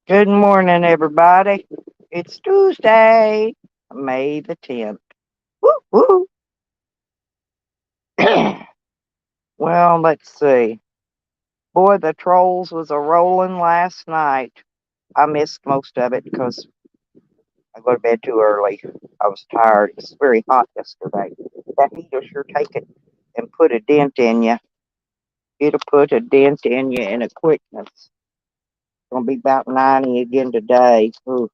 Good morning, everybody. It's Tuesday, May the 10th. Woo, woo. Well, let's see. Boy, the trolls was a rolling last night. I missed most of it because I go to bed too early. I was tired. It was very hot yesterday. That heat'll sure take it and put a dent in you. It'll put a dent in you in a quickness. It's gonna be about 90 again today. Ooh,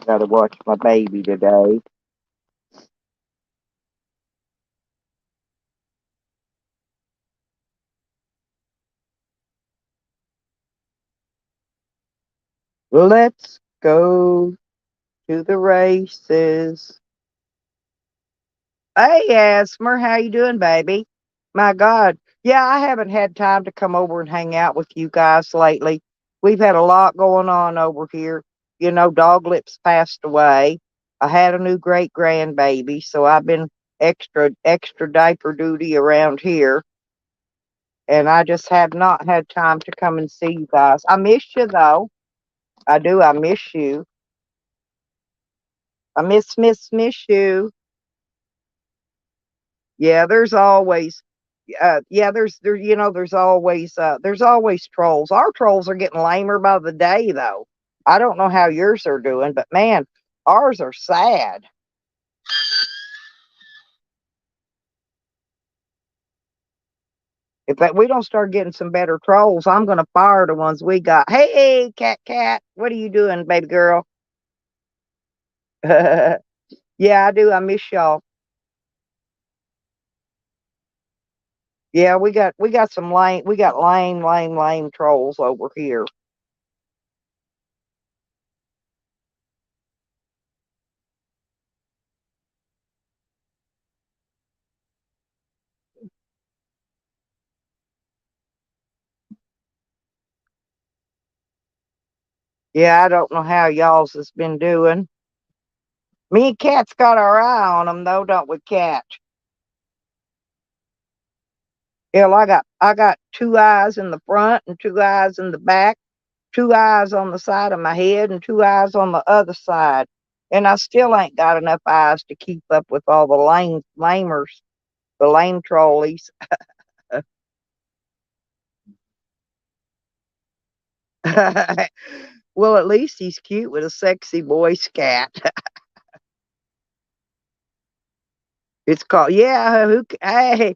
gotta watch my baby today. Let's go to the races. Hey, Asmer, how you doing, baby? My God, yeah, I haven't had time to come over and hang out with you guys lately. We've had a lot going on over here. You know, Dog Lips passed away. I had a new great grandbaby, so I've been extra diaper duty around here, and I just have not had time to come and see you guys. I miss you though. I do. I miss you. I miss you. Yeah, there's always yeah, there's always trolls. Our trolls are getting lamer by the day though. I don't know how yours are doing, but man, ours are sad. If that, we don't start getting some better trolls, I'm gonna fire the ones we got. Hey, cat, what are you doing, baby girl? Yeah, I do. I miss y'all. Yeah, we got some lame trolls over here. Yeah, I don't know how y'all's has been doing. Me and Cat's got our eye on them though, don't we, Cat? Hell, I got two eyes in the front and two eyes in the back, two eyes on the side of my head and two eyes on the other side. And I still ain't got enough eyes to keep up with all the lamers, the lame trolleys. Well, at least he's cute with a sexy voice, Cat. It's called, yeah, hey,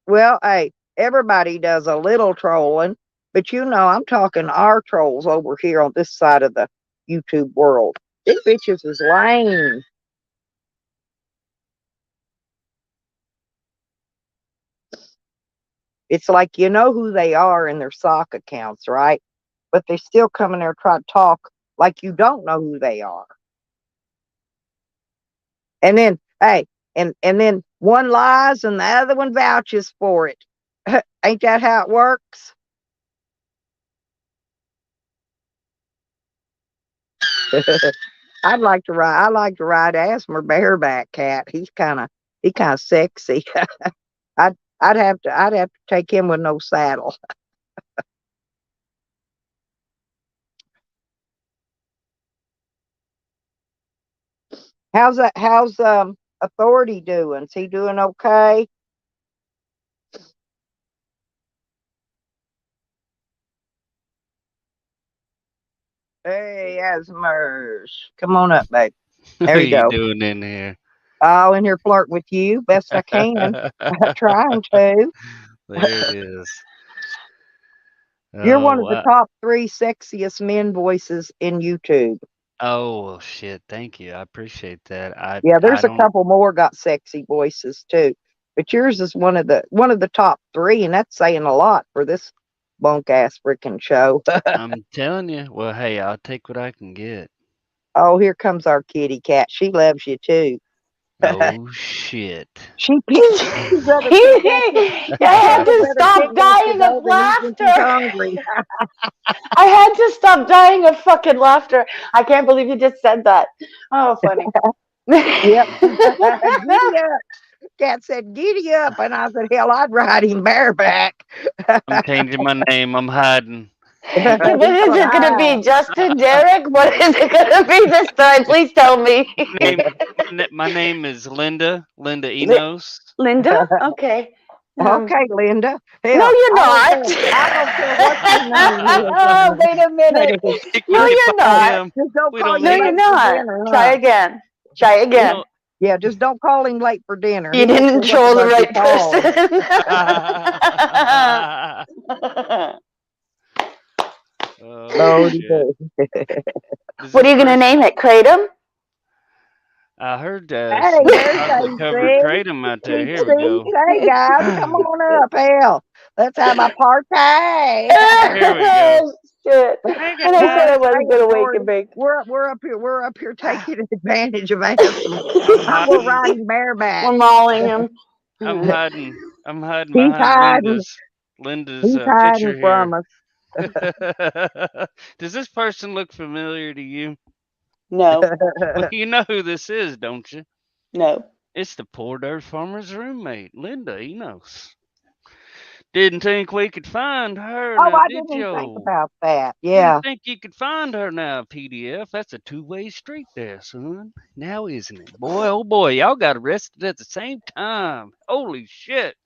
well, hey, everybody does a little trolling, but I'm talking our trolls over here on this side of the YouTube world. These bitches is lame. It's like you know who they are in their sock accounts, right? But they still come in there try to talk like you don't know who they are. And then, hey, and then one lies and the other one vouches for it. Ain't that how it works? I like to ride Asmer bareback cat. He kind of sexy. I'd have to take him with no saddle. How's Authority doing? Is he doing okay? Hey, Asmers. Come on up, babe. What There are you you go. doing in here? I'll in here flirt with you best I can. Trying to. There it is. You're one Oh, of the top three sexiest men voices in YouTube. oh well, shit. Thank you. I appreciate that. I Yeah, I there's a don't. couple more got sexy voices too, but yours is one of the top three, and that's saying a lot for this bunk ass freaking show. I'm telling you. Well, hey, I'll take what I can get. Oh, here comes our kitty cat. She loves you too. Oh shit. She'd rather tickle. I She'd had rather to rather stop tickle us to dying of go than eat when she's laughter. hungry. I had to stop dying of fucking laughter. I can't believe you just said that. Oh, funny. Yep. Giddy up. Bobcat said, "Giddy up," and I said, "Hell, I'd ride him bareback." I'm changing my name. I'm hiding. What He's is gonna it going to hide. be, Justin, Derek? What is it going to be this time? Please tell me. Name, my name is Linda Enos. Linda? Okay. Okay, Linda. No, Hell, you're not. I don't care what your name is. Oh, wait a minute. I think we No, can you're call not. him. Just don't We call don't No, you need. you're late for not. dinner, Try huh? again. Try We again. don't. Yeah, just don't call him late for dinner. You He won't didn't care what troll the about your right call. person. Oh Lordy shit! boo. Does What this are you going to person? name it? Kratom? I heard Hey, some there's chocolate covered AC. kratom out there. Here we See, go. hey guys, come on up. Hell, let's have a party. Here we go. Oh, shit. Hey And I said I guys. wasn't Hey, going to wake Lordy, and bake. we're up here taking advantage of Anthony. I'm I'm gonna hiding. ride him bareback. We're mauling him. I'm hiding. I'm hiding He's behind hiding. Linda's He's hiding picture from here. us. Does this person look familiar to you? No, Well, you know who this is, don't you? no. It's the poor dirt farmer's roommate, Linda Enos. Didn't think we could find her Oh, now, I did didn't even think you? about that. Didn't Yeah. think you could find her now, PDF. That's a two-way street there, son. Now isn't it? Boy, oh boy, y'all got arrested at the same time. Holy shit.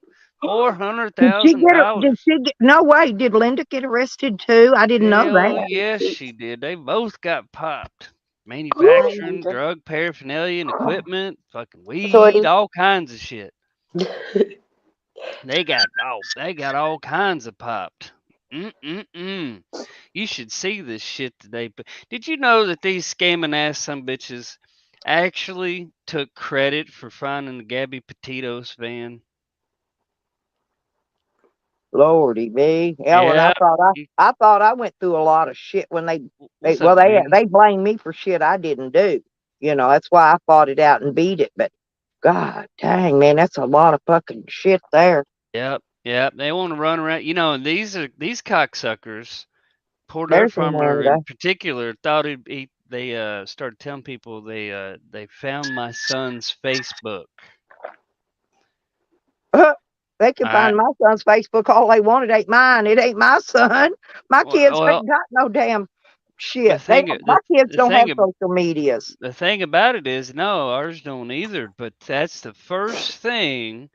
Did she get? Did $400,000. she get? No way. Did Linda get arrested too? I didn't know Hell that. yes, she did. They both got popped. Hi, Manufacturing, Linda. drug paraphernalia and equipment, fucking weed, Authority. all kinds of shit. They got all kinds of popped. Mm-mm-mm. You should see this shit today. But did you know that these scamming ass some bitches actually took credit for finding the Gabby Petito's van? Lordy me. Ellen, Yeah. I thought I went through a lot of shit when What's up, Jamie? they blame me for shit I didn't do. You know, that's why I fought it out and beat it. But God dang, man, that's a lot of fucking shit there. Yep. They want to run around. You know, and these cocksuckers. Poor dirt There's farmer Amanda. in particular thought they started telling people they found my son's Facebook. They can All find my son's Facebook all they want. It ain't mine. It ain't my son. My kids Well, ain't got no damn shit. thing- My kids the don't have thing social medias. the thing about it is, no, ours don't either. But that's the first thing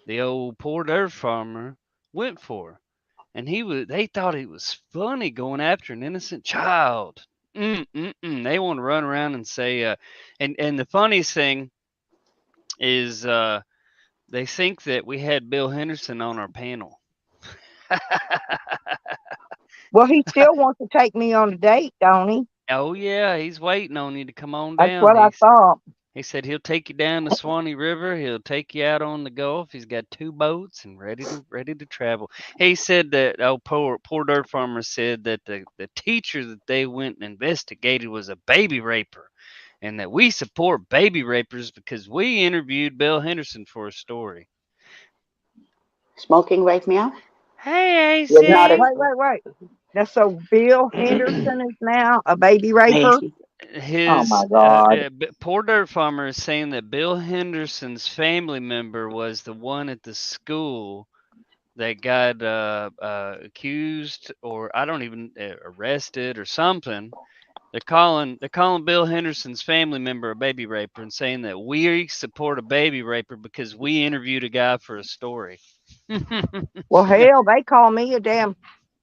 the old poor dirt farmer went for, and they thought it was funny going after an innocent child. They want to run around and say, and the funniest thing is, they think that we had Bill Henderson on our panel. Well, he still wants to take me on a date, don't he? Oh yeah, he's waiting on you to come on That's down. what I thought. He said he'll take you down the Swanee River. He'll take you out on the Gulf. He's got 2 boats and ready to travel. He said that poor dirt farmer said that the teacher that they went and investigated was a baby raper, and that we support baby rapers because we interviewed Bill Henderson for a story. Smoking raped me out? Hey, AC. You're not a- Wait. Now, so Bill Henderson is now a baby raper? Oh my God. Poor dirt farmer is saying that Bill Henderson's family member was the one at the school that got accused, or I don't even arrested or something. They're calling Bill Henderson's family member a baby raper and saying that we support a baby raper because we interviewed a guy for a story. Well, hell, they call me a damn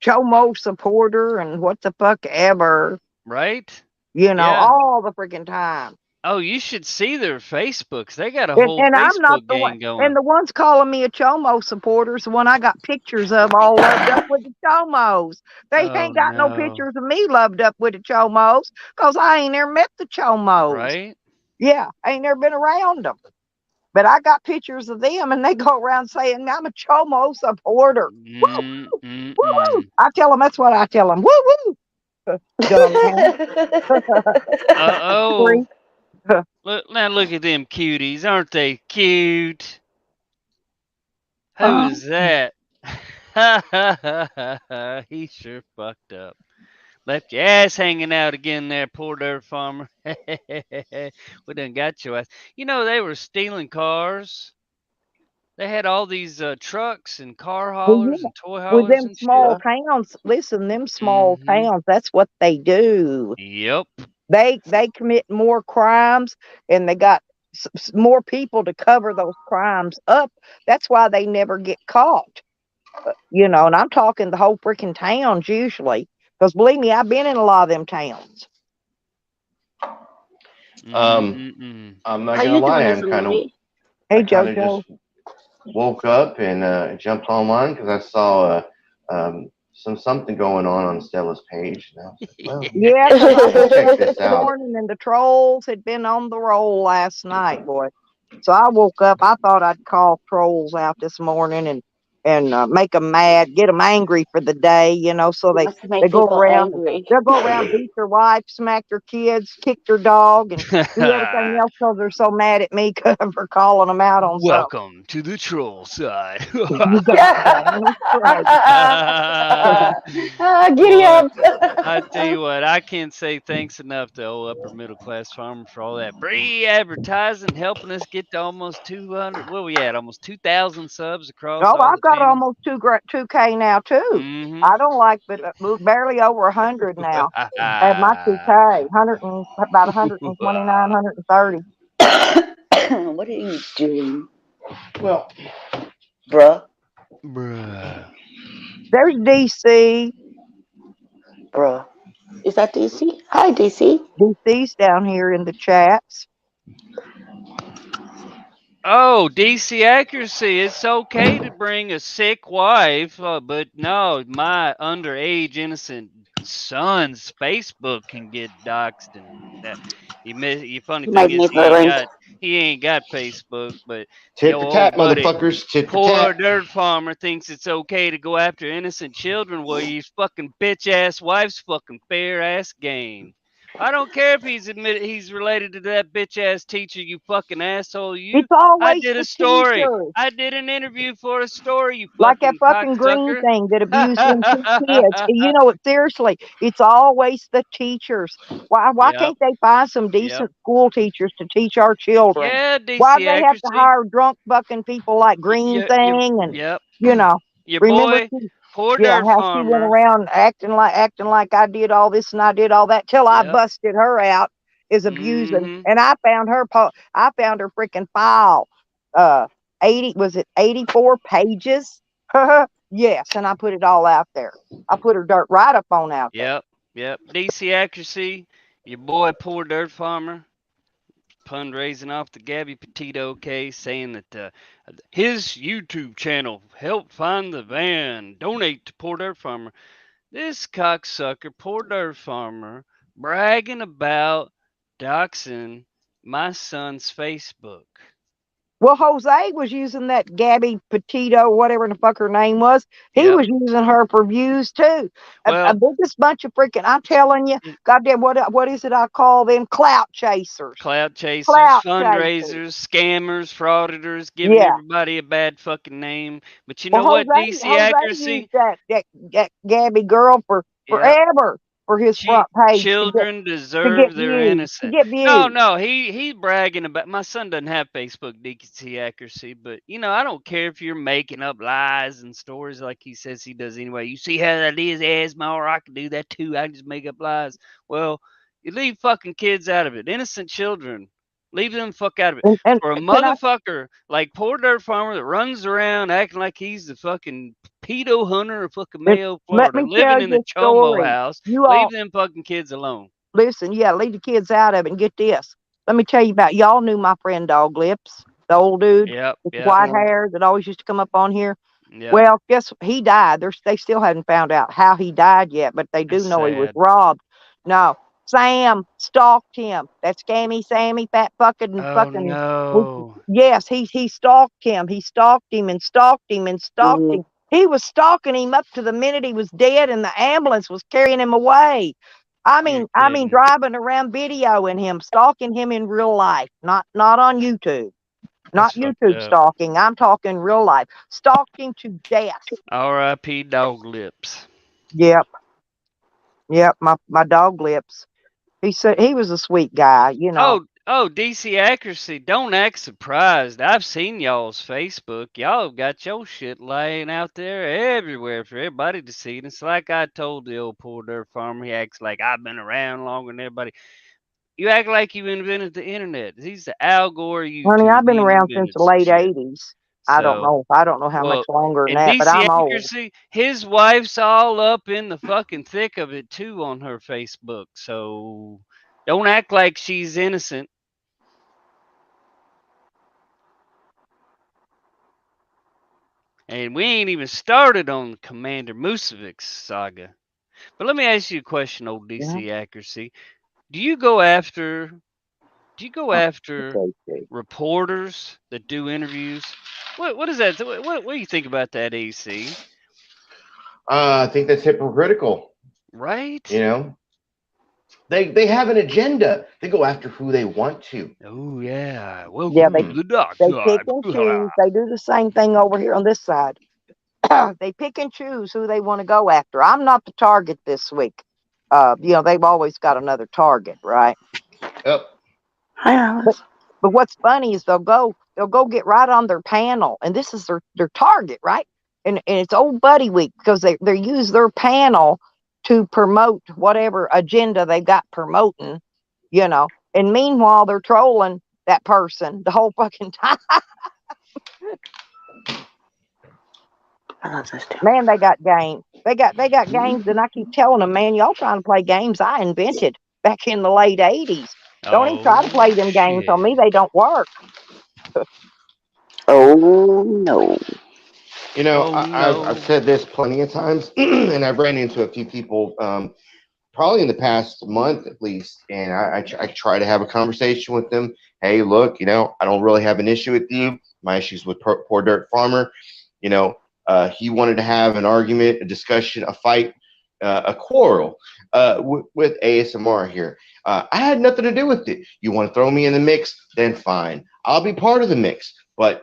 Chomo supporter and what the fuck ever. Right? You know, Yeah. all the freaking time. Oh, you should see their Facebooks. They got a whole And I'm not Facebook the game one. going. And the ones calling me a Chomo supporter is the one I got pictures of all loved up with the Chomos. They Oh, ain't got no no. pictures of me loved up with the Chomos because I ain't never met the Chomos. Right? Yeah, I ain't never been around them. But I got pictures of them and they go around saying I'm a Chomo supporter. Woo, woo. I tell them that's what I tell them. Woo woo. Uh-oh. Look at them cuties. Aren't they cute? Who's that? He sure fucked up. Left your ass hanging out again there, poor dirt farmer. We done got your ass. You know, they were stealing cars They had all these trucks and car Well, haulers yeah, and toy with haulers them and shit. small Yeah. towns, listen, them small Mm-hmm. towns, that's what they do. Yep. They commit more crimes, and they got more people to cover those crimes up. That's why they never get caught. And I'm talking the whole freaking towns usually, because believe me, I've been in a lot of them towns. Mm-mm. I'm not How gonna you lie. doing, Miss Marie? Hey, I kind of just JoJo. woke up and jumped online because I saw something going on Stella's page, and I was like, well, Yeah, because I woke check up this this out. morning and the trolls had been on the roll last night, boy. So I woke up. I thought I'd call trolls out this morning and make them mad, get them angry for the day, so they Wants to make they go people around. angry. They'll go around, beat their wife, smack their kids, kick their dog, and do everything else because they're so mad at me for calling them out on something. Welcome to the troll side. You got right. Giddy Boy, up. I tell you what, I can't say thanks enough to old upper middle class farmer for all that free advertising, helping us get to almost 200. What we at? Almost 2,000 subs across Oh, all I've the got channels. almost 2K now too. Mm-hmm. I don't like, but barely over 100 now. I have my 2K, 100 and about 129, 130. What are you doing, Well, bruh? Bruh. There's DC. Bruh. Is that DC? Hi, DC. DC's down here in the chats. Oh, DC accuracy. It's okay to bring a sick wife, but no, my underage innocent son's Facebook can get doxxed, and that you funny My thing is Netherlands. he ain't got Facebook, but tit your for old tat, buddy, motherfuckers. Tit for poor tat. dirt farmer, thinks it's okay to go after innocent children. Well, you fucking bitch ass wife's fucking fair ass game. I don't care if he's related to that bitch ass teacher, you fucking asshole. It's I always did a the story. teachers. I did an interview for a story, you Like that fucking fucking green cocksucker. thing that abused them two kids. Seriously, it's always the teachers. Why Yep. can't they find some Yep. decent school teachers to teach our children? Yeah, Why do DC they have to accuracy. hire drunk fucking people like Green Thing and Yep. you know? Your Remember, boy, poor yeah, dirt how she went farmer. around acting like I did all this and I did all that till I Yep. busted her out is abusing, Mm-hmm. and I found her freaking file. 84 pages. Yes, and I put it all out there. I put her dirt right up on out there. Yep. DC accuracy. Your boy, poor dirt farmer. Fundraising off the Gabby Petito case, saying that his YouTube channel helped find the van. Donate to Poor Dirt Farmer. This cocksucker, Poor Dirt Farmer, bragging about doxing my son's Facebook. Well, Jose was using that Gabby Petito, whatever the fuck her name was. He Yep. was using her for views too. A Well, biggest bunch of freaking, I'm telling you, goddamn, what is it I call them? Clout chasers. clout chasers, Clout fundraisers, scammers, frauditors, giving Yeah. everybody a bad fucking name. But you Well, know what, Jose DC accuracy? used that Gabby girl for Yep. forever for his front page Children to deserve get their views. innocence. To get views. No, he's bragging about. My son doesn't have Facebook DC accuracy, but I don't care if you're making up lies and stories like he says he does anyway. You see how that is, asthma, or I can do that too. I can just make up lies. Well, you leave fucking kids out of it. Innocent children. Leave them fuck out of it. And For a motherfucker like Poor Dirt Farmer that runs around acting like he's the fucking pedo hunter of fucking Mayo, let Florida, me tell living in the you a Chomo story. house, You all leave them fucking kids alone. listen, yeah, leave the kids out of it and get this. Let me tell you about y'all knew my friend Dog Lips, the old dude Yep. with white hair that always used to come up on here. Yep. Well, guess he died. They still haven't found out how he died yet, but they do That's know he was sad. robbed. No, Sam stalked him. That scammy Sammy, fat fucking Oh fucking. no. Yes, he stalked him. He stalked him and stalked him and stalked him. He was stalking him up to the minute he was dead, and the ambulance was carrying him away. I mean, driving around videoing him, stalking him in real life, not on YouTube. Not That's fucked YouTube up. stalking. I'm talking real life. Stalked him to death. R.I.P. Dog Lips. Yep. My Dog Lips. He said he was a sweet guy, Oh, Oh, DC Accuracy, don't act surprised. I've seen y'all's Facebook. Y'all got your shit laying out there everywhere for everybody to see. And it's like I told the old poor dirt farmer, he acts like I've been around longer than everybody. You act like you invented the internet. He's the Al Gore of Honey, YouTube. I've been He around since invented the some late shit. '80s. So, I don't know how much well, longer than and that, but DC I'm old. Accuracy, his wife's all up in the fucking thick of it too on her Facebook. So don't act like she's innocent. And we ain't even started on the Commander Musovic saga. But let me ask you a question, old Yeah. DC Accuracy. Do you go after Oh, okay. reporters that do interviews? What is that? What do you think about that, AC? I think that's hypocritical. Right? You know, they have an agenda. They go after who they want to. Oh yeah. Yeah, Welcome they to the dark they pick side. and choose. They do the same thing over here on this side. They pick and choose who they want to go after. I'm not the target this week. They've always got another target, right? Yep. Hi, Alice. But what's funny is they'll go get right on their panel, and this is their target, right? And it's old buddy week because they use their panel to promote whatever agenda they've got promoting, And meanwhile, they're trolling that person the whole fucking time. I love this too. Man, they got games. They got games, and I keep telling them, man, y'all trying to play games I invented back in the late '80s. Don't even try to play them games on me; shit. they don't work. Oh no. You know, Oh I've no. said this plenty of times, and I've ran into a few people, probably in the past month at least, and I try to have a conversation with them. Hey, look, I don't really have an issue with you. My issues with poor dirt farmer. You know, he wanted to have an argument, a discussion, a fight, a quarrel with ASMR here. I had nothing to do with it. You want to throw me in the mix? Then fine. I'll be part of the mix. But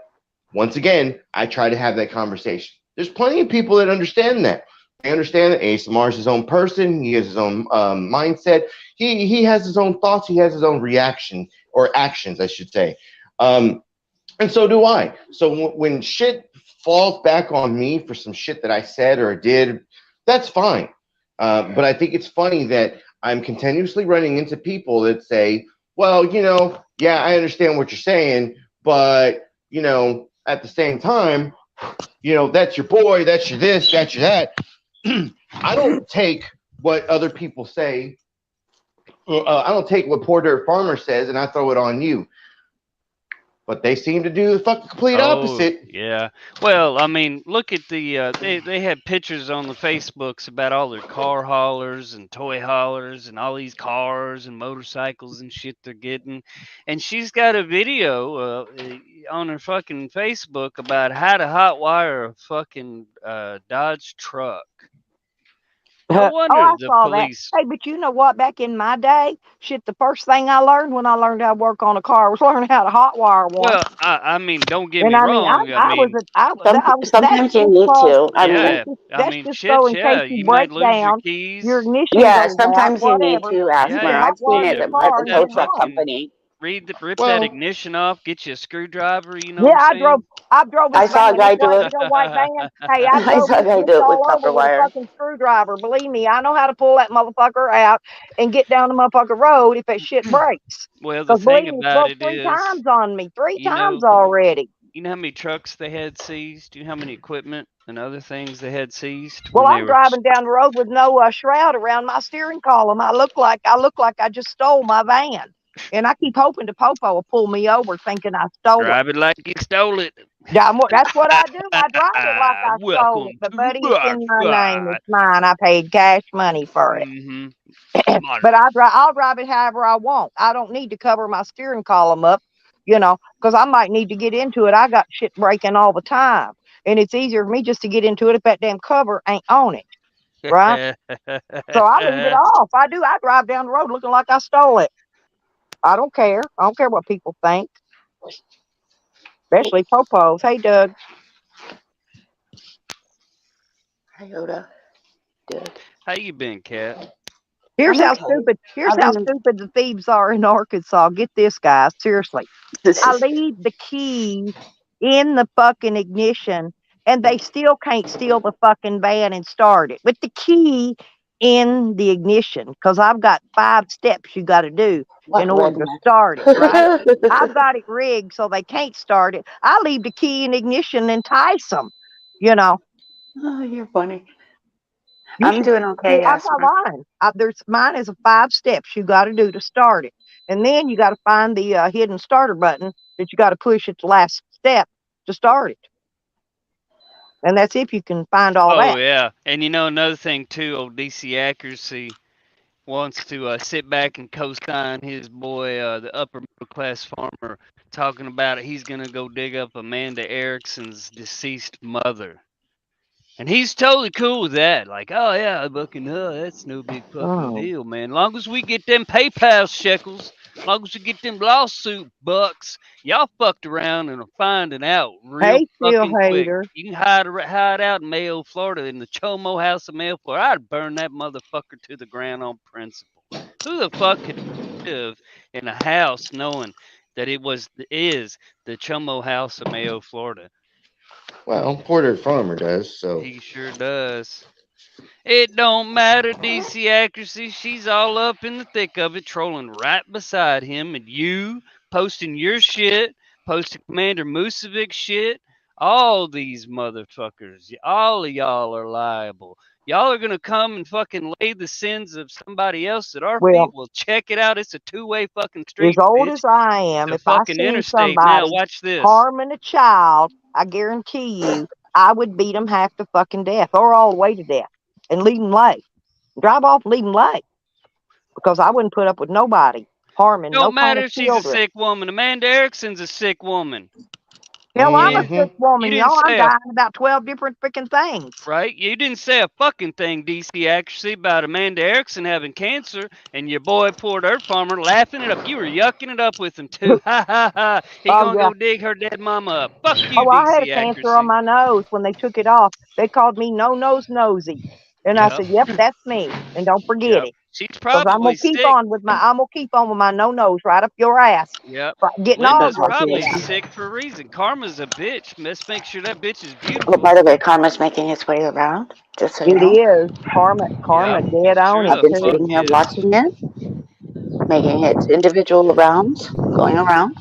once again, I try to have that conversation. There's plenty of people that understand that. They understand that ASMR is his own person. He has his own mindset. He has his own thoughts. He has his own reaction or actions, I should say. And so do I. So when shit falls back on me for some shit that I said or did, that's fine. But I think it's funny that I'm continuously running into people that say, well, yeah, I understand what you're saying, but, at the same time, that's your boy, that's your this, that's your that. I don't take what other people say. I don't take what poor dirt farmer says and I throw it on you. But they seem to do the fucking complete opposite. Yeah. Well, I mean, look at the they had pictures on the Facebooks about all their car haulers and toy haulers and all these cars and motorcycles and shit they're getting. And she's got a video on her fucking Facebook about how to hotwire a fucking Dodge truck. No wonder I the saw that. police. Hey, but you know what? Back in my day, shit, the first thing I learned when I learned how to work on a car was learning how to hotwire one. Well, I mean, don't get And me I mean, wrong. I I was mean, that's Sometimes you just need cause to. I mean, yeah. I that's mean, just so shit. in Yeah, case you you break might lose your down, your keys. ignition yeah, goes out, sometimes you need whatever. to, You Asthma. can Yeah, I've seen hotwire it your yeah. at car the and tow get it truck off. company. Rip that Well, ignition off, get you a screwdriver, you know what Yeah, I'm saying? I drove I his saw a van, his guy do white, it. you know, white van. Hey, I I drove saw a his guy bitch do it with all over copper with a wire. fucking screwdriver. Believe me, I know how to pull that motherfucker out and get down the motherfucker road if that shit breaks. Well, the Because thing believe me, it's about broke it three is, times on me, three you know, times already. you know how many trucks they had seized? Do you know how many equipment and other things they had seized Well, when they I'm were? driving down the road with no shroud around my steering column. I look like I just stole my van, and I keep hoping the popo will pull me over, thinking I stole it. Drive it like you stole it. Yeah, that's what I do. I drive it like I stole it. Welcome But to the buddy, it's dark in my name. side. It's mine. I paid cash money for it. Mm-hmm. But I'll drive it however I want. I don't need to cover my steering column up, because I might need to get into it. I got shit breaking all the time, and it's easier for me just to get into it if that damn cover ain't on it, right? So I leave it off. I do. I drive down the road looking like I stole it. I don't care. I don't care what people think, especially popos. Hey, Doug. Hi, Yoda. Good. How you been, Cat? Here's I'm how okay. stupid. Here's I've how been- stupid the thieves are in Arkansas. Get this, guys. Seriously, I leave the key in the fucking ignition, and they still can't steal the fucking van and start it with the key in the ignition. Because I've got 5 steps you got to do in order to start it. Right? I've got it rigged so they can't start it. I leave the key in ignition and entice them. You know. Oh, you're funny. You I'm should doing see, okay, I've got Asper. mine. Mine is a 5 steps you got to do to start it, and then you got to find the hidden starter button that you got to push at the last step to start it, and that's if you can find all Oh that. yeah, and you know another thing too. Old DC Accuracy wants to sit back and co-sign his boy, the upper middle class farmer, talking about it. He's gonna go dig up Amanda Erickson's deceased mother. And he's totally cool with that. Like, oh yeah, fucking, that's no big fucking Oh. deal, man. Long as we get them PayPal shekels, long as we get them lawsuit bucks, y'all fucked around and are finding out real Hey, Phil fucking quick. Hader. You can hide out in Mayo, Florida, in the Chomo House of Mayo, Florida. I'd burn that motherfucker to the ground on principle. Who the fuck could live in a house knowing that is the Chomo House of Mayo, Florida? Well, Porter Farmer does, so He sure does. It don't matter, DC Accuracy. She's all up in the thick of it, trolling right beside him, and you posting your shit, posting Commander Musovic shit. All these motherfuckers, all of y'all are liable. Y'all are gonna come and fucking lay the sins of somebody else at our Well, feet. Well, check it out. It's a two-way fucking as street, old bitch. as I am, The if I fucking seen interstate. Now somebody watch this. harming a child, I guarantee you, I would beat them half to fucking death, or all the way to death, and leave them lay. Drive off and leave them lay, because I wouldn't put up with nobody harming no Don't kind matter of if she's a children. sick woman. Amanda Erickson's a sick woman. Hell, I'm a Mhm. sick woman, You didn't y'all. I'm say a dying about 12 different freaking things. right? You didn't say a fucking thing, DC Accuracy, about Amanda Erickson having cancer, and your boy Port Earth Farmer laughing it up. You were yucking it up with him too. Ha ha ha! He Oh, gonna yeah. go dig her dead mama up. Fuck you, Oh, I had a DC cancer on Accuracy. my nose when they took it off. They called me No Nose Nosy. And I Yep, said, yep, that's me. And don't forget yep. it. She's Because I'm probably gonna keep sick. on with my no nose right up your ass. Yep. Getting Linda's all probably this. sick for a reason. Karma's a bitch. Let's make sure that bitch is Oh, beautiful. by the way, Karma's making his way around, just so you It know. is. Karma Yep, dead on sure it I've the been fuck too. sitting here is. watching it, making its individual rounds, going around,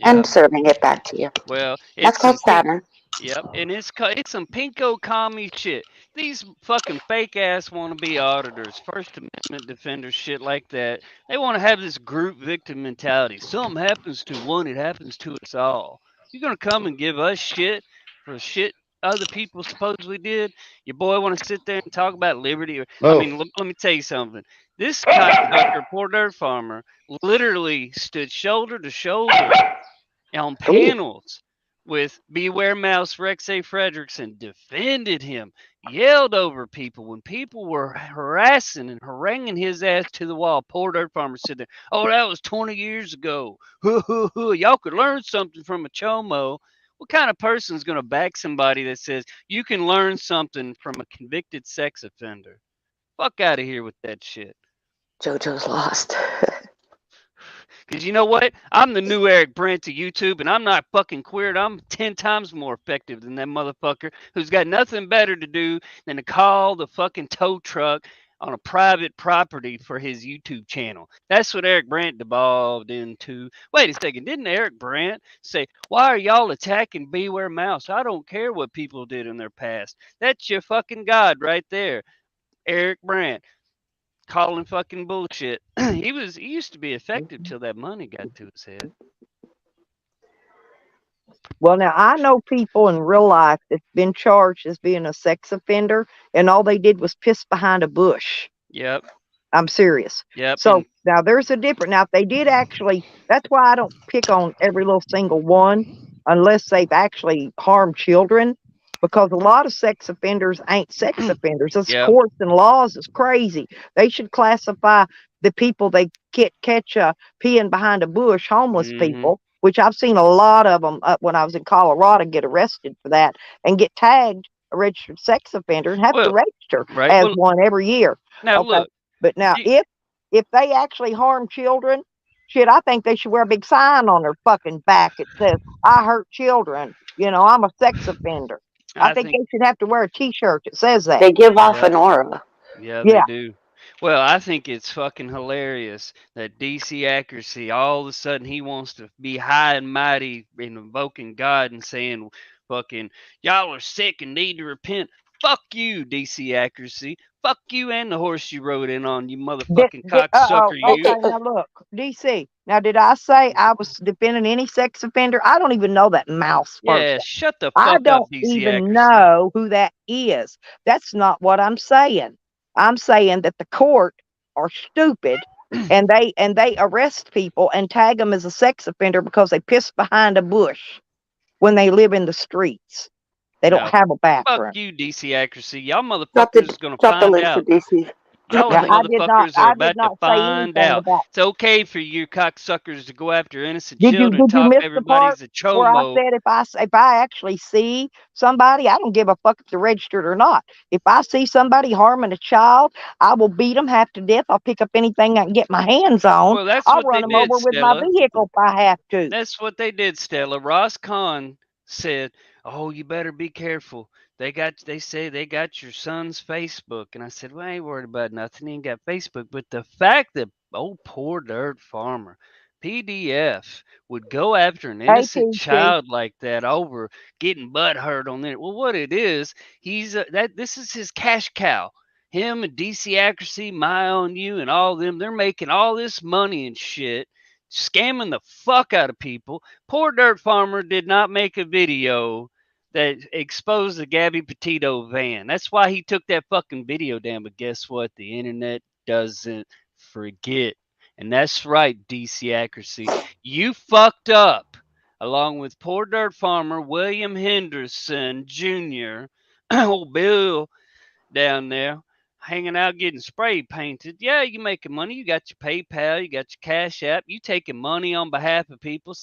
and Yep. serving it back to you. Well, That's it's called some pink. Saturn. Yep, and it's some pinko commie shit. These fucking fake ass wannabe auditors, First Amendment defenders, shit like that. They want to have this group victim mentality. Something happens to one, it happens to us all. You're gonna come and give us shit for shit other people supposedly did. Your boy want to sit there and talk about liberty? I oh, mean, let me tell you something. This cocksucker, poor dirt farmer, literally stood shoulder to shoulder on panels with Beware Mouse Rex A. Fredrickson, defended him, yelled over people when people were harassing and haranguing his ass to the wall. Poor dirt farmer said there, oh, that was 20 years ago. Y'all could learn something from a chomo. What kind of person is going to back somebody that says you can learn something from a convicted sex offender? Fuck out of here with that shit. JoJo's lost. Because you know what? I'm the new Eric Brandt to YouTube, and I'm not fucking queer. I'm 10 times more effective than that motherfucker who's got nothing better to do than to call the fucking tow truck on a private property for his YouTube channel. That's what Eric Brandt devolved into. Wait a second. Didn't Eric Brandt say, why are y'all attacking Beware Mouse? I don't care what people did in their past. That's your fucking God right there. Eric Brandt. Calling fucking bullshit. He used to be effective till that money got to his head. Well, now I know people in real life that's been charged as being a sex offender, and all they did was piss behind a bush. Yep. I'm serious. Yep. So And now there's a different. Now, if they did actually, that's why I don't pick on every little single one unless they've actually harmed children, because a lot of sex offenders ain't sex offenders. It's Yep. courts and laws is crazy. They should classify the people they catch peeing behind a bush, homeless Mhm. people, which I've seen a lot of them when I was in Colorado get arrested for that and get tagged a registered sex offender and have to Well, register right. as Well, one every year. now Okay. look, But now, You- if they actually harm children, shit, I think they should wear a big sign on their fucking back that says, "I hurt children. You know, I'm a sex offender." I I think think, they should have to wear a T-shirt that says that. They give off yeah, an aura. yeah, they Yeah, do. Well, I think it's fucking hilarious that DC Accuracy all of a sudden he wants to be high and mighty in invoking God and saying, fucking, y'all are sick and need to repent. Fuck you, DC Accuracy. Fuck you and the horse you rode in on, you motherfucking oh, cocksucker, you. okay. Now look, DC. Now, did I say I was defending any sex offender? I don't even know that mouse person. Yeah, shut the I fuck up, don't DC even Accuracy. know who that is. That's not what I'm saying. I'm saying that the court are stupid and they arrest people and tag them as a sex offender because they piss behind a bush when they live in the streets. They don't No, have a fuck bathroom. you, DC Accuracy. Y'all Drop motherfuckers is gonna the find link for out. DC. Drop Y'all the Now, link. motherfuckers are I did about to not say find anything out. about. It's okay for you cocksuckers to go after innocent Did children, you talk miss the part everybody's a where I chomo. said if I actually see somebody, I don't give a fuck if they're registered or not. If I see somebody harming a child, I will beat them half to death. I'll pick up anything I can get my hands on. Well, that's I'll what they run them did, over with my Stella. vehicle if I have to. That's what they did, Stella. Ross Kahn said, "Oh, you better be careful. They say they got your son's Facebook." And I said, "Well, I ain't worried about nothing. He ain't got Facebook." But the fact that old poor dirt farmer PDF would go after an innocent APC. child like that over getting butt hurt on there. Well, what it is, this is his cash cow. Him and DC Accuracy, My On You, and all them, they're making all this money and shit, scamming the fuck out of people. Poor Dirt Farmer did not make a video that exposed the Gabby Petito van. That's why he took that fucking video down. But guess what? The internet doesn't forget. And that's right, DC Accuracy. You fucked up, along with poor Dirt Farmer William Henderson Jr., old Bill down there hanging out getting spray painted. Yeah, you making money. You got your PayPal, you got your Cash App, you taking money on behalf of people.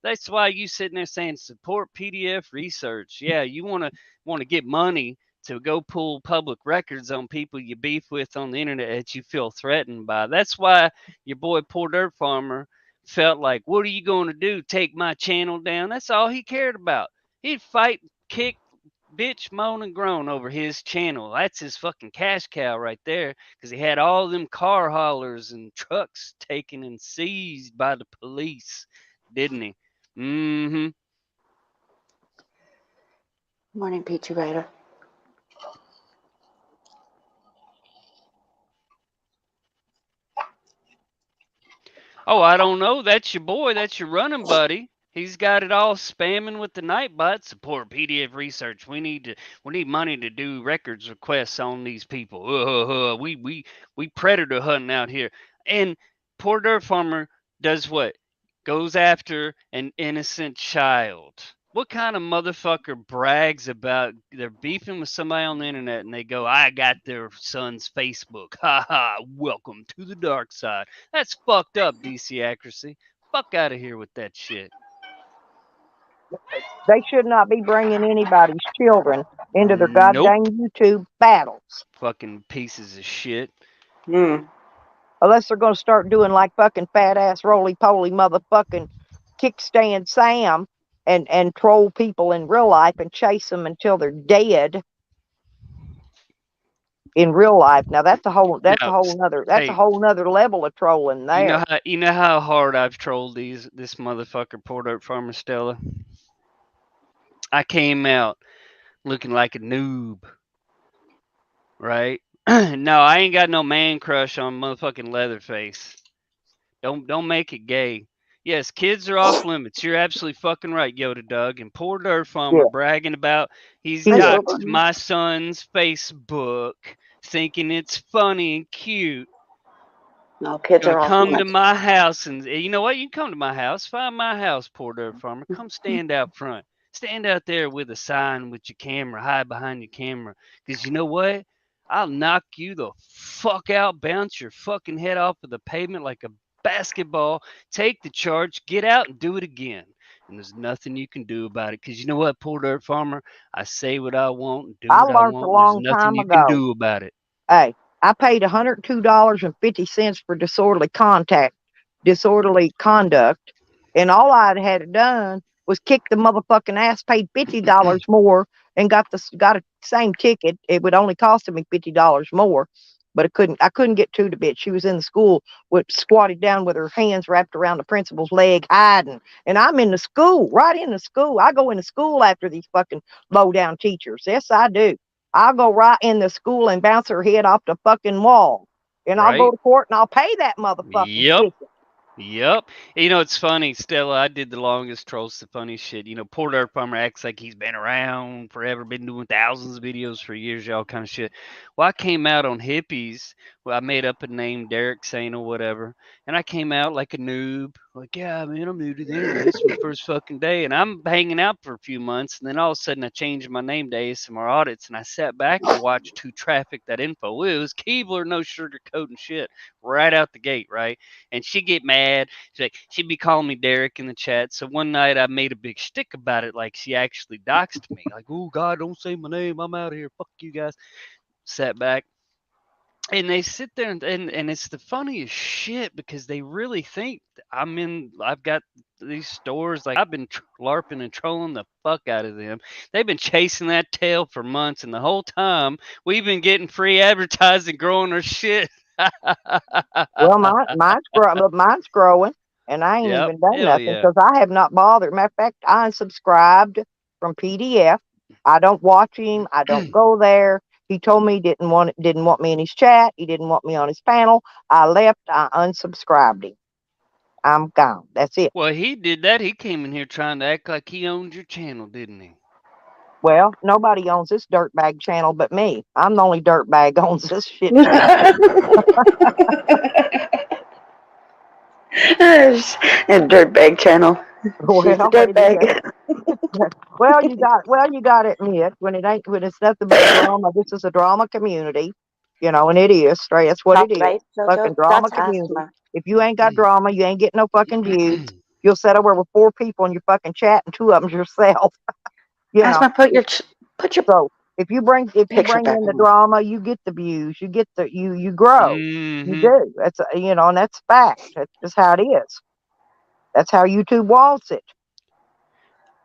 That's why you sitting there saying support PDF research. Yeah, you want to get money to go pull public records on people you beef with on the internet that you feel threatened by. That's why your boy Poor Dirt Farmer felt like, what are you going to do? Take my channel down? That's all he cared about. He'd fight, kick, bitch, moan, and groan over his channel. That's his fucking cash cow right there, because he had all them car haulers and trucks taken and seized by the police, didn't he? Mm-hmm. Morning, Peachy Rider. Oh, I don't know. That's your boy. That's your running buddy. He's got it all spamming with the Nightbot. Support PDF research. We need money to do records requests on these people. We predator hunting out here. And poor Dirt Farmer does what? Goes after an innocent child. What kind of motherfucker brags about they're beefing with somebody on the internet and they go, I got their son's Facebook. Ha ha, welcome to the dark side. That's fucked up, DC Accuracy. Fuck out of here with that shit. They should not be bringing anybody's children into their Nope. goddamn YouTube battles. Fucking pieces of shit. Unless they're going to start doing like fucking fat ass roly poly motherfucking kickstand Sam and troll people in real life and chase them until they're dead in real life. Now that's a whole nother level of trolling there. You know how hard I've trolled this motherfucker Poor Dirt Farmer Stella. I came out looking like a noob, right? No, I ain't got no man crush on motherfucking Leatherface. Don't make it gay. Yes, kids are off limits. You're absolutely fucking right, Yoda Doug. And Poor Dirt Farmer bragging about he's doxed my son's Facebook, thinking it's funny and cute. No, kids are off Come limits. to my house, and you know what? You can come to my house. Find my house, Poor Dirt Farmer. Come stand out front. Stand out there with a sign with your camera. Hide behind your camera. Because you know what? I'll knock you the fuck out, bounce your fucking head off of the pavement like a basketball, take the charge, get out and do it again. And there's nothing you can do about it. Because you know what, Poor Dirt Farmer? I say what I want and do what I learned want. a long There's nothing time you ago. can do about it. Hey, I paid $102.50 for disorderly conduct, and all I'd had done was kick the motherfucking ass, paid $50 more, and got a same ticket. It would only cost me $50 more, but I couldn't get to the bitch. She was in the school, squatted down with her hands wrapped around the principal's leg, hiding. And I'm in the school, right in the school. I go into school after these fucking low down teachers. Yes, I do. I'll go right in the school and bounce her head off the fucking wall. And I'll go Right? to court and I'll pay that motherfucking Yep. ticket. Yep. You know, it's funny, Stella. I did the longest trolls, the funny shit. You know, Poor Dirt Farmer acts like he's been around forever, been doing thousands of videos for years, y'all kind of shit. Well, I came out on Hippies. Well, I made up a name, Derek Sane or whatever. And I came out like a noob. Like, yeah, man, I'm new to the internet. This is my first fucking day. And I'm hanging out for a few months. And then all of a sudden, I changed my name to ASMR Audits. And I sat back and watched who trafficked that info. It was Keebler, no sugarcoating shit, right out the gate, right? And she'd get mad. She'd be calling me Derek in the chat. So one night I made a big shtick about it, like she actually doxed me. Like, oh God, don't say my name. I'm out of here. Fuck you guys. Sat back. And they sit there and it's the funniest shit because they really think I've got these stores, like I've been LARPing and trolling the fuck out of them. They've been chasing that tail for months, and the whole time we've been getting free advertising, growing our shit. Well, mine's growing, and I ain't Yep. even done Hell nothing yeah. because I have not bothered. Matter of fact, I unsubscribed from PDF. I don't watch him. I don't go there. He told me he didn't want me in his chat. He didn't want me on his panel. I left. I unsubscribed him. I'm gone. That's it. Well, he did that. He came in here trying to act like he owned your channel, didn't he? Well, nobody owns this dirtbag channel but me. I'm the only dirtbag owns this shit. A dirtbag channel. She's a Well, dirtbag. well, you got to admit when it's nothing but drama. This is a drama community, and it is straight. That's what it is. Right, Fucking Jojo? drama That's community. asthma. If you ain't got drama, you ain't getting no fucking views. You'll sit over with 4 people in your fucking chat, and 2 of them's yourself. Asthma, put your So if you bring picture in back the on. drama, you get the views. You get you grow. You do. That's and that's fact. That's just how it is. That's how YouTube wants it.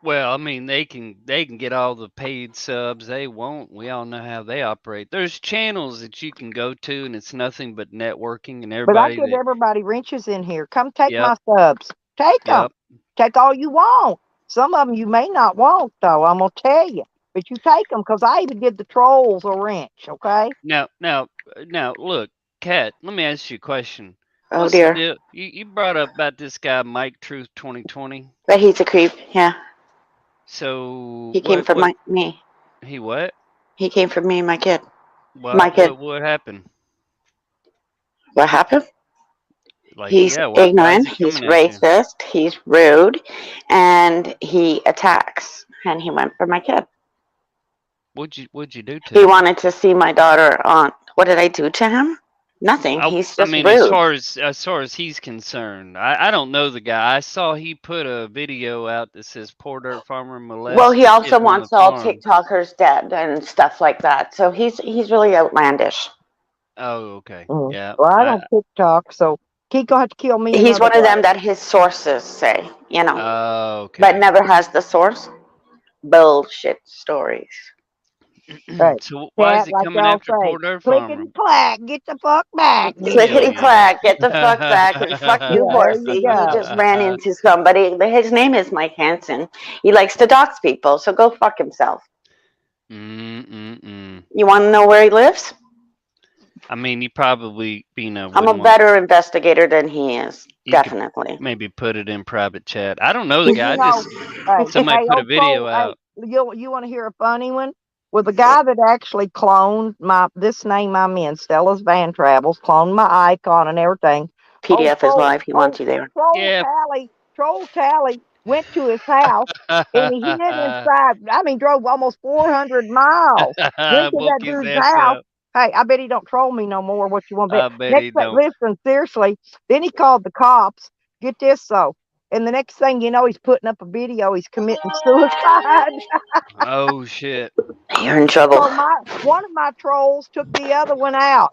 Well, I mean, they can get all the paid subs they want. We all know how they operate. There's channels that you can go to, and it's nothing but networking, and But I everybody give that. everybody wrenches in here. Come take Yep. my subs. Take them. Yep. Take all you want. Some of them you may not want, though. I'm gonna tell you. But you take them because I even give the trolls a wrench. Okay. Now, look, Kat. Let me ask you a question. Oh What's the dear. deal? You brought up about this guy Mike Truth 2020. But he's a creep. Yeah. So He came from me. He what? He came from me and my kid. What? My kid. What happened? What happened? Like, He's yeah, why is ignorant. he He's coming at you? racist. He's rude, and he attacks. And he went for my kid. What'd you do to He him? wanted to see my daughter on. What did I do to him? Nothing. He's I just mean, rude. as far as he's concerned, I don't know the guy. I saw he put a video out that says Poor Dirt Farmer molested. Well, he also kids on wants the all farm. TikTokers dead and stuff like that. So he's really outlandish. Oh, okay. Mhm. Yeah. Well, I don't TikTok, so he gonna have to kill me. He's one of them way. that his sources say, Oh, okay. but never has the source. Bullshit stories. Right. So why is he like coming y'all after say, Poor Dirt Farmer? clickety clack, get the fuck back. Clickety clack, get the fuck back, and fuck you, Yeah, there you horsey. He go. just ran into somebody. His name is Mike Hansen. He likes to dox people, so go fuck himself. Mm-mm-mm. You want to know where he lives? I mean, you probably, I'm a better investigator than he is. You could Definitely. maybe put it in private chat. I don't know the guy. Somebody Somebody put a video out. You want to hear a funny one? Well, the guy that actually cloned this name I'm in, Stella's Van Travels, cloned my icon and everything. PDF is live. He wants you there. Troll Tally went to his house and he hid inside. I mean, drove almost 400 miles. Went to that Woke his dude's ass house. up. Hey, I bet he don't troll me no more. What you want to I bet? bet he don't. Listen, seriously. Then he called the cops. Get this though. And the next thing you know, he's putting up a video. He's committing suicide. Oh shit. You're in trouble. So one of my trolls took the other one out.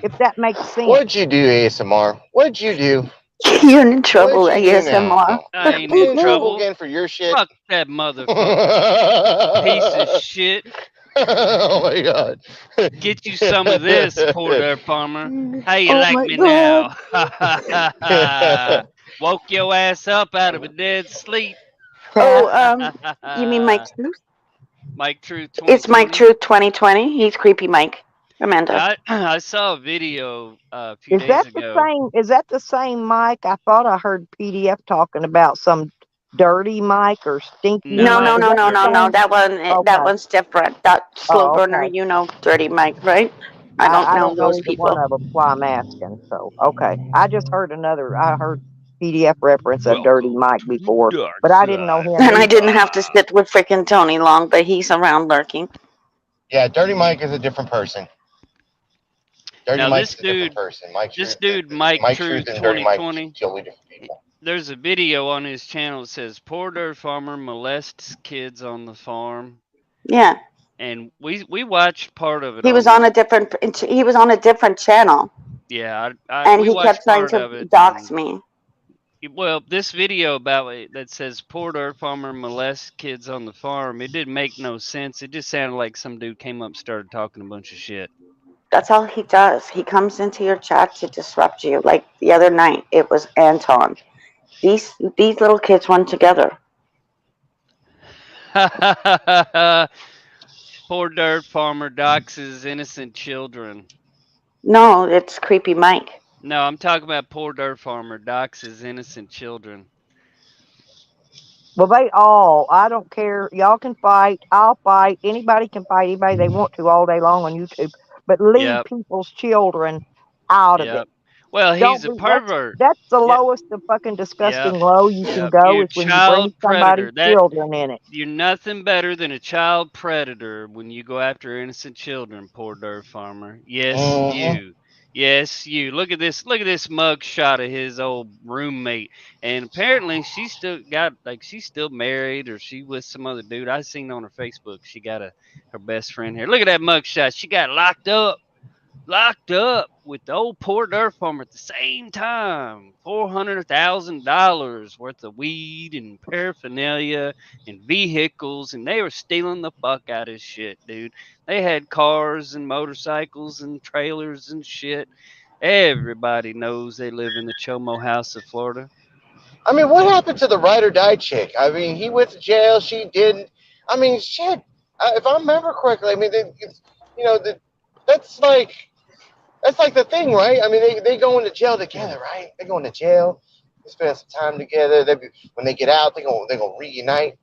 If that makes sense. What'd you do, ASMR? What'd you do? You're in trouble, What'd you do now? ASMR. I ain't You in in trouble trouble. again for your shit? Fuck that motherfucker. Piece of shit. Oh my god. Get you some of this, poor dirt farmer. How you Oh like my me God. now? Woke your ass up out of a dead sleep. Oh, you mean Mike Truth? Mike Truth 2020? It's Mike Truth 2020. He's creepy Mike. Amanda. I saw a video a few Is days that ago. the same? Is that the same Mike? I thought I heard PDF talking about some dirty Mike or stinky No, No, Mike. no, Is no, that no, the no, no. same? That one, Okay. that one's different. That slow Oh, burner, okay. you know, dirty Mike, right? I don't I know don't know those either one people. of them, so I'm asking. So okay, I just heard I heard PDF reference of Dirty Welcome Mike to the before, dark but I didn't know side. him And I either. didn't have to sit with freaking Tony long, but he's around lurking. Yeah, Dirty Mike is a different person. Dirty Now Mike's this a different dude, person. Mike this Truth, dude, Mike Mike Truth Truth and Dirty Mike 2020. totally different people. There's a video on his channel that says poor dirt farmer molests kids on the farm, Yeah, and we watched part of it. he was on a different. He was on a different channel, Yeah, and we he kept watched trying part of to it. dox me. Well, this video about it that says poor dirt farmer molests kids on the farm, it didn't make no sense. It just sounded like some dude came up and started talking a bunch of shit. That's all he does. He comes into your chat to disrupt you. Like the other night, it was Anton. These little kids run together. Poor dirt farmer doxes innocent children. No, it's creepy Mike. No, I'm talking about poor dirt farmer doxes innocent children. Well, I don't care. Y'all can fight. I'll fight. Anybody can fight anybody they want to all day long on YouTube. But leave Yep. people's children out of Yep. it. Well, Don't he's a be. pervert. That's the Yep. lowest of fucking disgusting Yep. low you can Yep. go You're is when you child bring somebody's predator. children in it. You're nothing better than a child predator when you go after innocent children, poor dirt farmer. Yes, you. Yes, you. Look at this mug shot of his old roommate. And apparently she's still married or she with some other dude. I seen on her Facebook she got her best friend here. Look at that mug shot. She got locked up with the old poor dirt farmer at the same time. $400,000 worth of weed and paraphernalia and vehicles, and they were stealing the fuck out of shit, dude. They had cars and motorcycles and trailers and shit. Everybody knows they live in the Chomo House of Florida. I mean, what happened to the ride or die chick? I mean, he went to jail, she didn't. I mean, shit. If I remember correctly, I mean, that's like the thing, right? I mean, they go into jail together, right? They go into jail, they spend some time together. When they get out, they're gonna reunite.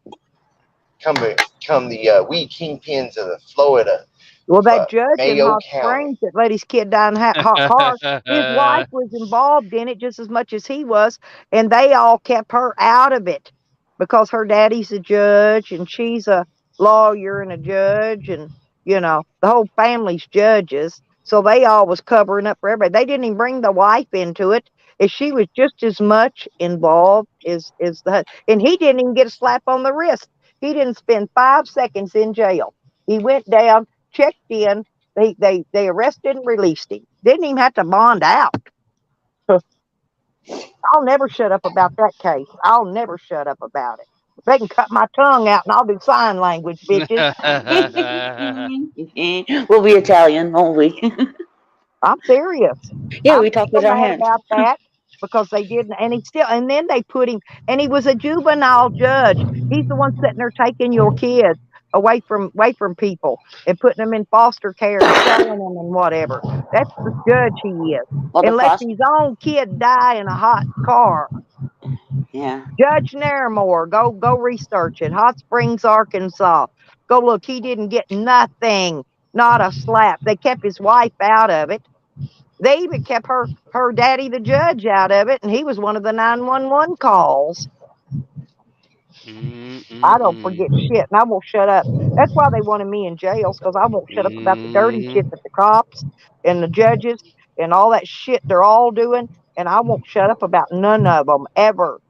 Come the weed kingpins of the Florida. Well, that judge in Mayo Hot County. Springs that let his kid die in a hot car, his wife was involved in it just as much as he was, and they all kept her out of it because her daddy's a judge and she's a lawyer and a judge, and the whole family's judges. So they all was covering up for everybody. They didn't even bring the wife into it. If she was just as much involved as the, and he didn't even get a slap on the wrist. He didn't spend 5 seconds in jail. He went down, checked in, they arrested and released him. Didn't even have to bond out. I'll never shut up about that case. I'll never shut up about it. They can cut my tongue out and I'll do sign language, bitches. We'll be Italian, won't we? I'm serious. Yeah, we talk with still our mad hands. about that because they didn't, and then they put him, and he was a juvenile judge. He's the one sitting there taking your kids away from people and putting them in foster care and selling them and whatever. That's the judge he is. Well, And let his own kid die in a hot car. Yeah. Judge Naramore, go research it. Hot Springs, Arkansas. Go look. He didn't get nothing, not a slap. They kept his wife out of it. They even kept her daddy, the judge, out of it, and he was one of the 911 calls. I don't forget shit, and I won't shut up. That's why they wanted me in jails, because I won't shut up about the dirty shit that the cops and the judges and all that shit they're all doing, and I won't shut up about none of them ever.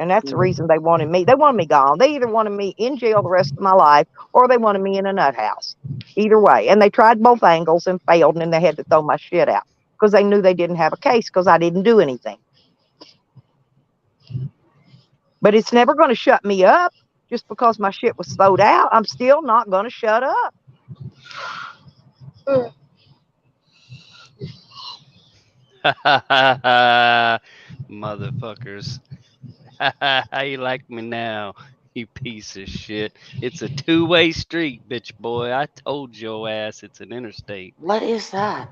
And that's the reason they wanted me. They wanted me gone. They either wanted me in jail the rest of my life or they wanted me in a nut house. Either way. And they tried both angles and failed, and then they had to throw my shit out because they knew they didn't have a case because I didn't do anything. But it's never going to shut me up just because my shit was thrown out. I'm still not going to shut up. Motherfuckers. How you like me now, you piece of shit? It's a two-way street, bitch boy. I told your ass it's an interstate. What is that?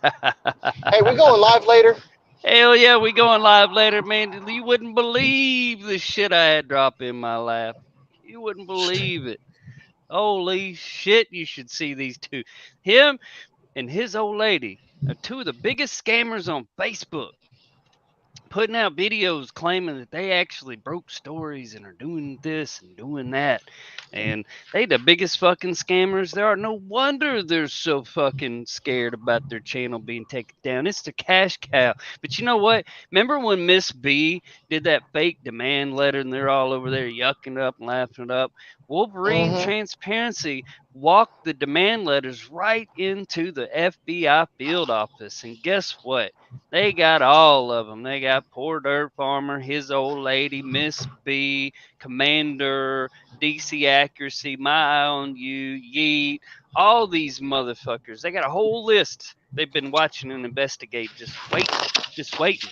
Hey, we going live later? Hell yeah, we going live later, man. You wouldn't believe the shit I had drop in my lap. You wouldn't believe it. Holy shit, you should see these two. Him and his old lady are two of the biggest scammers on Facebook. Putting out videos claiming that they actually broke stories and are doing this and doing that. And they the biggest fucking scammers there are. No wonder they're so fucking scared about their channel being taken down. It's the cash cow. But you know what? Remember when Miss B did that fake demand letter and they're all over there yucking it up and laughing it up? Wolverine Transparency walked the demand letters right into the FBI field office. And guess what? They got all of them. They got Poor Dirt Farmer, his old lady, Miss B, Commander, DC Accuracy, My Eye on You, Yeet, all these motherfuckers. They got a whole list. They've been watching and investigating, just waiting.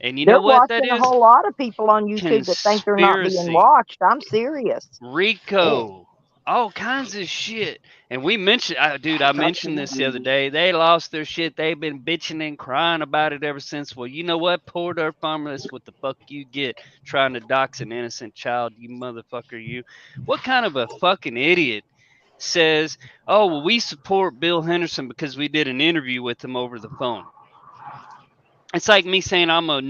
And you know what that watching is? a whole lot of people on YouTube that think they're not being Conspiracy. watched. I'm serious. Rico, all kinds of shit. And we mentioned, I mentioned this the other day. They lost their shit. They've been bitching and crying about it ever since. Well, you know what? Poor Dirt Farmer, that's what the fuck you get trying to dox an innocent child, you motherfucker, you. What kind of a fucking idiot says, oh, well, we support Bill Henderson because we did an interview with him over the phone? It's like me saying I'm a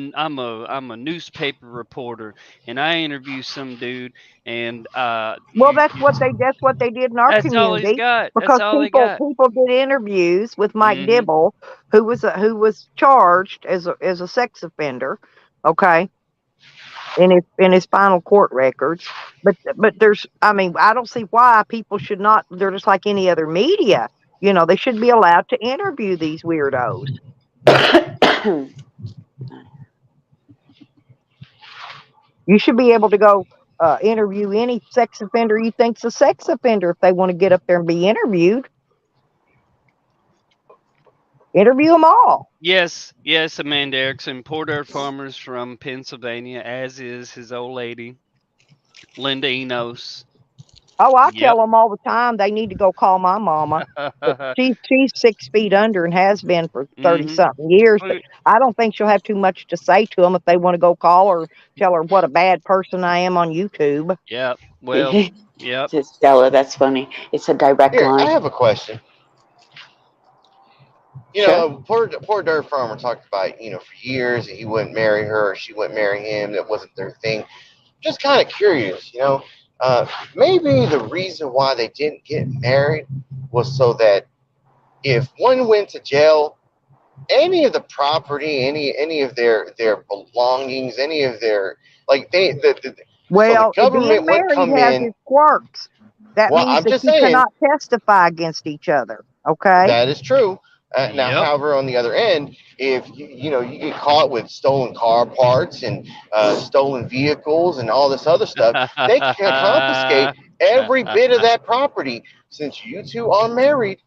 newspaper reporter and I interview some dude and well, that's what they did in our that's all he's community. got. Because That's all they got. people did interviews with Mike Mhm. Dibble, who was charged as a sex offender, okay, in his final court records. But there's, I mean, I don't see why people should not. They're just like any other media. You know, they should be allowed to interview these weirdos. You should be able to go interview any sex offender you think's a sex offender if they want to get up there and be interviewed. Interview them all. Yes, Amanda Erickson, Poor Dirt Farmers from Pennsylvania, as is his old lady, Linda Enos. Oh, I tell them all the time they need to go call my mama. She's 6 feet under and has been for 30-something years. But I don't think she'll have too much to say to them if they want to go call her, tell her what a bad person I am on YouTube. Yep. Well, yep. Stella, that's funny. It's a direct line. I have a question. You know, poor Dirt Farmer talked about, you know, for years that he wouldn't marry her or she wouldn't marry him. That wasn't their thing. Just kind of curious, you know. Maybe the reason why they didn't get married was so that if one went to jail, any of the property, any of their belongings, any of their so the government would come in. Has quirks. That means that you cannot testify against each other. Okay, that is true. Now, however, on the other end, if you get caught with stolen car parts and stolen vehicles and all this other stuff, they can confiscate every bit of that property. Since you two are married.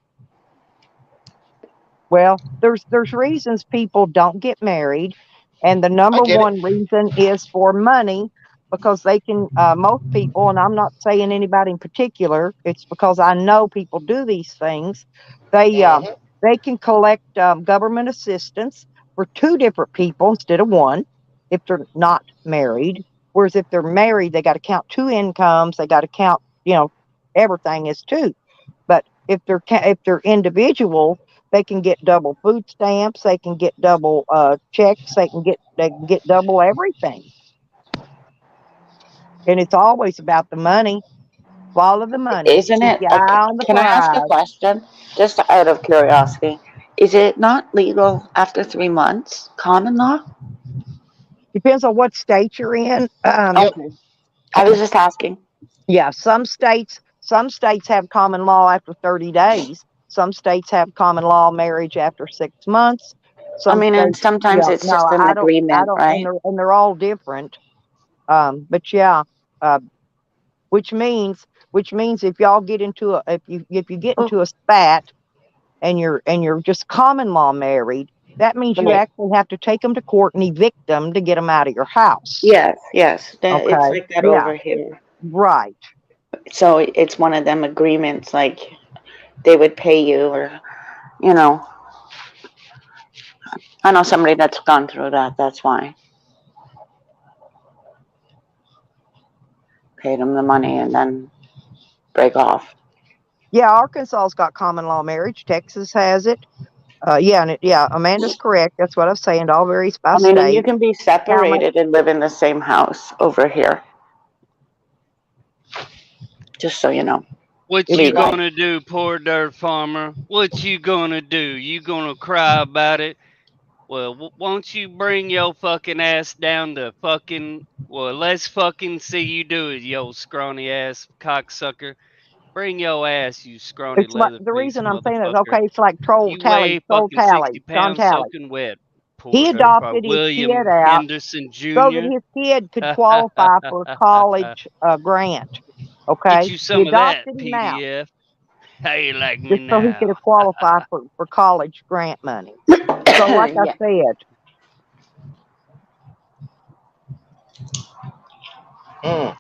Well, there's reasons people don't get married, and the number one reason is for money, because they can. Most people, and I'm not saying anybody in particular, it's because I know people do these things. They can collect government assistance for 2 different people instead of 1 if they're not married. Whereas if they're married, they got to count 2 incomes. They got to count, everything is 2. But if they're individual, they can get double food stamps. They can get double checks. They can get double everything. And it's always about the money. Follow the money. Isn't it? Can I ask a question? Just out of curiosity. Is it not legal after 3 months? Common law? Depends on what state you're in. Yep. Okay. I was just asking. Yeah, some states have common law after 30 days. Some states have common law marriage after 6 months. I Some mean, and states, sometimes yeah, it's no, just an I agreement, don't, right? and they're all different. But yeah, uh, which means if y'all get into a, if you get Oh, into a spat and you're just common law married, that means you right. actually have to take them to court and evict them to get them out of your house. Yes, yes. It's Okay. like that Yeah. over here. Right. So it's one of them agreements, like they would pay you, or you know, I know somebody that's gone through that. That's why paid them the money and then break off. Yeah, Arkansas's got common law marriage. Texas has it. Yeah, yeah, Amanda's correct. That's what I'm saying. It all varies by I mean, and you state. can be How much? separated and live in the same house over here. Just so you know, What you legally. gonna do, poor dirt farmer? What you gonna do? You gonna cry about it? Well, won't you bring your fucking ass down to fucking? Well, let's fucking see you do it, you old scrawny ass cocksucker. Bring your ass, you scrawny It's like leather the face reason I'm saying it's motherfucker. okay. It's like troll You tally, weigh troll fucking tally, 60 John pounds Tally. soaking wet. Poor He dirt farmer. adopted his kid William out Henderson so that Jr. his kid could qualify for a college grant. Get Okay, you he some of that, adopted him out PDF. How you like me just so he could now? qualify for college grant money. So, like I Yeah. said, Mm.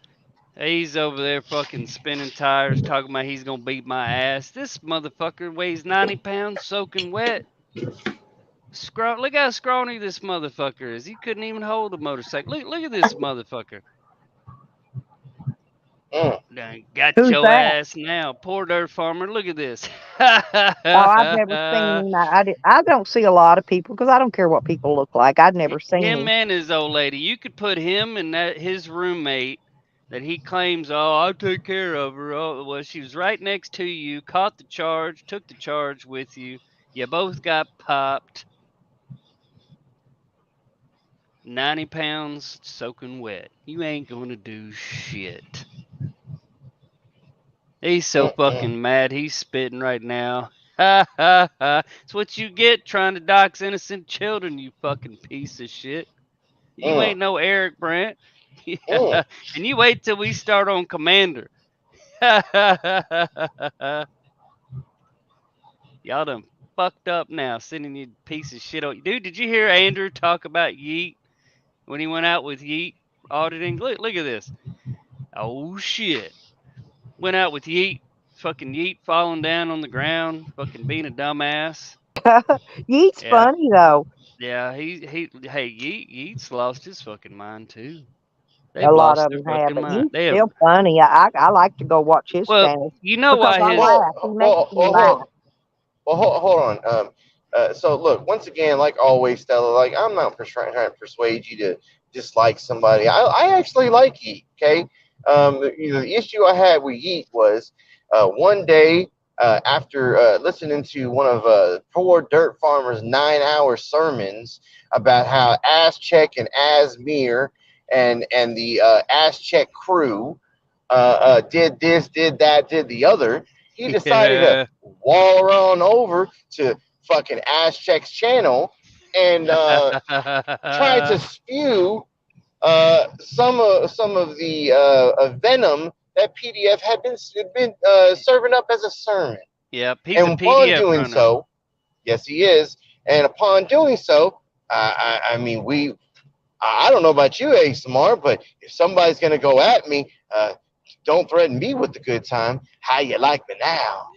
He's over there fucking spinning tires, talking about he's gonna beat my ass. This motherfucker weighs 90 pounds soaking wet. Look how scrawny this motherfucker is. He couldn't even hold a motorcycle. Look at this motherfucker. Mm. Done got who's your that? ass now. Poor dirt farmer. Look at this. Oh, I've never seen him. I don't see a lot of people because I don't care what people look like. I've never seen Him him. and his old lady. You could put him and his roommate that he claims, oh, I took care of her. Oh, well, she was right next to you, caught the charge, took the charge with you. You both got popped. 90 pounds soaking wet. You ain't gonna do shit. He's so Mm-mm. fucking mad. He's spitting right now. Ha ha ha. It's what you get trying to dox innocent children, you fucking piece of shit. You Mm. ain't no Eric Brandt. Mm. Yeah. And you wait till we start on Commander. Y'all done fucked up now, sending you piece of shit. Dude, did you hear Andrew talk about Yeet when he went out with Yeet auditing? Look at this. Oh shit. Went out with Yeet. Fucking Yeet falling down on the ground, fucking being a dumbass. Yeet's Yeah. funny though. Yeah, hey, Yeet's lost his fucking mind too. A They've lot lost of their them have, fucking but mind. Yeet's They have. still funny. I like to go watch his Well, channel you know because why I his laugh. He makes me laugh. Hold on. So look, once again, like always, Stella, like I'm not trying to persuade you to dislike somebody. I actually like Yeet. Okay. The issue I had with Yeet was one day after listening to one of poor dirt farmer's 9-hour sermons about how Ass Check and Asmir and the Ass Check crew did this, did that, did the other. He decided to yeah. wall on over to fucking Ass Check's channel and tried to spew some of the venom that PDF had been serving up as a sermon. Yep, he's a And upon PDF doing runner. so, yes, he is. And upon doing so, I mean, I don't know about you, ASMR, but if somebody's gonna go at me, don't threaten me with the good time. How you like me now?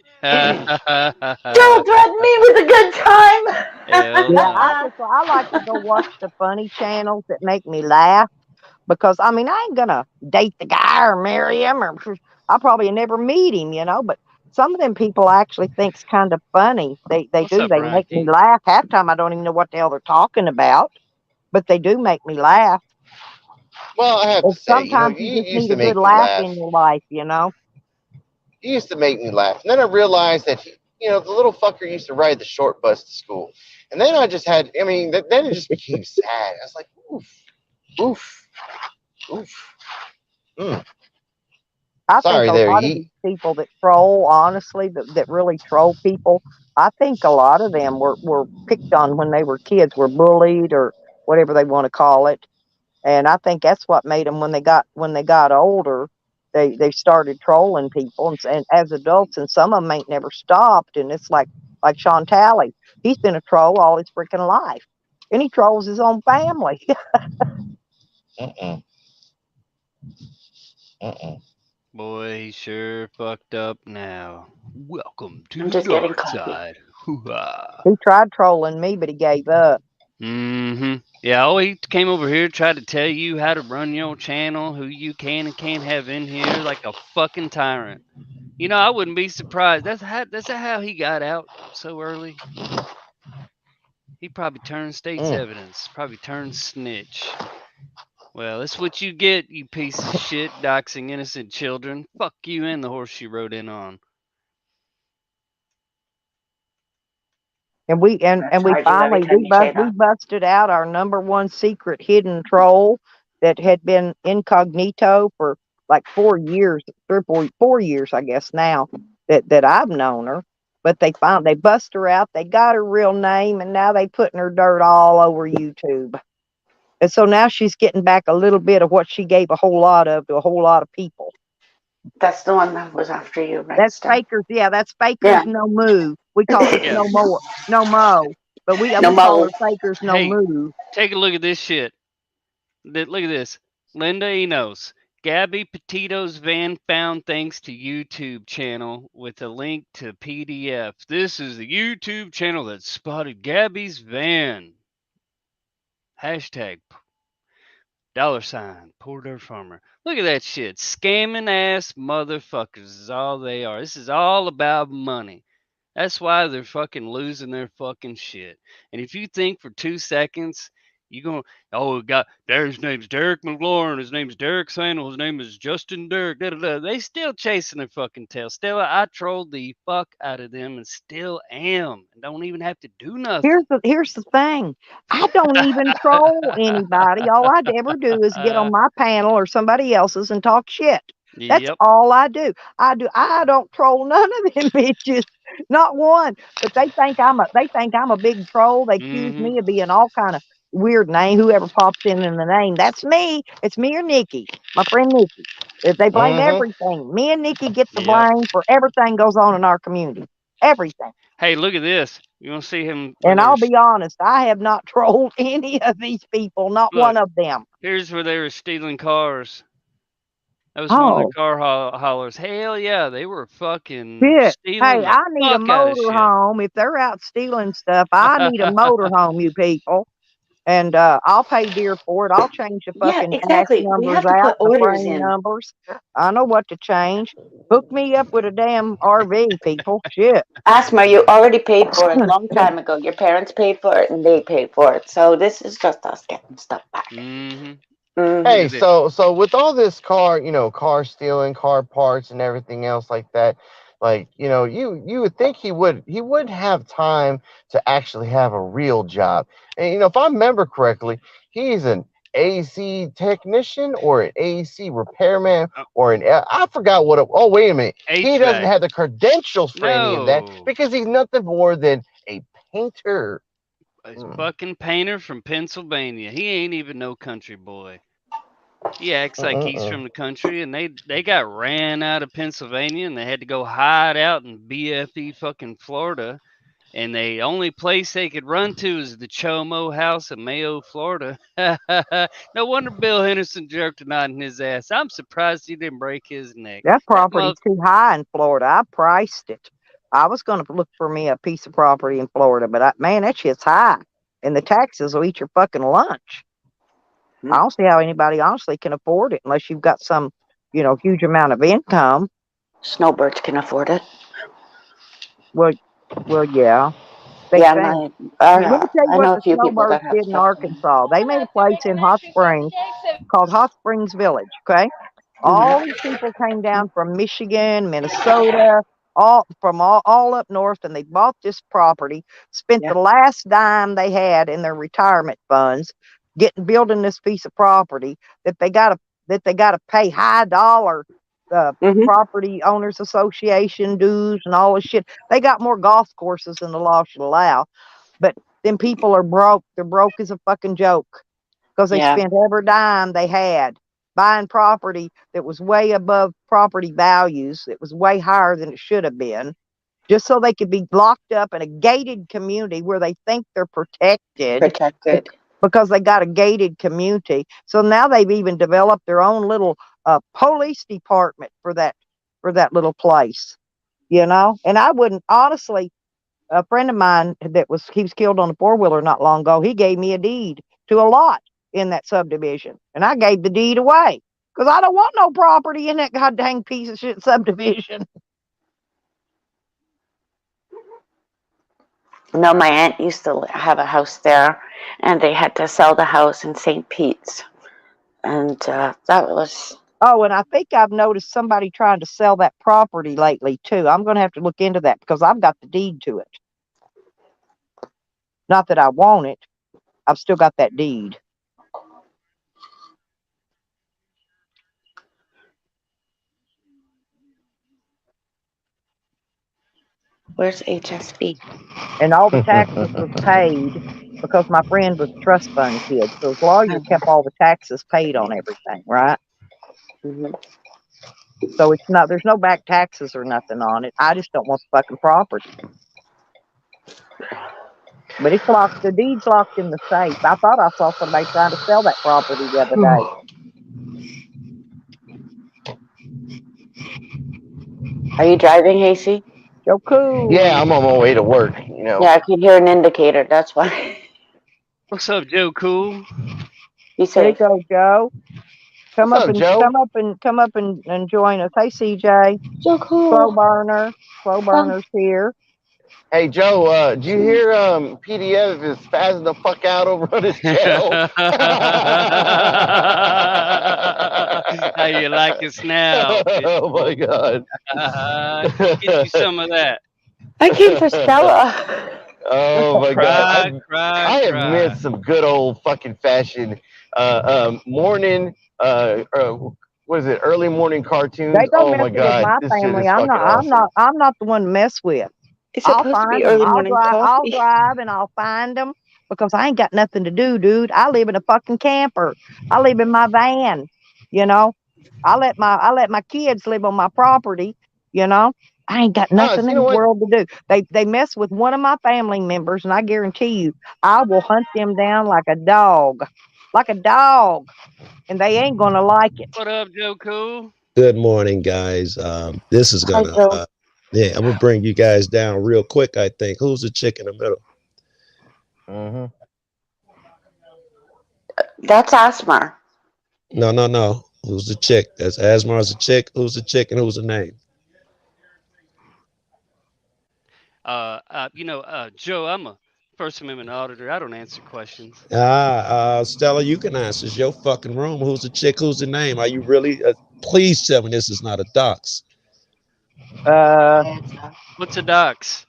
Don't threaten me with a good time. Hell Yeah, no. I like to go watch the funny channels that make me laugh because I mean I ain't gonna date the guy or marry him or I'll probably never meet him, but some of them people I actually think's kind of funny. They What's do. up, They make me Rocky? laugh. Half time I don't even know what the hell they're talking about, but they do make me laugh. Well, I have to And say, sometimes you you just used need to a good make me laugh laugh. in your life, He used to make me laugh. And then I realized that, the little fucker used to ride the short bus to school. And then I just had, then it just became sad. I was like, oof. Oof. Oof. I think Sorry a there, lot of Yeet. these people that troll, honestly, that really troll people, I think a lot of them were picked on when they were kids, were bullied or whatever they want to call it. And I think that's what made them when they got older, they started trolling people and as adults, and some of them ain't never stopped. And it's like Sean Talley, he's been a troll all his freaking life, and he trolls his own family. Mm-mm. Mm-mm. Boy, he sure fucked up now. Welcome to I'm the just getting dark coffee. side. Hoo-ha. He tried trolling me, but he gave up. Mm-hmm. Yeah, oh, he came over here, tried to tell you how to run your channel, who you can and can't have in here, like a fucking tyrant. You know, I wouldn't be surprised. That's how he got out so early. He probably turned state's evidence, probably turned snitch. Well, that's what you get, you piece of shit, doxing innocent children. Fuck you and the horse you rode in on. And we I'm gonna we charge you every finally time you say we that. busted out our number one secret hidden troll that had been incognito for like 4 years, 4 years, I guess now that I've known her. But they bust her out, they got her real name, and now they putting her dirt all over YouTube. And so now she's getting back a little bit of what she gave a whole lot of to a whole lot of people. That's the one that was after you, right, That's Steph? Fakers, yeah, that's Fakers Yeah. no move. We call her Yeah. no more, no mo, but we No call her mo. Fakers no Hey, move. take a look at this shit. Look at this. Linda Enos. Gabby Petito's van found thanks to YouTube channel with a link to PDF. This is the YouTube channel that spotted Gabby's van. Hashtag $, poor dirt farmer. Look at that shit. Scamming ass motherfuckers is all they are. This is all about money. That's why they're fucking losing their fucking shit. And if you think for 2 seconds, you going, oh, his name's Derek McLaurin, his name's Derek Sandel, his name is Justin Derek, da, da, da. They still chasing their fucking tail. Still, I trolled the fuck out of them and still am. And don't even have to do nothing. Here's the thing. I don't even troll anybody. All I ever do is get on my panel or somebody else's and talk shit. That's Yep. all I do. I don't troll none of them bitches. Not one. But they think I'm a big troll. They accuse Mm-hmm. me of being all kind of weird name. Whoever pops in the name, that's me. It's me or Nikki, my friend Nikki. If they blame Mm-hmm. everything, me and Nikki get the Yep. blame for everything goes on in our community. Everything. Hey, look at this. You want to see him? And I'll be honest, I have not trolled any of these people, not Look, one of them. here's where they were stealing cars. That was one of the Oh, car haulers. Hell yeah, they were fucking shit. stealing Hey, the I need a fuck out of shit. motorhome. If they're out stealing stuff, I need a motorhome, you people. And I'll pay dear for it. I'll change the Yeah, fucking dash exactly. We numbers have to out, put the orders frame in. numbers. I know what to change. Hook me up with a damn RV, people. Shit. Asma, you already paid for it a long time ago. Your parents paid for it and they paid for it. So this is just us getting stuff back. Mm-hmm. Mhm. Hey, Look at this. so with all this car stealing, car parts and everything else like that, like, you would think he would have time to actually have a real job. And if I remember correctly, he's an AC technician or an AC repairman or I forgot oh, wait a minute. He doesn't HVAC. have the credentials for any of that No. because he's nothing more than a painter. A Mm, fucking painter from Pennsylvania. He ain't even no country boy. He acts like he's mm-mm-mm. from the country, and they got ran out of Pennsylvania, and they had to go hide out in BFE fucking Florida. And the only place they could run to is the Chomo house in Mayo, Florida. No wonder Bill Henderson jerked a knot in his ass. I'm surprised he didn't break his neck. That That property's too high in Florida. I priced it. I was going to look for me a piece of property in Florida, but man, that shit's high. And the taxes will eat your fucking lunch. I don't see how anybody honestly can afford it unless you've got some, huge amount of income. Snowbirds can afford it. Well, yeah. They Yeah, think. Let me tell you I what know a the few people snowbirds that have did in stuff. Arkansas. They made a place in Hot Springs called Hot Springs Village. Okay. All these people came down from Michigan, Minnesota, all up north, and they bought this property, spent Yeah. the last dime they had in their retirement funds, building this piece of property that they gotta pay high dollar property owners association dues and all this shit. They got more golf courses than the law should allow. But then people are broke. They're broke as a fucking joke because they spent every dime they had buying property that was way above property values. It was way higher than it should have been, just so they could be locked up in a gated community where they think they're protected because they got a gated community. So now they've even developed their own little police department for that little place, you know. And I wouldn't honestly. A friend of mine he was killed on a 4-wheeler not long ago. He gave me a deed to a lot in that subdivision, and I gave the deed away because I don't want no property in that goddamn piece of shit subdivision. No, my aunt used to have a house there, and they had to sell the house in St. Pete's, and that was. Oh, and I think I've noticed somebody trying to sell that property lately too. I'm going to have to look into that because I've got the deed to it. Not that I want it. I've still got that deed. Where's HSB? And all the taxes were paid because my friend was a trust fund kid. So his lawyer kept all the taxes paid on everything, right? So it's not, there's no back taxes or nothing on it. I just don't want the fucking property. But it's locked, the deed's locked in the safe. I thought I saw somebody trying to sell that property the other day. Are you driving, Hasey? Joe Cool. Yeah, I'm on my way to work, you know. Yeah, I can hear an indicator, that's why. What's up, Joe Cool? You There you said go, Joe. Come What's up up, and Joe? come up and join us. Hey CJ. Joe Cool. Slow burner's here. Hey, Joe, did you hear PDF is spazzing the fuck out over on his channel? How you like us now? Oh, my God. Get you some of that. I came for Stella. Oh, my God. I have Cry. missed some good old fucking fashion morning, what is it, early morning cartoons? They don't Oh, mess my with God. my This shit family. is I'm fucking awesome. not the one to mess with. It's I'll supposed to find be them. early I'll morning drive coffee. and I'll find them because I ain't got nothing to do, dude. I live in a fucking camper. I live in my van. You know, I let my kids live on my property. You know, I ain't got nothing you in know the what? world to do. They mess with one of my family members, and I guarantee you, I will hunt them down like a dog, and they ain't gonna like it. What up, Joe Cool? Good morning, guys. This is Hi, gonna, Joe. I'm gonna bring you guys down real quick. I think. Who's the chick in the middle? Mm-hmm. That's Asmar. No. Who's the chick? That's Asmar's a chick. Who's the chick and who's the name? Joe, I'm a First Amendment auditor. I don't answer questions. Stella, you can answer. It's your fucking room. Who's the chick? Who's the name? Are you really? Please tell me this is not a dox. What's a dox?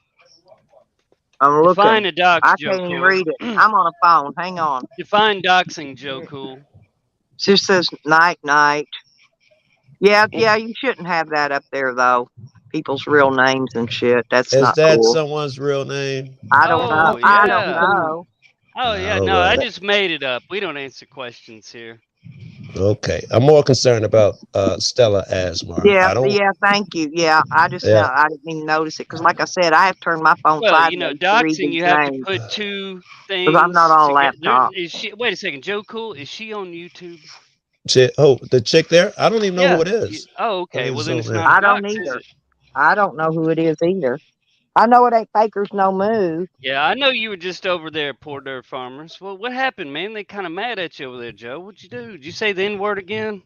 I'm looking. Define a dox, I Joe can't even Cool. read it. I'm on a phone. Hang on. Define doxing, Joe Cool. Just says night. Yeah, you shouldn't have that up there though. People's real names and shit. That's Is not that cool. someone's real name? I don't know. Oh, I don't yeah. know. Oh, yeah. All No, I right. just made it up. We don't answer questions here. Okay. I'm more concerned about Stella Asmar. Yeah, I don't. thank you. Yeah, I just Yeah. I didn't even notice it because, like I said, I have turned my phone Well, sideways to read doxing, these you have to names put two things because I'm not on a together. laptop. Wait a second, Joe Cool, is she on YouTube? The chick there? I don't even know who it is. Oh, okay. Let me Well, then zoom it's in. not I a don't dox, is either. it? I don't know who it is either. I know it ain't Fakers No Move. Yeah, I know you were just over there at Poor Dirt Farmers. Well, what happened, man? They kind of mad at you over there, Joe. What'd you do? Did you say the N-word again?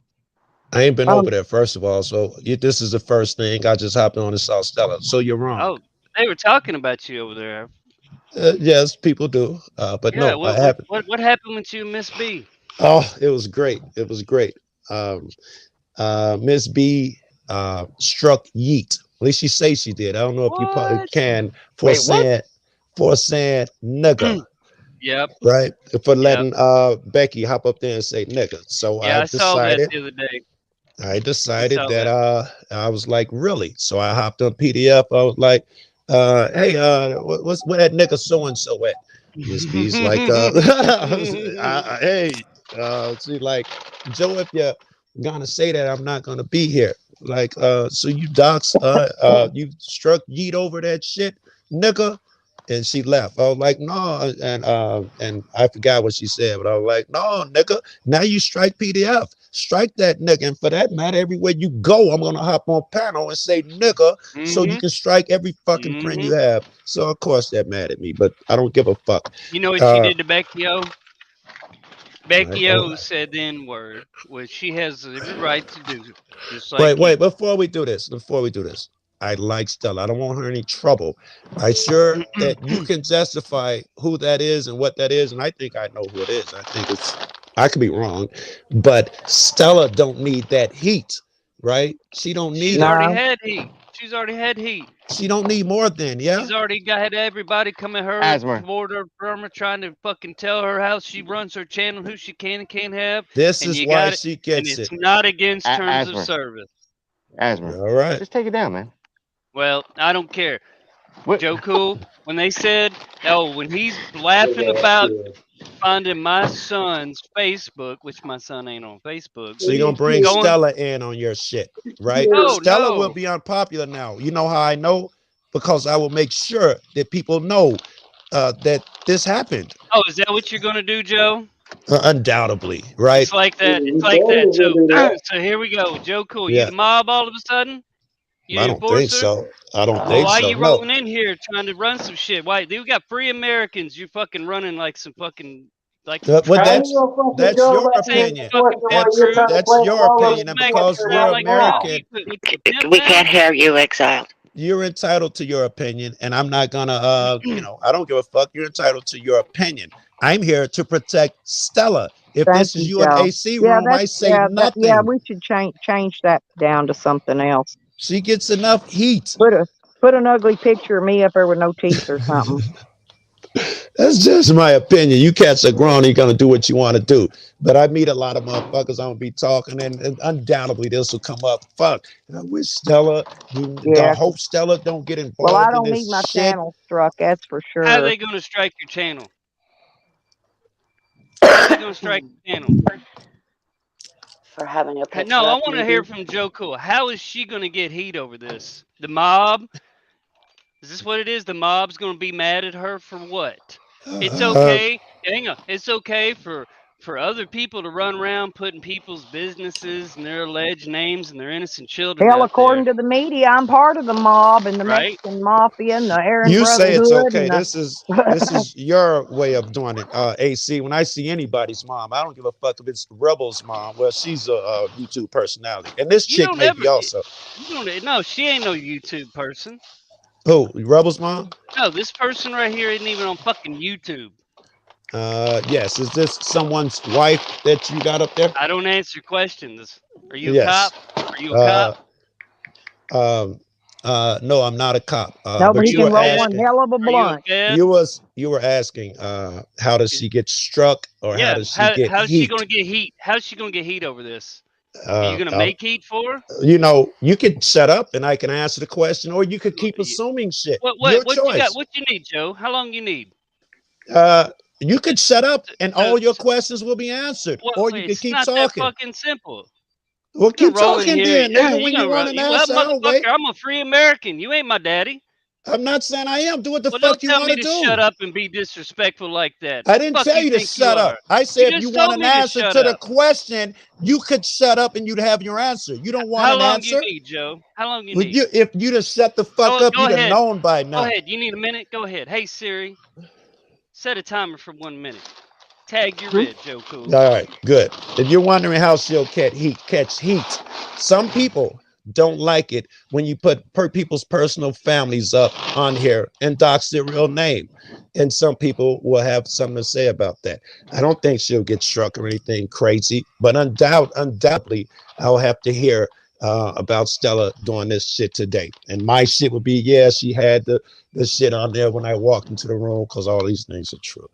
I ain't been over there, first of all. So this is the first thing. I just hopped on and saw Stella. So you're wrong. Oh, they were talking about you over there. Yes, people do. But Yeah, no, I haven't. what happened with you and Miss B? Oh, it was great. It was great. Miss B struck yeet. At least she say she did. I don't know if you probably What? can Wait, for saying nigga. Yep. right? For letting Becky hop up there and say nigga. So Yeah, I I saw that decided the other day. I I decided saw that that. I was like, really? So I hopped on PDF. I was like, hey, what's where that nigga so and so at? Miss B's like, hey, she's like, Joe, if you're gonna say that, I'm not gonna be here. Like, so you docs, you struck yeet over that shit, nigga. And she left. I was like, no, and I forgot what she said, but I was like, no, nigga. Now you strike PDF. Strike that nigga. And for that matter, everywhere you go, I'm gonna hop on panel and say nigga, so you Mhm. can strike every fucking friend you Mhm. have. So of course they're mad at me, but I don't give a fuck. You know what she Uh, did to Becky O? I Becky don't. O said the N word, which she has every right to do, just Wait, like wait. you. Before we do this, I like Stella. I don't want her any trouble. I'm sure that you can justify who that is and what that is, and I think I know who it is. I think it's. I could be wrong, but Stella don't need that heat, right? She don't She's need it. already No. had heat. She's already had heat. She don't need more than, yeah. She's already had everybody come at her Asmer. toward her from her trying to fucking tell her how she runs her channel, who she can and can't have, This and is you why got it. she And gets it's it. not against terms of Asmer. service. Asmer. All right. Just take it down, man. Well, I don't care. What? Joe Cool, when they said, oh, when he's laughing about finding my son's Facebook, which my son ain't on Facebook, So you're but gonna he's bring going, Stella in on your shit, right? oh Stella will no, be unpopular now. You know how I know? Because I will make sure that people know that this happened. oh, is that what you're gonna do, Joe? Undoubtedly, right? It's like that. It's like that. So here we go, Joe Cool. You Yeah, the mob all of a sudden? You I the don't think enforcer? so. I don't Well, think why so. you No, rolling in here trying to run some shit? Why? Dude, we got free Americans. You fucking running like some fucking like the well, truth. that's your This ain't opinion. fucking pimp crew. That's your Quit opinion, and making it because we're sound like pimp. American, You quit with the pimp We can't now. hear you, exiled. you're entitled to your opinion, and I'm not gonna, I don't give a fuck. You're entitled to your opinion. I'm here to protect Stella. If Thank this is you, you in Joe. AC Yeah, room, I that's say yeah, nothing. we should change that down to something else. She gets enough heat. Put an ugly picture of me up there with no teeth or something. That's just my opinion. You cats are grown, you're gonna do what you want to do. But I meet a lot of motherfuckers. I'm gonna be talking, and undoubtedly this will come up. Fuck, I wish Stella. I Yeah. hope Stella don't get Well, I involved in don't need this my shit. channel struck, that's for How are sure. they gonna strike your channel? How are they gonna strike your channel? For having a picture No, I up, want to hear maybe. from Joe Cool. How is she gonna get heat over this? The mob? Is this what it is? The mob's gonna be mad at her for what? It's okay. Hang on. It's okay for other people to run around putting people's businesses and their alleged names and their innocent children Hell, out there, according to the media, I'm part of the mob and the right? Mexican mafia and the Aryan You say it's Brotherhood okay. and the This is your way of doing it. AC. When I see anybody's mom, I don't give a fuck if it's Rebel's mom. Well, she's a YouTube personality, and this You chick don't may ever. be also. You don't. No, she ain't no YouTube person. Who? Rebel's mom? No, this person right here isn't even on fucking YouTube. Yes. Is this someone's wife that you got up there? I don't answer questions. Are you a Yes. cop? Are you a cop? No, I'm not a cop. no, but But he you can were roll one asking. hell of a Are you a blunt. fed? You were asking. How does she get struck, or how Yeah. does she get How's she heat? gonna get heat? How's she gonna get heat over this? Are you gonna make heat for her? You know, you could shut up and I can answer the question, or you could keep Y- assuming shit. What Your you got? choice. What you need, Joe? How long you need? You could shut up and So, all your questions will be answered, or you could it's keep not that talking. fucking simple. Well, You're keep gonna roll in talking here. then, nigga. When You you gonna want roll. an Well, answer, I'll motherfucker, wait. I'm a free American. You ain't my daddy. I'm not saying I am. Do what the Well, fuck don't you tell want me to to do. shut up and be disrespectful like that. I The didn't fuck tell you to think you shut are? up. I said if just you want told an me to answer shut to the up. question, you could shut up and you'd have your answer. You don't want How an long answer? you need, Joe? How long you Well, need? if you'd have shut the fuck up, Go you'd have ahead. known by Go now. ahead. You need a minute? Go ahead. Hey Siri, set a timer for 1 minute. Tag your red, Joe Cool. All right, good. If you're wondering how she'll catch heat, some people don't like it when you put people's personal families up on here and dox their real name. And some people will have something to say about that. I don't think she'll get struck or anything crazy, but undoubtedly, I'll have to hear about Stella doing this shit today. And my shit would be, yeah, she had the shit on there when I walked into the room, because all these things are true.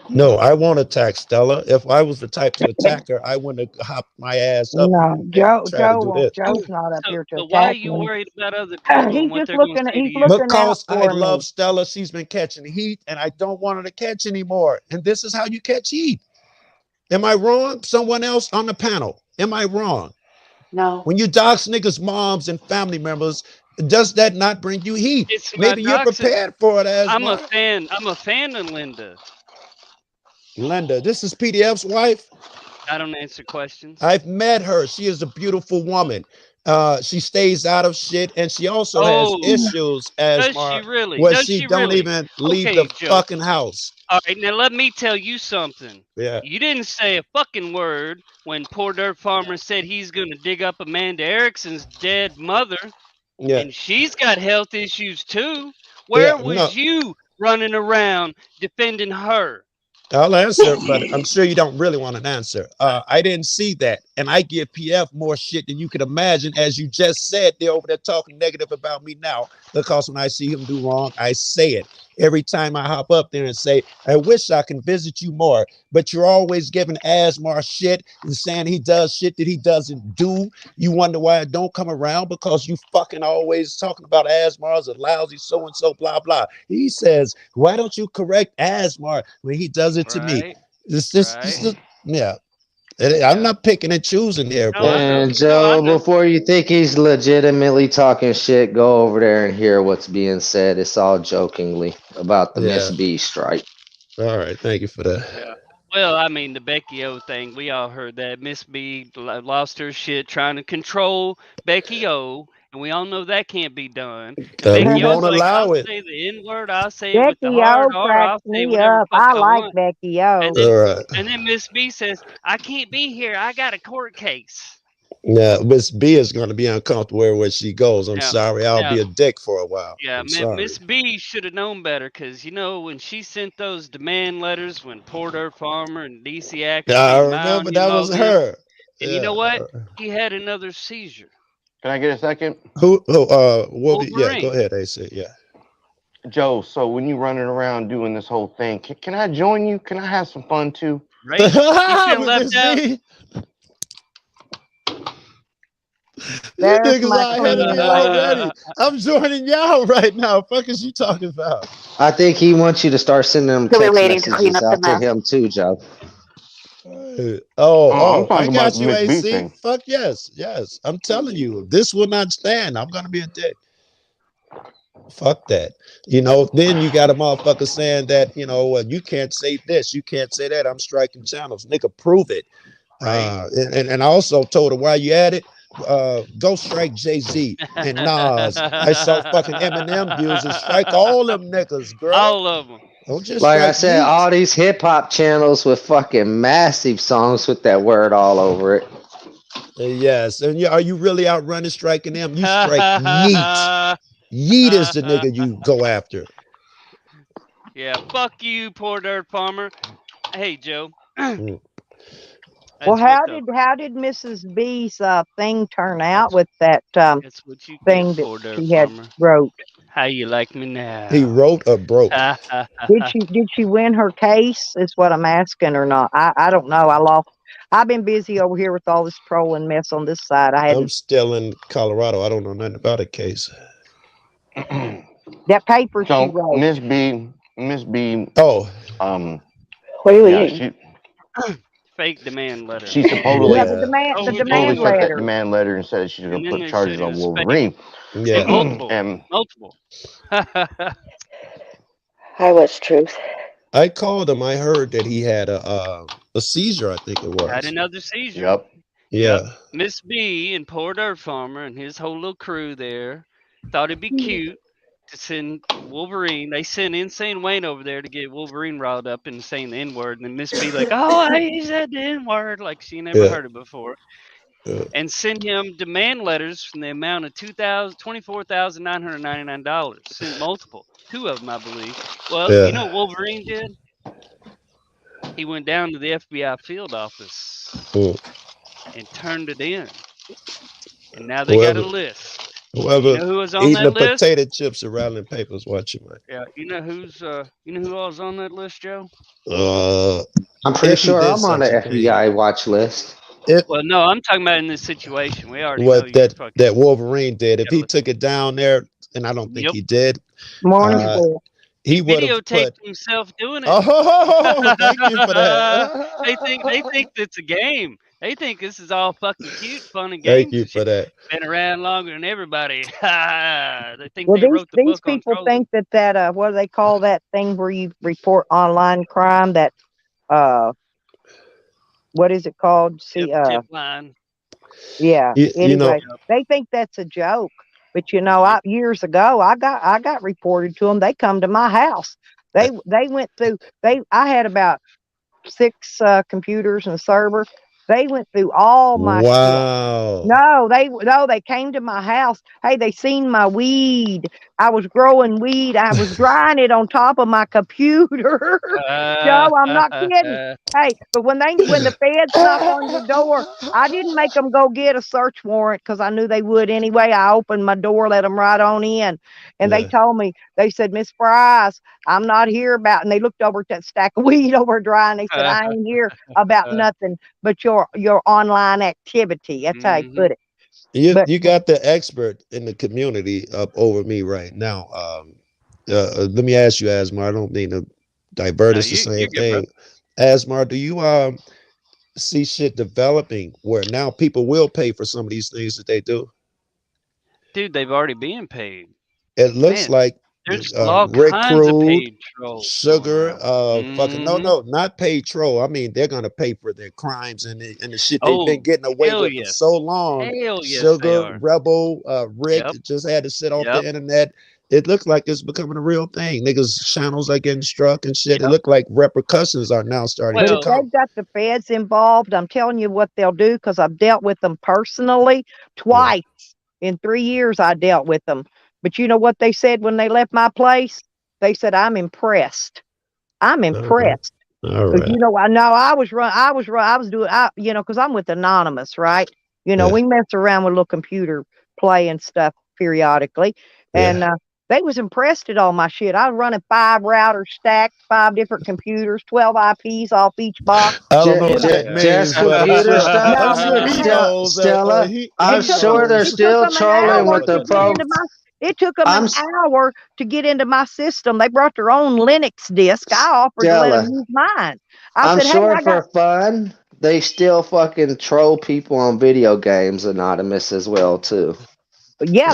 No, I won't attack Stella. If I was the type to attack her, I wouldn't have hopped my ass up No, and try to do this. Joe's not up So, here to so why are attack you me. worried about other people and He's what just they're going to looking. say to He's you? looking out Because I for love me. Stella. She's been catching heat, and I don't want her to catch anymore. And this is how you catch heat. Am I wrong? Someone else on the panel. Am I wrong? No. When you dox niggas' moms and family members, does that not bring you heat? It's not Maybe you're doxing. prepared for it, I'm a Asmar. fan. I'm a fan of Linda. Linda, this is PDF's wife. I don't answer questions. I've met her. She is a beautiful woman. She stays out of shit, and she also has Oh, issues, does Asmar, she really? where Does she she don't really? even leave Okay, the Joe. fucking house. All right, now let me tell you something. Yeah. You didn't say a fucking word when Poor Dirt Farmer said he's going to dig up Amanda Erickson's dead mother, Yeah. and she's got health issues too. Where Yeah, was no. you running around defending her? I'll answer, but I'm sure you don't really want an answer. I didn't see that, and I give PF more shit than you could imagine. As you just said, they're over there talking negative about me now, because when I see him do wrong, I say it. Every time I hop up there and say, I wish I can visit you more, but you're always giving Asmar shit and saying he does shit that he doesn't do. You wonder why I don't come around, because you fucking always talking about Asmar as a lousy so-and-so, blah, blah. He says, why don't you correct Asmar when he does it to me? Right? This is, yeah. I'm not picking and choosing here, No, bro. I know. And No, I Joe, know. before you think he's legitimately talking shit, go over there and hear what's being said. It's all jokingly about the Miss Yeah. B strike. All right, thank you for that. Yeah. Well, I mean, the Becky O thing, we all heard that. Miss B lost her shit trying to control Becky O, and we all know that can't be done. And We Becky O's won't like, allow I'll it. say the N word, I'll say it with the Becky hard O R, cracks I'll say me whatever the up. fuck I I like want. Becky O. All right. And then Miss B says, I can't be here. I got a court case. Yeah, Miss B is going to be uncomfortable wherever she goes. I'm Yeah, sorry. I'll be yeah. a dick for a while. Yeah, I'm sorry. Miss B should have known better, because, you know, when she sent those demand letters when Poor Dirt Farmer and DC Action I came remember out, that was in, her. and you know what? He had another seizure. Can I get a second? Who? Wolverine. Yeah, Wolverine. go ahead, AC. Yeah. Joe, so when you running around doing this whole thing, can I join you? Can I have some fun too? Right? You feel With left Miss out? B? You There's niggas my are ahead of me queen already. lady. I'm joining y'all right now. Fuck is you talking about? I think he wants you to start sending them So we're text waiting to clean messages up the out to mess. him too, Joe. I'm I talking about got the you, Miss B AC. thing. Fuck yes, yes. I'm telling you, this will not stand. I'm gonna be a dick. Fuck that. You know, then you got a motherfucker saying that, you know, you can't say this, you can't say that. I'm striking channels. Nigga, prove it. Right. And I also told her, while you at it, go strike Jay-Z and Nas. I saw fucking Eminem views and strike all them niggas, girl. All of them. Don't just Like I strike said, me. all these hip hop channels with fucking massive songs with that word all over it. Yes. And are you really out running striking them? You strike Yeet. Yeet is the nigga you go after. Yeah, fuck you, Poor Dirt Farmer. Hey, Joe. Mm. Well, That's what how did Mrs. B's thing turn out with that that's what you thing get, that Poor Dirt she had Farmer. wrote? How you like me now? He wrote or broke. Did she win her case? Is what I'm asking or not? I don't know. I've been busy over here with all this trolling mess on this side. I I'm hadn't still in Colorado. I don't know nothing about a case. that paper she So wrote. Miss B, Oh, What are you yeah, eating? Fake demand letter. she supposedly Yeah, yeah, the Over demand sent that letter. demand letter and said she's And gonna then put they charges said it on was fake. Wolverine. And yeah. multiple. And Multiple. Hi, what's truth? I called him. I heard that he had a seizure, I think it Had was. another seizure. yep. Yeah. Miss B and Poor Dirt Farmer and his whole little crew there thought it'd be cute to send Wolverine. They sent Insane Wayne over there to get Wolverine riled up and saying the N word. And then Miss B like, oh, he said the N word, like she never Yeah. heard it before. Yeah. And send him demand letters from the amount of $24,999. Sent multiple, 2 of them, I believe. Well, Yeah. you know what Wolverine did? He went down to the FBI field office Mm. and turned it in. And now they got a Whoever, list. Whoever You know who was on eating the that list? potato chips and rattling papers, watch your Yeah. You know who else on that list, Joe? mouth. I'm pretty If he sure did I'm on the such a thing. FBI watch list. If Well, no, I'm talking about in this situation. We already know what you're that fucking. Wolverine did, if he jealous. took it down there, and I don't think Yep. he did, Morning, uh, Phil. he He would have videotaped put. himself doing it. Oh, thank you for that. they think it's a game. They think this is all fucking cute, fun and Thank games you and for shit. that. Been around longer than everybody. They think Well, they wrote the these book on people trolling. think that what do they call that thing where you report online crime? That what is it called? See, Tip line. yeah. You know, Anyway, they think that's a joke. But you know, Yep. years ago, I got reported to them. They come to my house. They went through. I had about 6 computers and a server. They went through all my shit. wow. No, they came to my house. Hey, they seen my weed. I was growing weed. I was drying it on top of my computer. Joe, I'm not kidding. Hey, but when the feds knock on your door, I didn't make them go get a search warrant because I knew they would anyway. I opened my door, let them right on in, and they Yeah. told me, they said, Miss Fries, I'm not here about. And they looked over at that stack of weed over dry, and they said, I ain't here about nothing but your online activity. That's how he put it. But You got the expert in the community up over me right now. Let me ask you, Asmar. I don't mean to divert. No, It's the you're same good, bro. thing. Asmar, do you see shit developing where now people will pay for some of these things that they do? Dude, they've already been paid. It looks Man, like there's all Rick kinds of Crude, paid trolls. Sugar, fucking Mhm. no, not paid troll. I mean, they're gonna pay for their crimes and the shit they've Oh, been getting away hell with for yes. so long. Hell yes, they Sugar, are. Rebel, Rick Yep. just had to sit off Yep. the internet. It looks like it's becoming a real thing. Niggas' channels are getting struck and shit. It Yep. look like repercussions are now starting But to if Well, come. they've got the feds involved, I'm telling you what they'll do because I've dealt with them personally twice. In 3 years, I dealt with them. But you know what they said when they left my place? They said, I'm impressed. I'm impressed. All Because, you right. know, I was doing, because I'm with Anonymous, right? You know, Yeah. we mess around with a little computer play and stuff periodically. And Yeah. they was impressed at all my shit. I was running 5 routers stacked, 5 different computers, 12 IPs off each box. I don't know You what know, that Just means, but computer stuff. I'm no, sure he knows. Stella, I'm it took sure them. they're knows. It took still them an trolling hour with to the get into my. It took them an hour to get into my system. They brought their own Linux disk. I offered to let them Stella, use mine. I I'm said, "Hey, sure I got." for fun, they still fucking troll people on video games anonymous as well too. Yeah,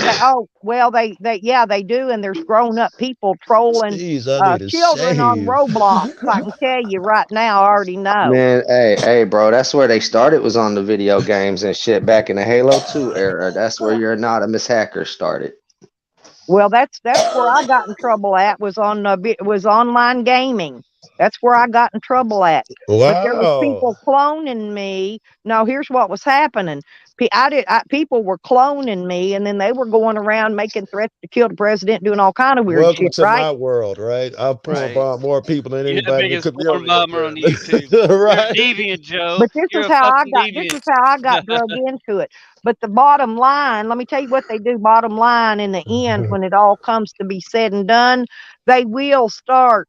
they do, and there's grown up people trolling Jeez, I need a children on shave. Roblox. I can tell you right now. I already know. Man, hey, bro, that's where they started was on the video games and shit back in the Halo 2 era. That's where your anonymous hacker started. Well, that's where I got in trouble at was was online gaming. That's where I got in trouble at. But there was people Wow. cloning me. No, here's what was happening. People were cloning me, and then they were going around making threats to kill the president, doing all kind of weird Welcome shit. to Right? my world, right? I'll porn right. bomb more people than You're the anybody in the biggest porn community. bomber on apparently. YouTube. You're a Right? deviant, Joe. But this You're is a how I fucking got. This deviant. is how I got drugged into it. But the bottom line, let me tell you what they do. Bottom line, in the end, when it all comes to be said and done, they will start.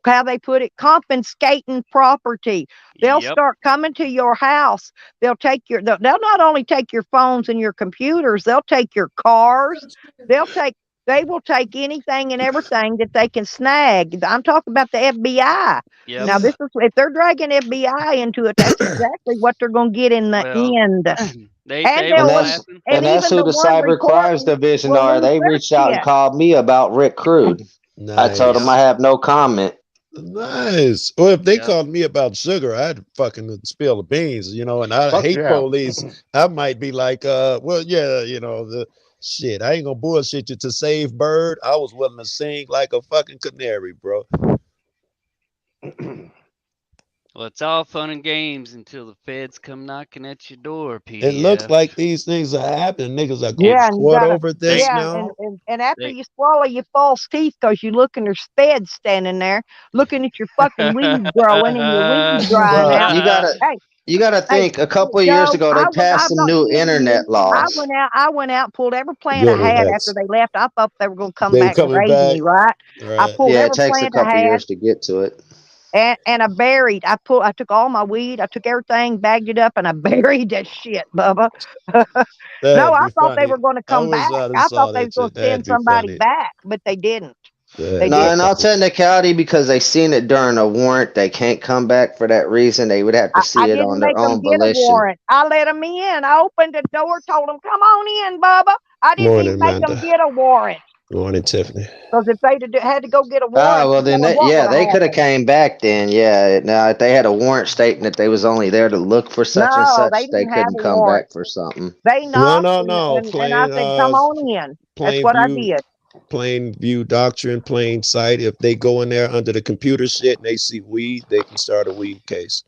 How they put it, confiscating property. They'll Yep. start coming to your house. They'll not only take your phones and your computers, they'll take your cars. They will take anything and everything that they can snag. I'm talking about the FBI. Yep. Now, this is if they're dragging FBI into it, that's exactly what they're going to get in the Well, end. they And was And they'll that's laughing. and that's even who the the one cyber crimes recording division will are. lose They their reached out and shit. called me about Rick Crude. I told them Nice. I have no comment. Nice. Well, if they Yep. called me about sugar, I'd fucking spill the beans, and I Fuck hate yeah. police. I might be like, well, yeah, the shit. I ain't gonna bullshit you to save Bird. I was willing to sing like a fucking canary, bro. Well, it's all fun and games until the feds come knocking at your door, PDF. It looks like these things are happening. Niggas are Yeah, going and you court gotta, over this yeah, now. and after They- you swallow your false teeth, cause you look and there's feds standing there looking at your fucking weed growing and your weed drying Well, out. you gotta Hey, You gotta Hey, think. A couple of years Joe, ago, they passed I'm some not new kidding you. internet laws. I went out, pulled every plant I Go to had next. after they left. I thought they were gonna come They back to coming raise back. me, right? I Right. pulled Yeah, it every takes a plant I couple had years to get to it. and I buried. I took all my weed, I took everything, bagged it up, and I buried that shit, Bubba. No, That'd I be thought they funny. were gonna I come was back. out and I saw thought they that was gonna shit. That'd send be somebody funny. back, but they didn't. That'd They be No, did. in all funny. technicality, because they seen it during a warrant, they can't come back for that reason. They would have to I see it didn't on their make them own get a volition. warrant. I let them in. I opened the door, told them, "Come on in, Bubba." I didn't Morning, even make them Amanda. get a warrant. Morning, Tiffany. Because if they'd had to go get a Ah, warrant, well then, what yeah, would they have could have happened? came back then. Yeah, now if they had a warrant stating that they was only there to look for such and No, they such, they didn't have couldn't a come warrant. back for something. They knocked, No. and I said, "Come on in." That's what I did. Plain view doctrine, plain sight. If they go in there under the computer shit and they see weed, they can start a weed case.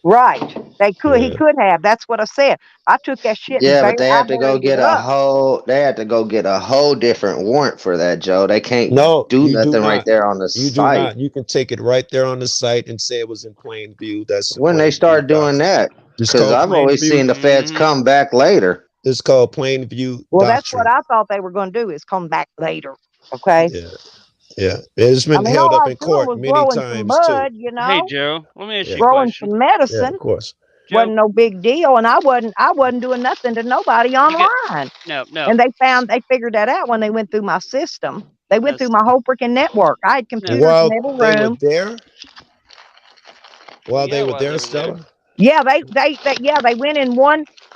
Right. They could. He Yeah. could have. That's what I said. I took that shit and Yeah, but they I have to go buried get it a up. whole. They have to go get a whole different warrant for that, Joe. They can't No, do you do nothing right not. there on the You do site. not. You can take it right there on the site and say it was in plain view. That's the When they plain start view doing doctrine. that, It's because called I've plain always view. seen the feds Mhm. come back later. It's called plain view Well, that's what doctrine. I thought they were going to do is come back later. Okay. Yeah. It's I been mean, held all up I in was doing court was many growing some times too. bud, you Hey know, Joe, let me ask Yeah. you a growing question. some Yeah, medicine. of course. Joe, Wasn't no big deal, and I wasn't doing nothing to nobody online. no. And they figured that out when they went through my system. They went Yes. through my whole freaking network. I had computers While in every they were room. there, Well, yeah, they were while there, they were there. Stella. Yeah, they went in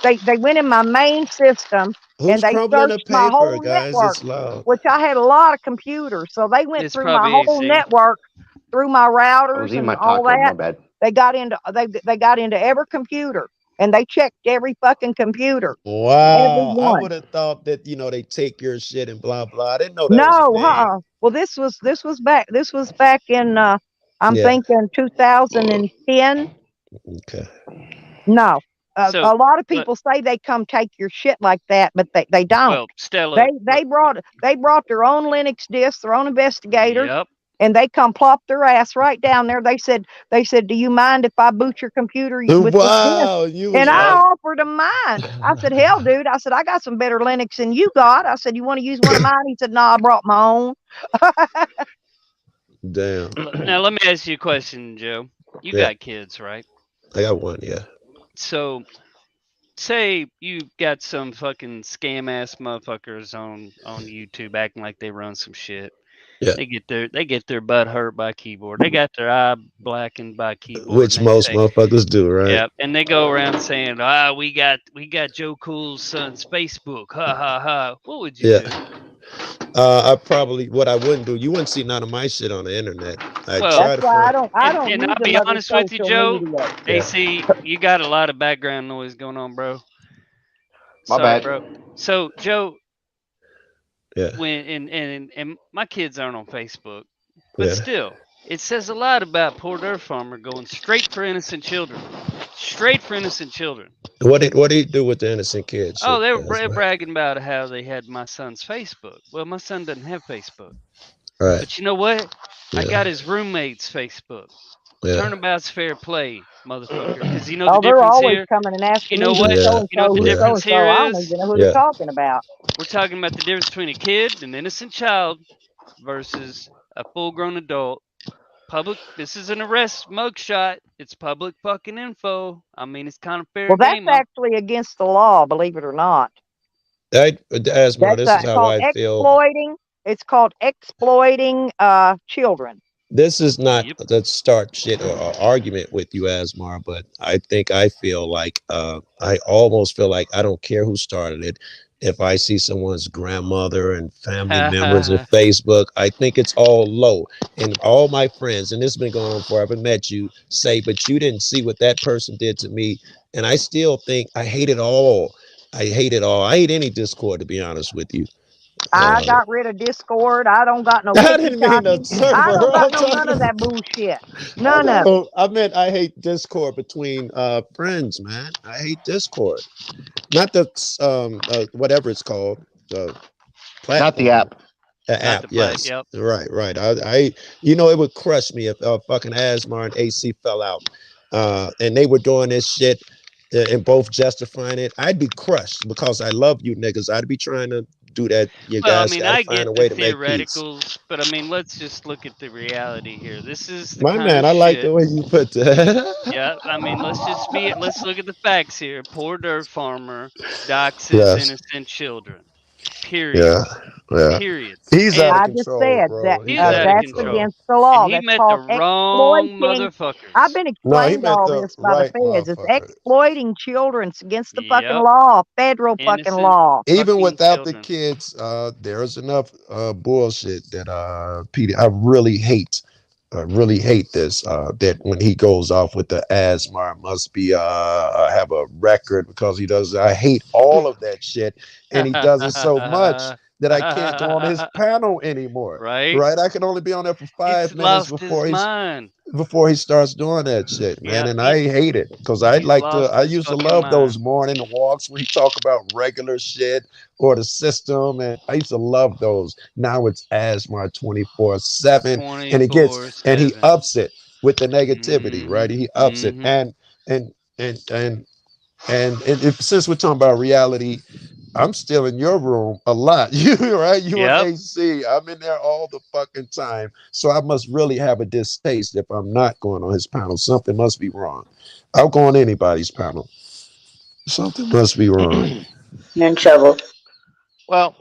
they went in my main system Who's and they crumbling the searched my paper, whole guys? network, It's loud. which I had a lot of computers. So they went It's through my probably whole AC. network, through my I was routers eating and my all taco. My that. bad. They got into every computer and they checked every fucking computer. Every Wow. I one. would have thought that, they take your shit and blah, blah. I didn't know that was a No, thing. Well, this was back in I'm Yeah. thinking 2010. Okay. No, So, a lot of but people say they come take your shit like that, but they don't. well, Stella. They brought their own Linux disk, their own investigator, Yep. and they come plop their ass right down there. They said, "Do you mind if I boot your computer with this disk?" Wow. You was And I Yep. offered him mine. I said, "Hell, dude," I said, "I got some better Linux than you got." I said, "You want to use one of mine?" He said, "No, I brought my own." damn. Now let me ask you a question, Joe. You Yeah. got kids, right? I got one, yeah. So, say you got some fucking scam ass motherfuckers on YouTube acting like they run some shit. Yeah. They get their butt hurt by keyboard. They got their eye blackened by keyboard. Which and they most say, motherfuckers do, right? yeah, and they go around saying, we got Joe Cool's son's Facebook. Ha ha ha. What would you do? What I wouldn't do, you wouldn't see none of my shit on the internet. I Well, try That's to why I front. don't And use I'll be another honest with you, social Joe. media. Yeah. AC, you got a lot of background noise going on, bro. My Sorry, bad. bro. So, Joe, Yeah. when and my kids aren't on Facebook, but Yeah. still, it says a lot about poor dirt farmer going straight for innocent children. Straight for innocent children. What did he do with the innocent kids? Oh, they were That's right. bragging about how they had my son's Facebook. Well, my son doesn't have Facebook. Right. But you know what? I Yeah. got his roommate's Facebook. Yeah. Turnabout's fair play, motherfucker. Because you know Oh, the they're difference always here. coming and asking You know me what? who's Yeah. so-and-so, You know what the who's Yeah. difference so-and-so. here I don't is? even know who Yeah. they're talking about. We're talking about the difference between a kid, an innocent child, versus a full-grown adult. This is an arrest mugshot. It's public fucking info. I mean, it's kind of fair Well, that's game. actually against the law, believe it or not. Asmar, this is how called I feel. exploiting. It's called exploiting children. This is not Yep. to start shit or argument with you, Asmar, but I feel like I almost feel like I don't care who started it. If I see someone's grandmother and family members on Facebook, I think it's all low. And all my friends, and this has been going on before I ever met you, say, but you didn't see what that person did to me. And I still think I hate it all. I hate it all. I hate any Discord, to be honest with you. I got rid of Discord. I don't got no I didn't mean TikTok. the server. I don't got I'm none of talking- that bullshit. None of it. I meant I hate Discord between friends, man. I hate Discord. Not the whatever it's called. The platform. Not the app. The app, the plat- yes. yep. Right. I it would crush me if fucking Asmar and AC fell out. and they were doing this shit and both justifying it, I'd be crushed because I love you niggas. I'd be trying to do that. You Well, I guys mean, got to I find get a the way to make peace. theoreticals, but I mean, let's just look at the reality here. This is the My kind man, of I like shit. the way you put that. Yeah, I mean, let's look at the facts here. Poor dirt farmer doxes Yes. innocent children. Period. Yeah. Yeah. Period. He's out And of I just control, said that bro. He's he's out of out of that's control. control. against the And law. he That's met the called wrong exploiting. I've motherfuckers. been No, he explained meant all the this by the right feds. It's motherfucker. exploiting children. It's against the fucking Yep. law, federal fucking Innocent law. Even fucking without the children. kids, there's enough bullshit that Peter, I really hate this. That when he goes off with the asthma must be have a record because he does. I hate all of that shit, and he does it so much that I can't go on his panel anymore. Right? Right? I can only be on there for 5 He's minutes lost his before mind. he starts doing that shit, man. Yeah, And I hate it because I he's like to. lost I his used to fucking love those mind. morning walks where he talk about regular shit or the system, and I used to love those. Now it's asthma 24/7, and he 24/7. ups it with the negativity, right? He ups it, Mhm. and if since we're talking about reality, I'm still in your room a lot. You right? You Yep. and AC. I'm in there all the fucking time. So I must really have a distaste if I'm not going on his panel. Something must be wrong. I'll go on anybody's panel. Something must be wrong. You're in trouble. Well,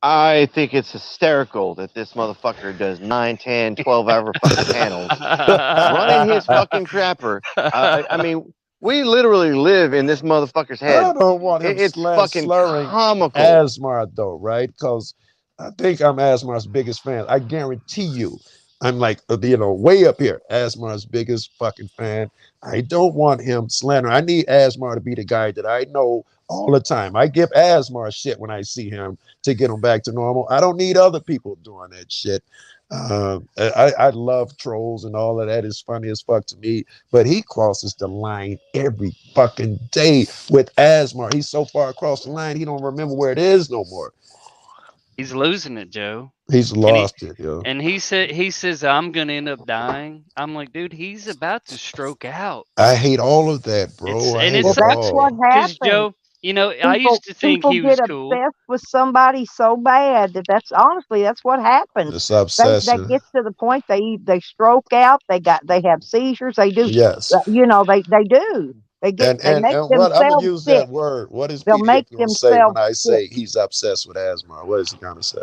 I think it's hysterical that this motherfucker does 9, 10, 12-hour fucking panels, running his fucking crapper. I mean, we literally live in this motherfucker's head. I don't want him It's fucking slurring comical. Asmar though, right? Because I think I'm Asmar's biggest fan. I guarantee you, I'm like, way up here. Asmar's biggest fucking fan. I don't want him slandering. I need Asmar to be the guy that I know all the time. I give Asmar shit when I see him to get him back to normal. I don't need other people doing that shit. I love trolls and all of that. Is funny as fuck to me, but he crosses the line every fucking day with Asmar. He's so far across the line, he don't remember where it is no more. He's losing it, Joe. He's lost it, yo. And he says I'm gonna end up dying. I'm like, dude, he's about to stroke out. I hate all of that, bro. It's- I and hate it's Well, it that's all. what Because happens. Joe, I used to think People he was get cool. obsessed with somebody so bad that that's what happens. This That obsession. gets to the point they stroke out. They have seizures. They do. Yes. They do. They And make what I'm gonna themselves use sick. that word. What is They'll make PDF gonna say when themselves I say sick. he's obsessed with Asmar? What is he gonna say?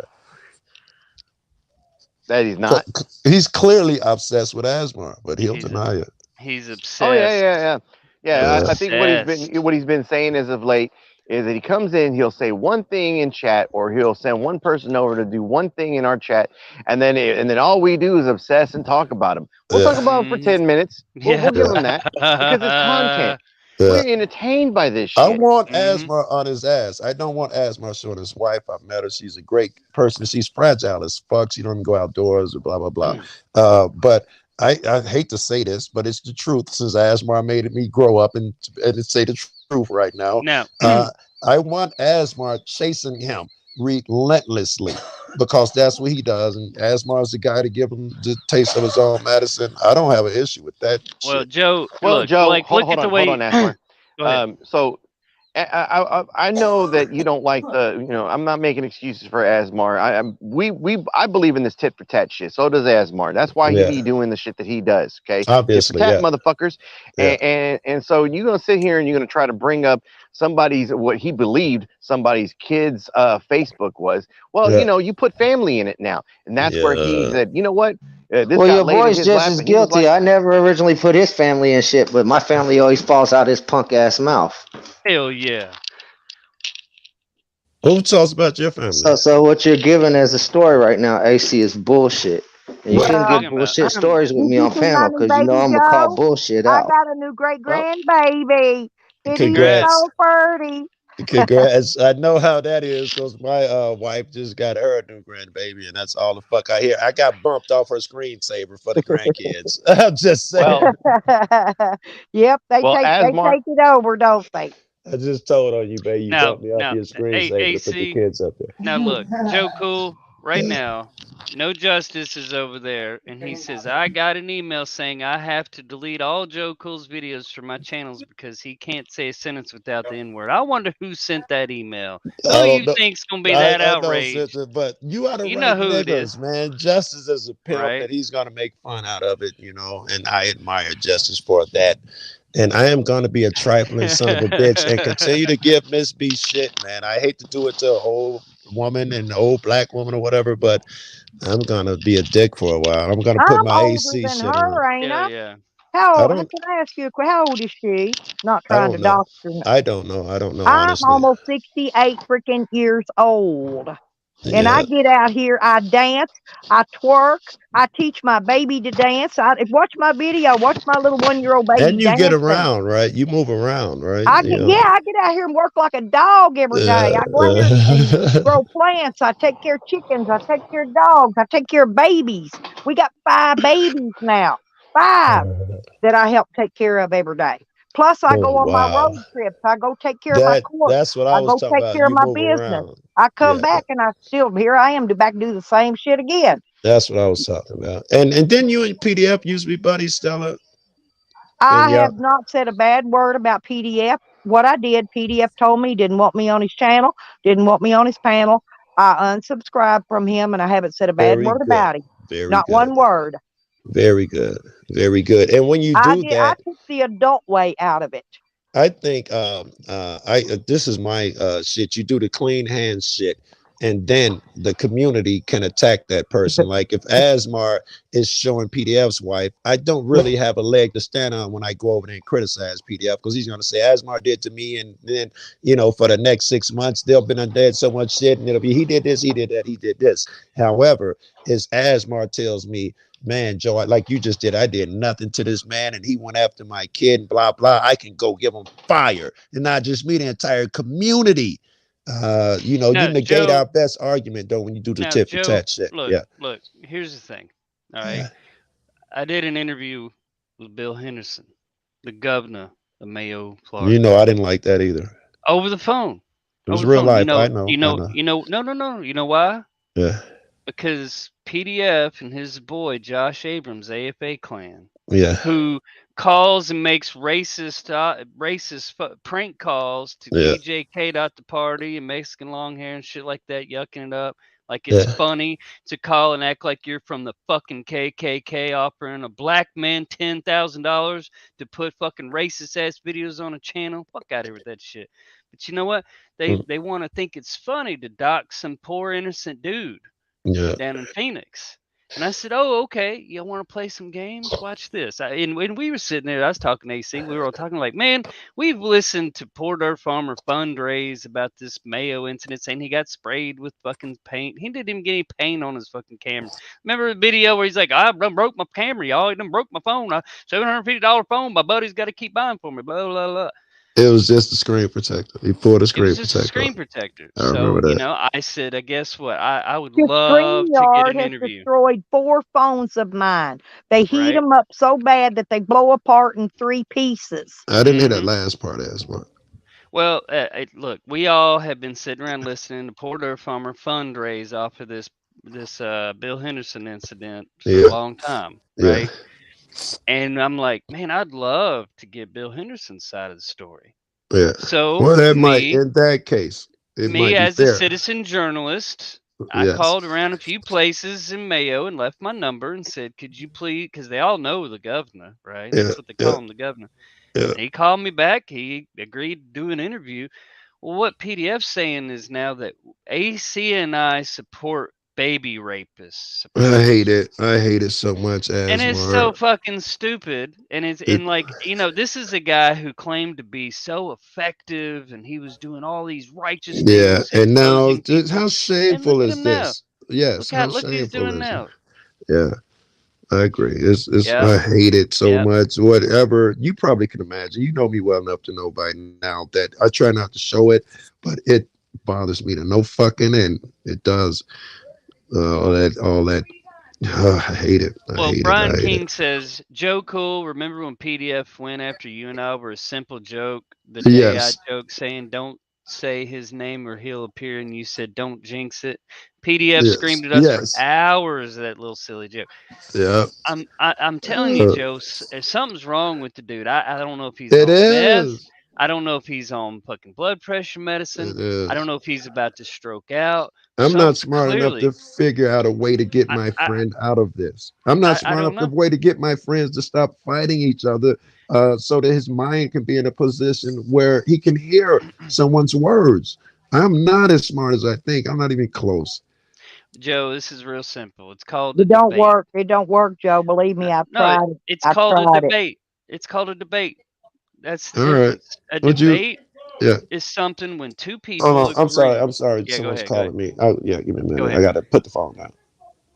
That he's not. He's clearly obsessed with Asmar, but he'll He's deny it. He's obsessed. Oh yeah. Yeah. I think what he's been saying as of late is that he comes in, he'll say one thing in chat, or he'll send one person over to do one thing in our chat, and then all we do is obsess and talk about him. We'll talk about him for 10 minutes. We'll give him that because it's content. Yeah. We're entertained by this shit. I want Mhm. Asmar on his ass. I don't want Asmar showing his wife. I've met her. She's a great person. She's fragile as fuck. She don't even go outdoors or blah, blah, blah. But I hate to say this, but it's the truth. Since Asmar made me grow up and say the truth right now. Now, I want Asmar chasing him relentlessly because that's what he does. And Asmar's the guy to give him the taste of his own medicine. I don't have an issue with that. well, shit. Joe, Well, look, Joe, like, hold look at the on, way. hold on, Asmar. Go ahead. So I know that you don't like I'm not making excuses for Asmar. I believe in this tit for tat shit. So does Asmar. That's why he be doing the shit that he does. Okay, Obviously, tit for tat, yeah. motherfuckers. Yeah. And so you're gonna sit here and you're gonna try to bring up what he believed somebody's kid's Facebook was. Well, Yeah. you put family in it now, and that's where he Yeah. said, you know what? This Well, got your laid in boy's his just lap, as and he was guilty. like, I never originally put his family in shit, but my family always falls out his punk ass mouth. Hell yeah. Who talks about your family? So what you're giving as a story right now, AC, is bullshit. And you What are you shouldn't talking give about? bullshit stories with Did me you on see panel my new because you know baby I'm gonna call Joe? bullshit I out. got a new great grandbaby. It is Congrats. so pretty. Congrats. I know how that is because my wife just got her a new grandbaby, and that's all the fuck I hear. I got bumped off her screensaver for the grandkids. I'm just saying. well, Yep, they Well, take Asmar- it over, don't they? I just told on you, baby. You Now- bumped me off now, your screensaver to put the AC, kids up there. Now look, Joe Cool, right now, No Justice is over there, and he says, I got an email saying I have to delete all Joe Cool's videos from my channels because he can't say a sentence without the N-word. I wonder who sent that email. I Who don't you know. think's gonna be that I know, outraged? sister, but you are the You know right who it niggas, is, man. Justice is a pimp, right? and he's gonna make fun out of it, you know. And I admire Justice for that. And I am gonna be a trifling son of a bitch and continue to give Miss B shit, man. I hate to do it to an old woman and an old black woman or whatever, but I'm gonna be a dick for a while. I'm gonna put I'm my older AC than shit on. her, ain't Hell I? yeah. I How don't. can I ask you how old is she? Not I trying to don't know. doctor. I don't know. I don't know I'm honestly. almost 68 freaking years old. And I Yeah. get out here, I dance, I twerk, I teach my baby to dance. Watch my video, watch my little 1-year-old baby And you get dancing. around, right? You move around, right? You know. I get out here and work like a dog every day. I go out here and grow plants. I take care of chickens. I take care of dogs. I take care of babies. We got 5 babies now. 5 that I help take care of every day. Plus, I Oh, go on my wow. road trips. I go take care of my court. That's what I I was go talking take about. care of You my move business. around. I come Yeah, back and I still here I am to back do the same shit again. that's what I was talking about. And then you and PDF used to be buddies, Stella. And I y'all, have not said a bad word about PDF. What I did, PDF told me he didn't want me on his channel, didn't want me on his panel. I unsubscribed from him and I haven't said a bad very word good. about him. Very Not good. one word. Very good. Very good. And when you do I that, took the adult way out of it. I think this is my shit. You do the clean hands shit, and then the community can attack that person. Like if Asmar is showing PDF's wife, I don't really have a leg to stand on when I go over there and criticize PDF because he's gonna say Asmar did to me, and then for the next 6 months they'll been undead so much shit, and it'll be he did this, he did that, he did this. However, as Asmar tells me, man, Joe, like you just did, I did nothing to this man, and he went after my kid, and blah blah. I can go give him fire, and not just me, the entire community. You No, negate Joe. our best argument though when you do the Now, tit for Joe, tat shit. look, Yeah, look. Here's the thing. All right, yeah. I did an interview with Bill Henderson, the governor of Mayo, You Florida, know, I didn't like that either. over the phone. It was Over the real phone. life. I know. I know. No. You know why? Yeah, Because PDF and his boy Josh Abrams, AFA clan, yeah, who calls and makes racist prank calls to yeah, KJK out the party and Mexican long hair and shit like that, yucking it up. Like it's yeah. funny to call and act like you're from the fucking KKK, offering a black man $10,000 to put fucking racist ass videos on a channel. Fuck out of here with that shit. But you know what? Mm, They want to think it's funny to dox some poor innocent dude yeah. down in Phoenix. And I said, "Oh, okay. You want to play some games? Watch this." And when we were sitting there, I was talking to AC. We were all talking like, "Man, we've listened to Poor Dirt Farmer fundraise about this Mayo incident, saying he got sprayed with fucking paint. He didn't even get any paint on his fucking camera. Remember the video where he's like, I done broke my camera, y'all. He done broke my phone. $750 phone. My buddy's got to keep buying for me. Blah blah blah." It was just a screen protector. He pulled a It was screen just a protector. screen protector. I remember So, that. I said, I guess what? I would The love to get StreamYard an has interview, destroyed 4 phones of mine. They heat right? them up so bad that they blow apart in 3 pieces. I didn't hear that Mm-hmm. last part, Asmar. Well, look, we all have been sitting around listening to Poor Dirt Farmer fundraise off of this Bill Henderson incident for Yeah, a long time, yeah, right? And I'm like, man, I'd love to get Bill Henderson's side of the story. yeah. So Well, that might, me, in that case, it might be as a fair. citizen journalist, I Yes. called around a few places in Mayo and left my number and said, could you please, because they all know the governor, right? Yeah, That's what they yeah, call him, the governor. yeah. And he called me back. He agreed to do an interview. Well, what PDF's saying is now that AC and I support baby rapists. I hate it. I hate it so much, And it's so Asmar. fucking stupid. And it's It, in like, this is a guy who claimed to be so effective and he was doing all these righteous yeah, things, and now exposing just people. how And shameful look at is him now. this? Yes, how Look what he's shameful doing is it? now. Yeah, I agree. It's Yep. I hate it so Yep. much. Whatever you probably can imagine. You know me well enough to know by now that I try not to show it, but it bothers me to no fucking end. It does. All that. I hate it. I Well, hate it. Brian I hate it. King says, Joe Cool, remember when PDF went after you and I over a simple joke the day I Yes. joked saying don't say his name or he'll appear, and you said don't jinx it. PDF Yes. screamed at us Yes. for hours. That little silly joke. Yeah. I'm telling you, Joe, if something's wrong with the dude. I don't know if he's It on meth. is. I don't know if he's on fucking blood pressure medicine. It is. I don't know if he's about to stroke out. I'm not Something's smart enough clearly. to figure out a way to get my friend out of this. I'm not I smart don't enough to know. way to get my friends to stop fighting each other, so that his mind can be in a position where he can hear someone's words. I'm not as smart as I think. I'm not even close. Joe, this is real simple. It's called a It don't debate. work. It don't work, Joe. Believe me, I've No, tried it. it's I've called a tried it. debate. It's called a debate. That's the All right. difference. A Would you? debate Yeah. is something when two Oh people no, agree. I'm sorry. I'm sorry. Yeah, go Someone's ahead. Go ahead. calling me. Oh yeah, give me a Go minute. I ahead. gotta put the phone down.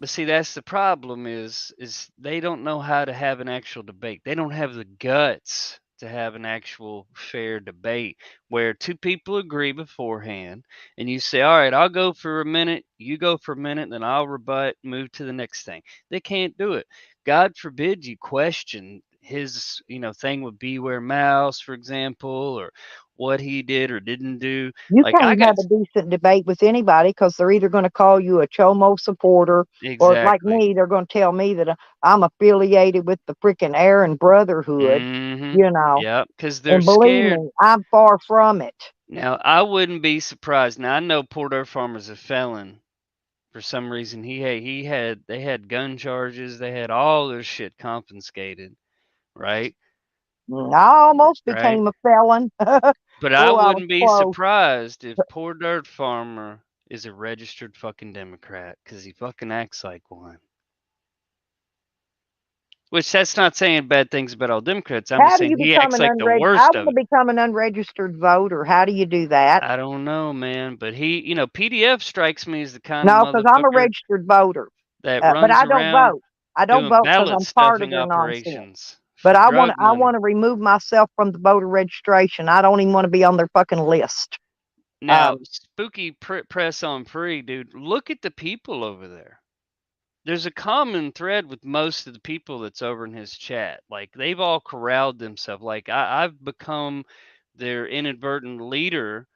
But see, that's the problem is they don't know how to have an actual debate. They don't have the guts to have an actual fair debate where two people agree beforehand and you say, all right, I'll go for a minute, you go for a minute, then I'll rebut, move to the next thing. They can't do it. God forbid you question his, thing with Beware Mouse, for example, or what he did or didn't do. You Like I can't got have a decent debate with anybody because they're either going to call you a Chomo supporter or like exactly. me, they're going to tell me that I'm affiliated with the freaking Aaron Brotherhood, Mm-hmm. you know. Yep, because they're And believe scared. me, I'm far from it. Now, I wouldn't be surprised. Now, I know Port Earth Farmer's a felon. For some reason, they had gun charges. They had all their shit confiscated, right? I almost Right. became a felon. But I Oh, I was wouldn't be close. surprised if Poor Dirt Farmer is a registered fucking Democrat because he fucking acts like one. Which that's not saying bad things about all Democrats. I'm How just do you saying he become acts an like the I worst want of to it. become an unregistered voter. How do you do that? I don't know, man. But he, PDF strikes me as the kind No, of because I'm a motherfucker registered voter. that But runs I don't around vote. I don't doing vote because ballot I'm part of stuffing their nonsense. operations But for I drug money. want to remove myself from the voter registration. I don't even want to be on their fucking list. Now, Spooky Press on Free, dude, look at the people over there. There's a common thread with most of the people that's over in his chat. Like, they've all corralled themselves. Like, I've become their inadvertent leader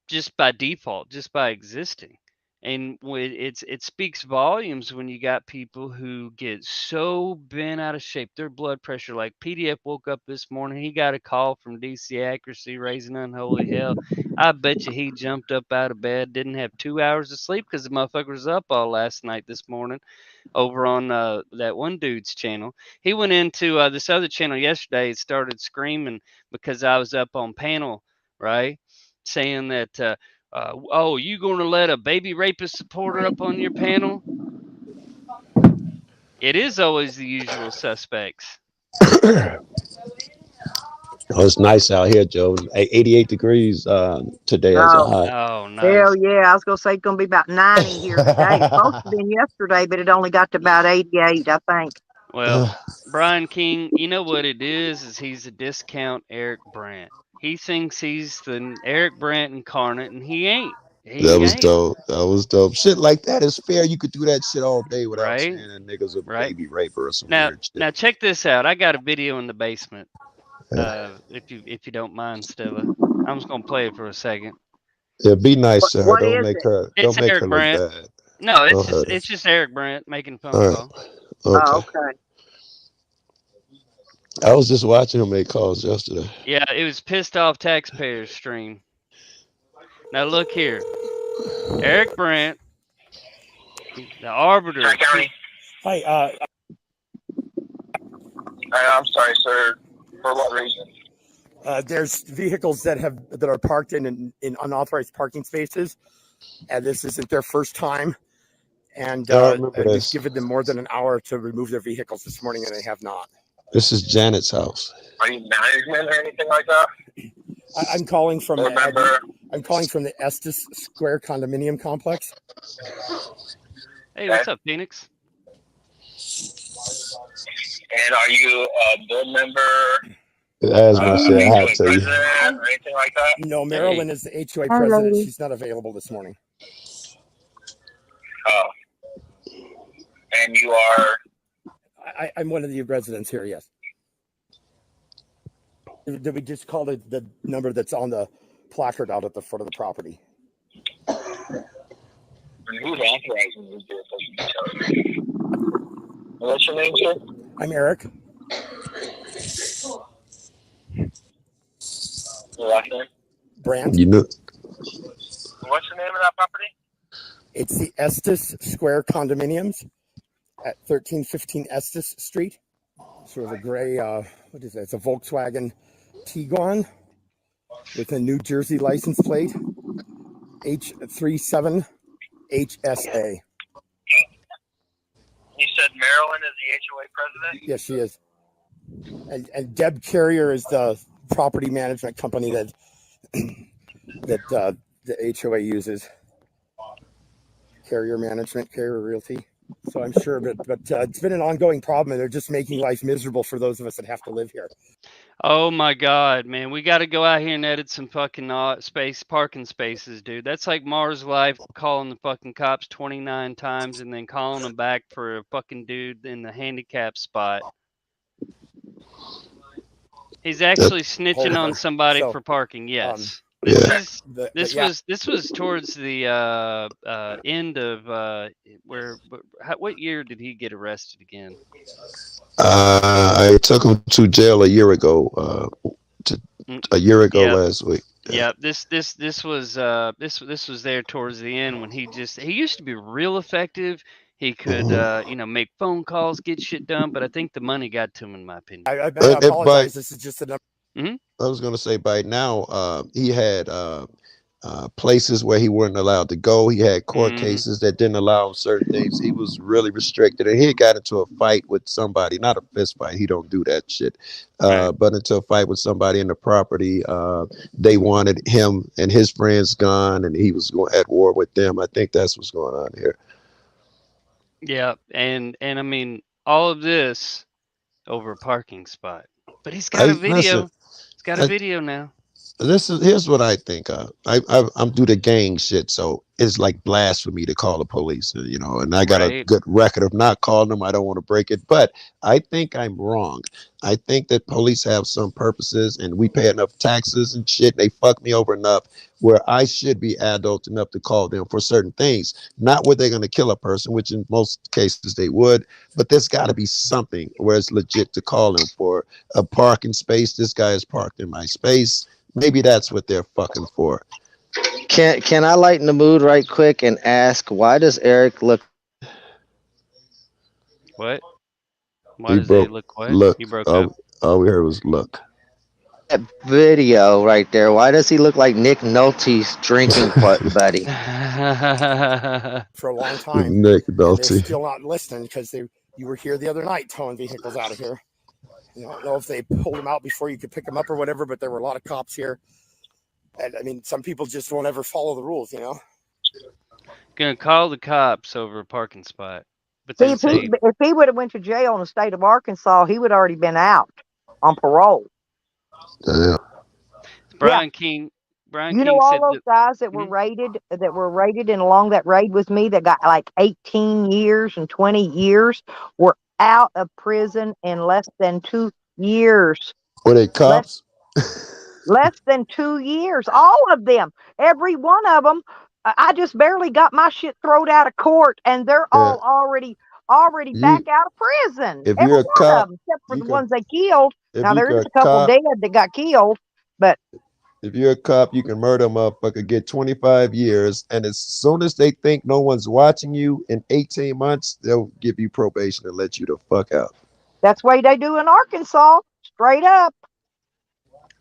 just by default, just by existing. And it speaks volumes when you got people who get so bent out of shape, their blood pressure. Like PDF woke up this morning, he got a call from DC Accuracy raising unholy hell. I bet you he jumped up out of bed, didn't have 2 hours of sleep because the motherfucker was up all last night this morning over on that one dude's channel. He went into this other channel yesterday and started screaming because I was up on panel, right? Saying that, oh, you going to let a baby rapist supporter up on your panel? It is always the usual suspects. Oh, it's nice out here, Joe. 88 degrees today as a high. Oh, nice. Hell yeah. I was going to say it's going to be about 90 here today. It's supposed to be yesterday, but it only got to about 88, I think. Well, Brian King, you know what it is he's a discount Eric Brandt. He thinks he's the Eric Brandt incarnate, and he ain't. That was dope. That was dope. Shit like that is fair. You could do that shit all day without Right? saying that niggas a Right. baby raper or some Now, weird shit. now check this out. I got a video in the basement. If you don't mind, Stella, I'm just gonna play it for a second. Yeah, be nice to her. What Don't is make it? her. It's Don't make Eric her Brandt. look bad. No, Don't it's just Eric Brandt making a phone All right. call. Okay. Oh, okay. I was just watching him make calls yesterday. Yeah, it was pissed off taxpayers stream. Now look here, Eric Brandt, the arbiter. Hi, I'm sorry, sir. For what reason? There's vehicles that are parked in unauthorized parking spaces, and this isn't their first time. And I remember we've this. given them more than an hour to remove their vehicles this morning, and they have not. This is Janet's house. Are you management or anything like that? I'm calling from the Estes Square condominium complex. Hey, what's up, Phoenix? And are you a board member? Asma said hi to you. Or anything like that? No, Marilyn is the HOA Hi, president. lady. She's not available this morning. Oh. And you are? I'm one of the residents here, yes. Did we just call the number that's on the placard out at the front of the property. Who's authorizing these vehicles? What's your name, sir? I'm Eric. Your last name? Brandt. You know, What's the name of that property? It's the Estes Square Condominiums at 1315 Estes Street. Sort of a gray, what is that? It's a Volkswagen Tiguan with a New Jersey license plate, H37HSA. You said Marilyn is the HOA president? Yes, she is. And Deb Carrier is the property management company that the HOA uses. Carrier Management, Carrier Realty. So I'm sure, but it's been an ongoing problem, and they're just making life miserable for those of us that have to live here. Oh my God, man, we got to go out here and edit some fucking parking spaces, dude. That's like Mars Life calling the fucking cops 29 times and then calling them back for a fucking dude in the handicap spot. He's actually snitching on somebody for parking. Yes. This was towards the end of what year did he get arrested again? I took him to jail a year ago. Last week. Yeah, this was there towards the end when he used to be real effective. He could make phone calls, get shit done, but I think the money got to him, in my opinion. I apologize. This is just a number. I was going to say by now he had places where he wasn't allowed to go. He had court cases that didn't allow him certain things. He was really restricted, and he got into a fight with somebody, not a fist fight. He don't do that shit. But into a fight with somebody in the property. They wanted him and his friends gone, and he was at war with them. I think that's what's going on here. Yeah, and I mean all of this over a parking spot. But he's got a video. He's got a video now. Here's what I think. I'm do the gang shit, so it's like blasphemy to call the police, and I got a good record of not calling them. I don't want to break it, but I think I'm wrong. I think that police have some purposes, and we pay enough taxes and shit. They fuck me over enough where I should be adult enough to call them for certain things, not where they're going to kill a person, which in most cases they would, but there's got to be something where it's legit to call them for a parking space. This guy is parked in my space. Maybe that's what they're fucking for. Can I lighten the mood right quick and ask, why does Eric look? What? Why does he look what? Look. He broke up. All we heard was look. That video right there. Why does he look like Nick Nolte's drinking buddy? For a long time. Nick They're Nolte. still not listening because you were here the other night towing vehicles out of here. I don't know if they pulled them out before you could pick them up or whatever, but there were a lot of cops here. And I mean, some people just won't ever follow the rules, Gonna call the cops over a parking spot. But See, then if he would have went to jail in the state of Arkansas, he would already been out on parole. Yeah. Brian King. Brian You King know all said those guys that were raided and along that raid with me that got like 18 years and 20 years were out of prison in less than 2 years. Were they cops? Less than 2 years. All of them. Every one of them. I just barely got my shit thrown out of court, and they're all already back out of prison. If Every you're a one cop, of them, except for the ones they killed. Now you're there's a a couple cop- dead that got killed, but If you're a cop, you can murder a motherfucker, get 25 years, and as soon as they think no one's watching you in 18 months, they'll give you probation and let you the fuck out. that's the way they do in Arkansas. Straight up.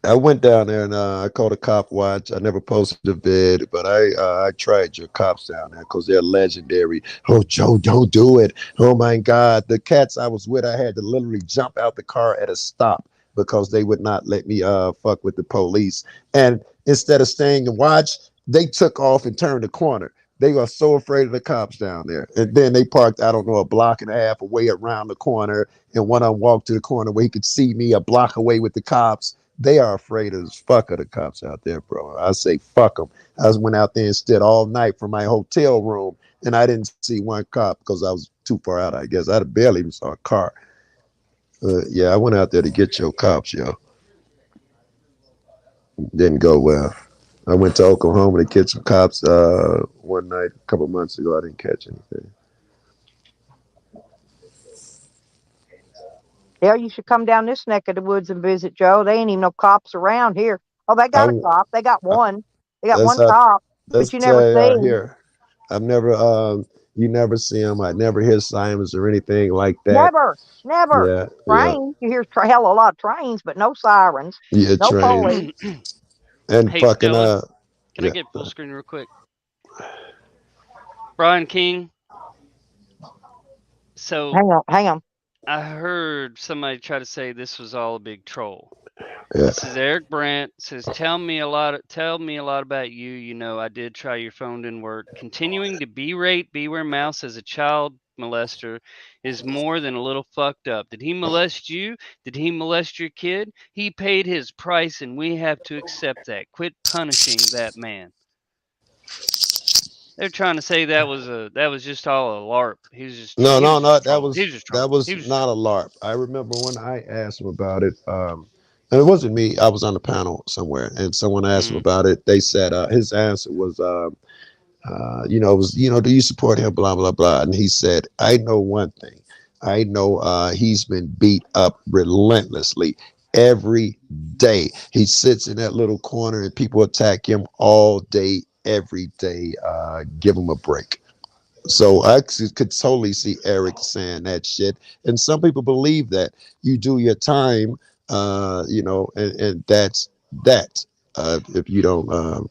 I went down there and I called a cop watch. I never posted the vid, but I tried your cops down there because they're legendary. Oh, Joe, don't do it. Oh my God. The cats I was with, I had to literally jump out the car at a stop because they would not let me fuck with the police. And instead of staying to watch, they took off and turned the corner. They were so afraid of the cops down there. And then they parked, I don't know, a block and a half away around the corner. And one of them walked to the corner where he could see me a block away with the cops. They are afraid as fuck of the cops out there, bro. I say fuck them. I went out there and stood all night from my hotel room, and I didn't see one cop because I was too far out, I guess. I barely even saw a car. Yeah, I went out there to get your cops, yo. Didn't go well. I went to Oklahoma to catch some cops one night a couple months ago. I didn't catch anything. Yeah, you should come down this neck of the woods and visit, Joe. They ain't even no cops around here. Oh, they got a cop. They got one. They got one cop, Let's but you never say see him. here. I've never you never see them. I never hear sirens or anything like that. Never. Yeah, Trains. You hear hell a lot of trains, but no sirens. yeah, No train police. and Hey, fucking Stella, can I yeah. get full screen real quick? Brian King. So Hang on. I heard somebody try to say this was all a big troll. Yeah. This is Eric Brandt. Says, tell me a lot about you. You know, I did try your phone, didn't work. Continuing to berate Beware Mouse as a child molester is more than a little fucked up. Did he molest you? Did he molest your kid? He paid his price, and we have to accept that. Quit punishing that man. They're trying to say that was just all a LARP. He was just No, that trolling. was not a LARP. I remember when I asked him about it. And it wasn't me. I was on the panel somewhere, and someone asked him about it. They said his answer was, do you support him? Blah blah blah. And he said, I know one thing. I know he's been beat up relentlessly every day. He sits in that little corner, and people attack him all day, every day. Give him a break. So I could totally see Eric saying that shit. And some people believe that you do your time, and that's that. If you don't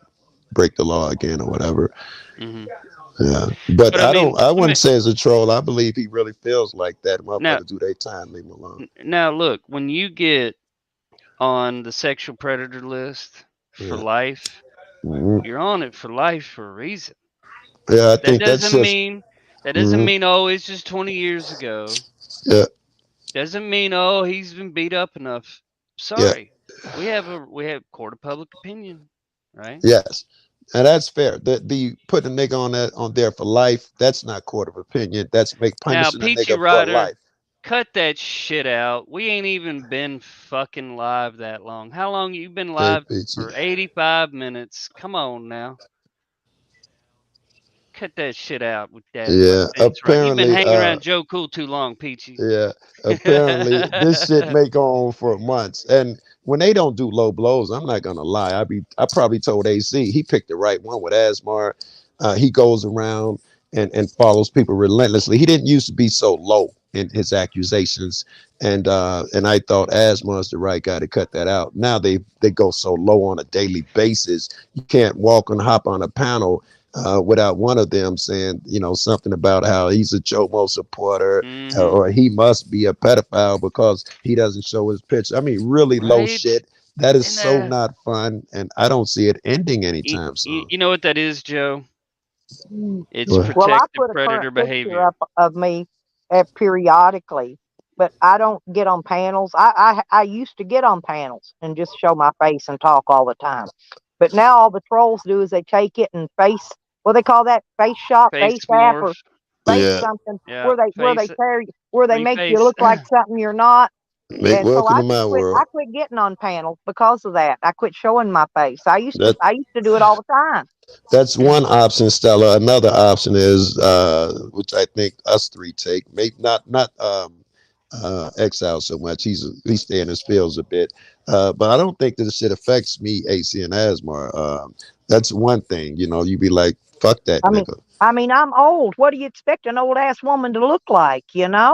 break the law again or whatever. Mm-hmm. Yeah. But I mean, I wouldn't say it's a troll. I believe he really feels like that. Now- Motherfuckers do their time, leave him alone. Now, look, when you get on the sexual predator list for Yeah. life, Mhm. you're on it for life for a reason. Yeah, I That think that's doesn't just mean Mhm. oh, it's just 20 years ago. Yeah. Doesn't mean oh, he's been beat up enough. Sorry. We have court of public opinion, right? Yes. And that's fair. The put a nigga on there for life, that's not court of opinion. That's Now, punishing a Peachy nigga for Ryder, life. cut that shit out. We ain't even been fucking live that long. How long you been Hey, live? Peachy. For 85 minutes. Come on now. Cut that shit out with that. Yeah, That's right. You've been apparently, hanging around Joe Cool too long, Peachy. yeah, apparently this shit may go on for months. And when they don't do low blows, I'm not gonna lie. I probably told AC he picked the right one with Asmar. He goes around and follows people relentlessly. He didn't used to be so low in his accusations, and I thought Asmar's the right guy to cut that out. Now they go so low on a daily basis. You can't walk and hop on a panel without one of them saying, something about how he's a Jomo supporter or he must be a pedophile because he doesn't show his picture. I mean, really low Right? shit. That is And, so not fun, and I don't see it ending anytime soon. You know what that is, Joe? It's What? Well, I protective put a predator current picture behavior. up of me periodically, but I don't get on panels. I used to get on panels and just show my face and talk all the time. But now all the trolls do is they take it and face, what they call that, face shop, Face face app, or morph. face Yeah. something Yeah. where they make you reface. look like something you're not. And so Welcome I to my world. I quit getting on panels because of that. I quit showing my face. I used That- to do it all the time. That's one option, Stella. Another option is, which I think us three take, maybe not Exile so much. He's staying in his fields a bit, but I don't think that shit affects me, AC and Asmar. That's one thing, you be like, fuck that nigga. I mean, I'm old. What do you expect an old ass woman to look like? Yeah.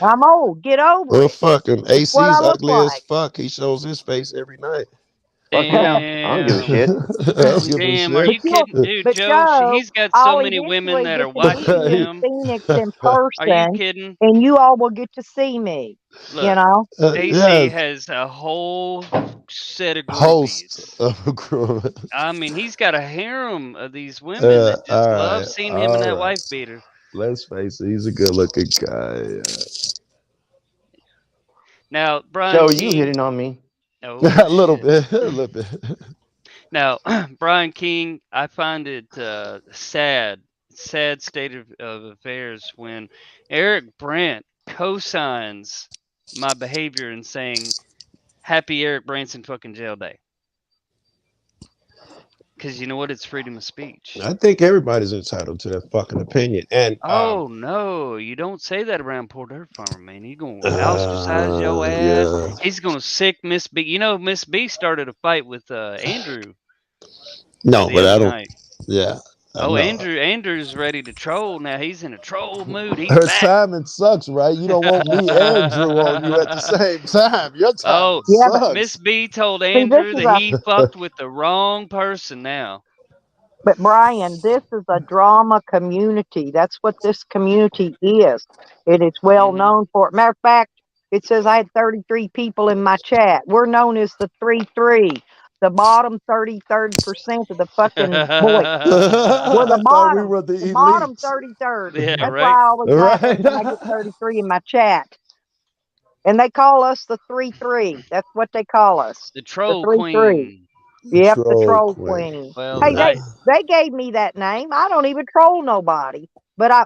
I'm old. Get over Well, it. fucking What I AC's look ugly as like. fuck. He shows his face every night. Fuck yeah. I don't give a shit. I don't give a Damn, shit. are you kidding, dude? But Joe, he's got so I'll many women eventually that get are to watching meet you him. in Phoenix in Are you person, kidding? and you all will get to see me. Look, AC Yes. has a whole set of Host groupies. of a group. I mean, he's got a harem of these women that just all love right, seeing him in that all right. wife beater. Let's face it, he's a good looking guy. Now, Brian Joe, King, you hitting on me? Oh, A little shit. bit, a little bit. Now, Brian King, I find it sad state of affairs when Eric Brandt co-signs my behavior and saying, "Happy Eric Branson fucking jail day." Because you know what? It's freedom of speech. I think everybody's entitled to their fucking opinion. And Oh no, you don't say that around poor dirt farmer, man. He's gonna ostracize your ass. yeah. He's gonna sick Miss B. You know, Miss B started a fight with Andrew No, the but I other don't. night. Yeah. I Oh, know. Andrew's ready to troll now. He's in a troll mood. He's Her back. timing sucks, right? You don't want me and Drew on you at the same time. Your timing Oh, Yeah, but Miss sucks. B told this Andrew is that a he fucked with the wrong person now. but Brian, this is a drama community. That's what this community is. It is well Mhm. known for it. Matter of fact, it says I had 33 people in my chat. We're known as the 3-3, the bottom 33% of the fucking voice. We're I the thought we were the bottom elites. 33rd. Yeah, That's right. why I always laugh Right. when I get 33 in my chat. And they call us the 3-3. That's what they call us. The The troll 3-3. queen. Yep, the Troll troll queen. queen. Well, Hey, Yeah. they gave me that name. I don't even troll nobody. But I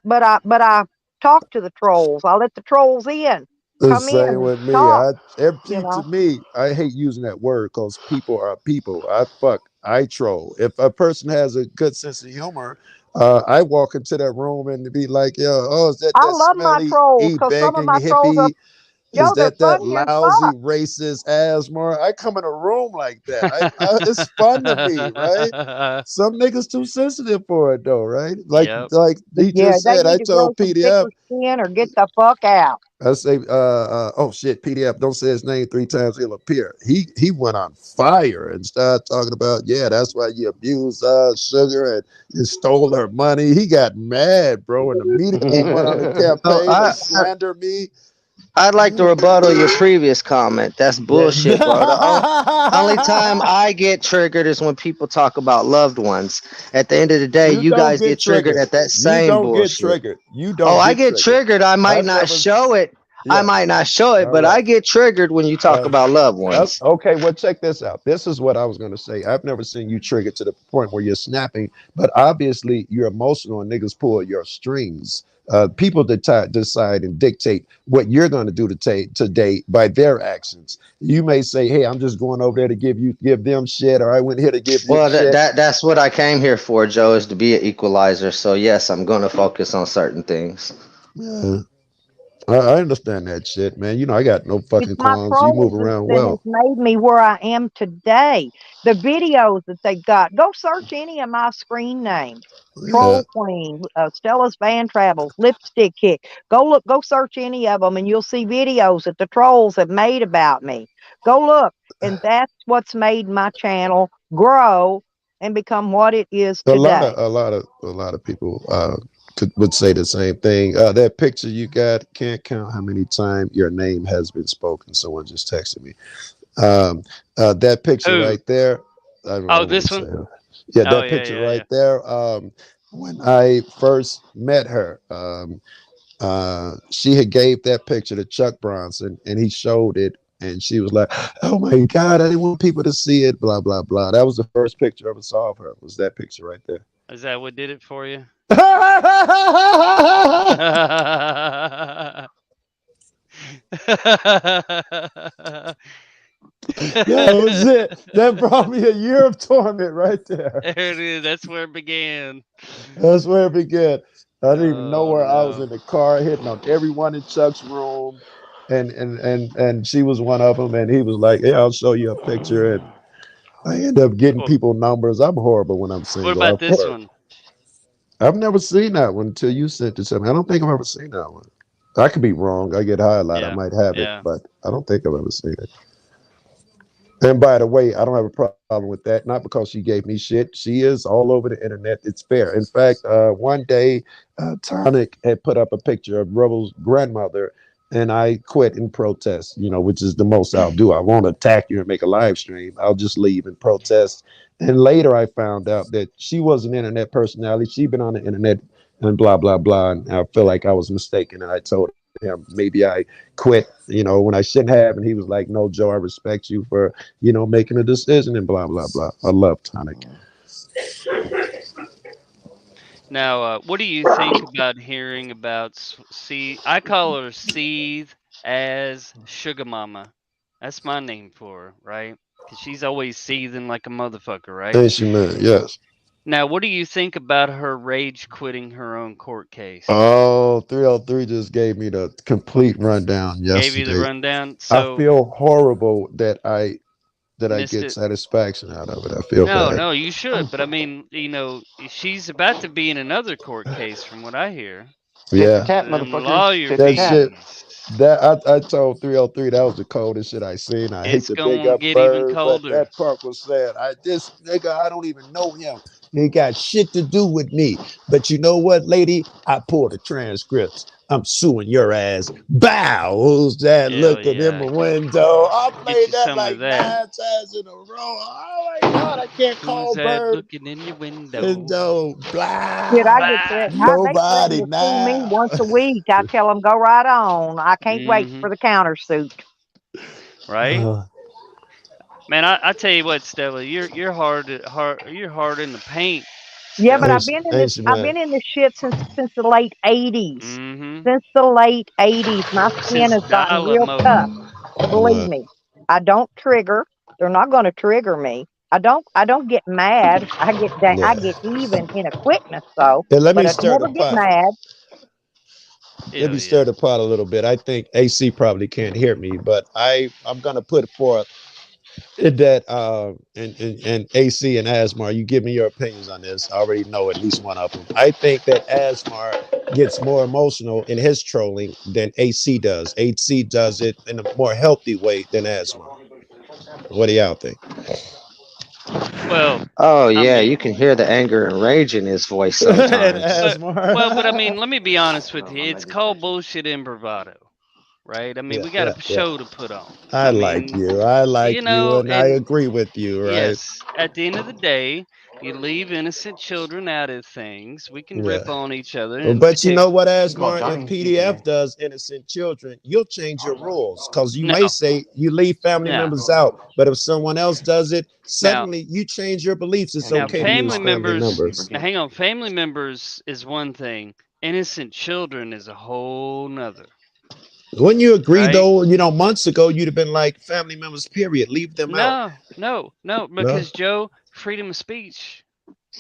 talk to the trolls. I let the trolls in. The Come in same and with me. talk, See, you to know. me, I hate using that word because people are people. I troll. If a person has a good sense of humor, I walk into that room and be like, yo, oh, is that I that love my smelly trolls because some of e-begging my trolls are, hippie? yo, Is they're that funny as lousy fuck. racist Asmar? I come in a room like that. It's fun to me, right? Some niggas too sensitive for it though, right? Like Yep. he Yeah, just they said. I need to grow told some PDF. thicker skin or get the fuck out. I say, oh shit, PDF, don't say his name 3 times, he'll appear. He went on fire and started talking about, yeah, that's why you abused Sugar and you stole her money. He got mad, bro, and immediately went on a So campaign to slander me. I'd like to rebuttal your previous comment. That's bullshit, bro. The only time I get triggered is when people talk about loved ones. At the end of the day, You you don't guys get get triggered triggered. at that You same don't get bullshit. triggered. You Oh, don't I get get triggered. I might I've not never, show it. I yeah, might not show it, all but I right. get triggered when you talk about loved ones. Okay, well, check this out. This is what I was going to say. I've never seen you trigger to the point where you're snapping, but obviously you're emotional and niggas pull your strings. People decide and dictate what you're going to do today by their actions. You may say, "Hey, I'm just going over there to give them shit," or "I went here to give you Well, shit." that's what I came here for, Joe, is to be an equalizer. So yes, I'm going to focus on certain things. Yeah, I understand that shit, man. You know, I got no It's fucking my qualms. You move trolls around that has well. made me where I am today. The videos that they got. Go search any of my screen names. Yeah. Troll Queen, Stella's Van Travels, Lipstick Kick. Go search any of them, and you'll see videos that the trolls have made about me. Go look, and that's what's made my channel grow and become what it is today. A lot of people would say the same thing. That picture you got, can't count how many times your name has been spoken. Someone just texted me. That picture Who? right there. I don't Oh, want to this say one? her. Yeah, Oh, that yeah, picture yeah, yeah. right there. When I first met her, she had gave that picture to Chuck Bronson, and he showed it, and she was like, "Oh my God, I didn't want people to see it." Blah blah blah. That was the first picture I ever saw of her. Was that picture right there? Is that what did it for you? That was it. That brought me a year of torment right there. There it is. That's where it began. That's where it began. I didn't even know Oh, where I was no. in the car, hitting on everyone in Chuck's room, and she was one of them. And he was like, "Yeah, I'll show you a picture." And I end up getting Cool. people numbers. I'm horrible when I'm What single. about this one? I've never seen that one until you sent it to me. I don't think I've ever seen that one. I could be wrong. I get high a lot. I Yeah. might have Yeah. it, but I don't think I've ever seen it. And by the way, I don't have a problem with that. Not because she gave me shit. She is all over the internet. It's fair. In fact, one day, Tonic had put up a picture of Rebel's grandmother, and I quit in protest. You know, which is the most I'll do. I won't attack you and make a live stream. I'll just leave and protest. And later, I found out that she was an internet personality. She'd been on the internet and blah blah blah. And I feel like I was mistaken, and I told him maybe I quit, you know, when I shouldn't have. And he was like, "No, Joe, I respect you for, you know, making a decision," and blah blah blah. I love Tonic. Now, what do you think about hearing about I call her Seethe as Sugar Mama. That's my name for her, right? 'Cause she's always seething like a motherfucker, right? Ain't she, man? Yes. Now, what do you think about her rage quitting her own court case? Oh, 303 just gave me the complete rundown Gave you the yesterday. rundown. I So feel horrible that I missed get it. satisfaction out of it. I feel No, bad. no, you should. But I mean, she's about to be in another court case, from what I hear. Yeah. Tat, Them motherfuckers. lawyer Tit That tat. shit. fees. That I told 303 that was the coldest shit I seen. I hate It's to big gonna up get even Bird, but colder. that part was sad. This nigga, I don't even know him. He got shit to do with me. But you know what, lady? I pulled the transcripts. I'm suing your ass. Bow. Who's that Hell looking yeah. in the window? I Get played you that some like of that. 9 times in a row. Oh my God, I can't call Who's that Bird. looking in your window? Window. Shit, Blah. I get Blah. threatened. They Nobody threaten to sue me now. once a week. I tell them, go right on. I can't wait Mhm. for the countersuit. Right? Man, I tell you what, Stella, you're hard in the paint. Yeah, but Stella. I've been in this. I've been in this shit since the late '80s. Mhm. Since the late '80s, my skin Since has gotten Dial-up real mode. tough. Believe What? me, I don't trigger. They're not going to trigger me. I don't get mad. I get Yeah. even in a quickness though. Yeah, let But me I stir the never get pot. mad. Let me stir the pot a little bit. I think AC probably can't hear me, but I'm gonna put forth that and AC and Asmar, you give me your opinions on this. I already know at least one of them. I think that Asmar gets more emotional in his trolling than AC does. AC does it in a more healthy way than Asmar. What do y'all think? Well, Oh I yeah, mean, you can hear the anger and rage in his voice And sometimes. Asmar. but I mean, let me be honest with you. It's called bullshit and bravado, right? I mean, we got a show to put on. I like mean, you. I like you you, know, and I and agree with you, right? yes, at the end of the day, you leave innocent children out of things. We can rip on each other. And But you know what, Call Asmar? Johnny If and PDF CPA. does innocent children, you'll change your rules because you No. may say you leave family No. members out, but if someone else does it, Now, suddenly you change your beliefs. It's now, okay to use family members. Now, hang on. Family members is one thing. Innocent children is a whole nother. Wouldn't you agree, Right? though? You know, months ago you'd have been like, family members, period. Leave them out. No, because Joe, freedom of speech.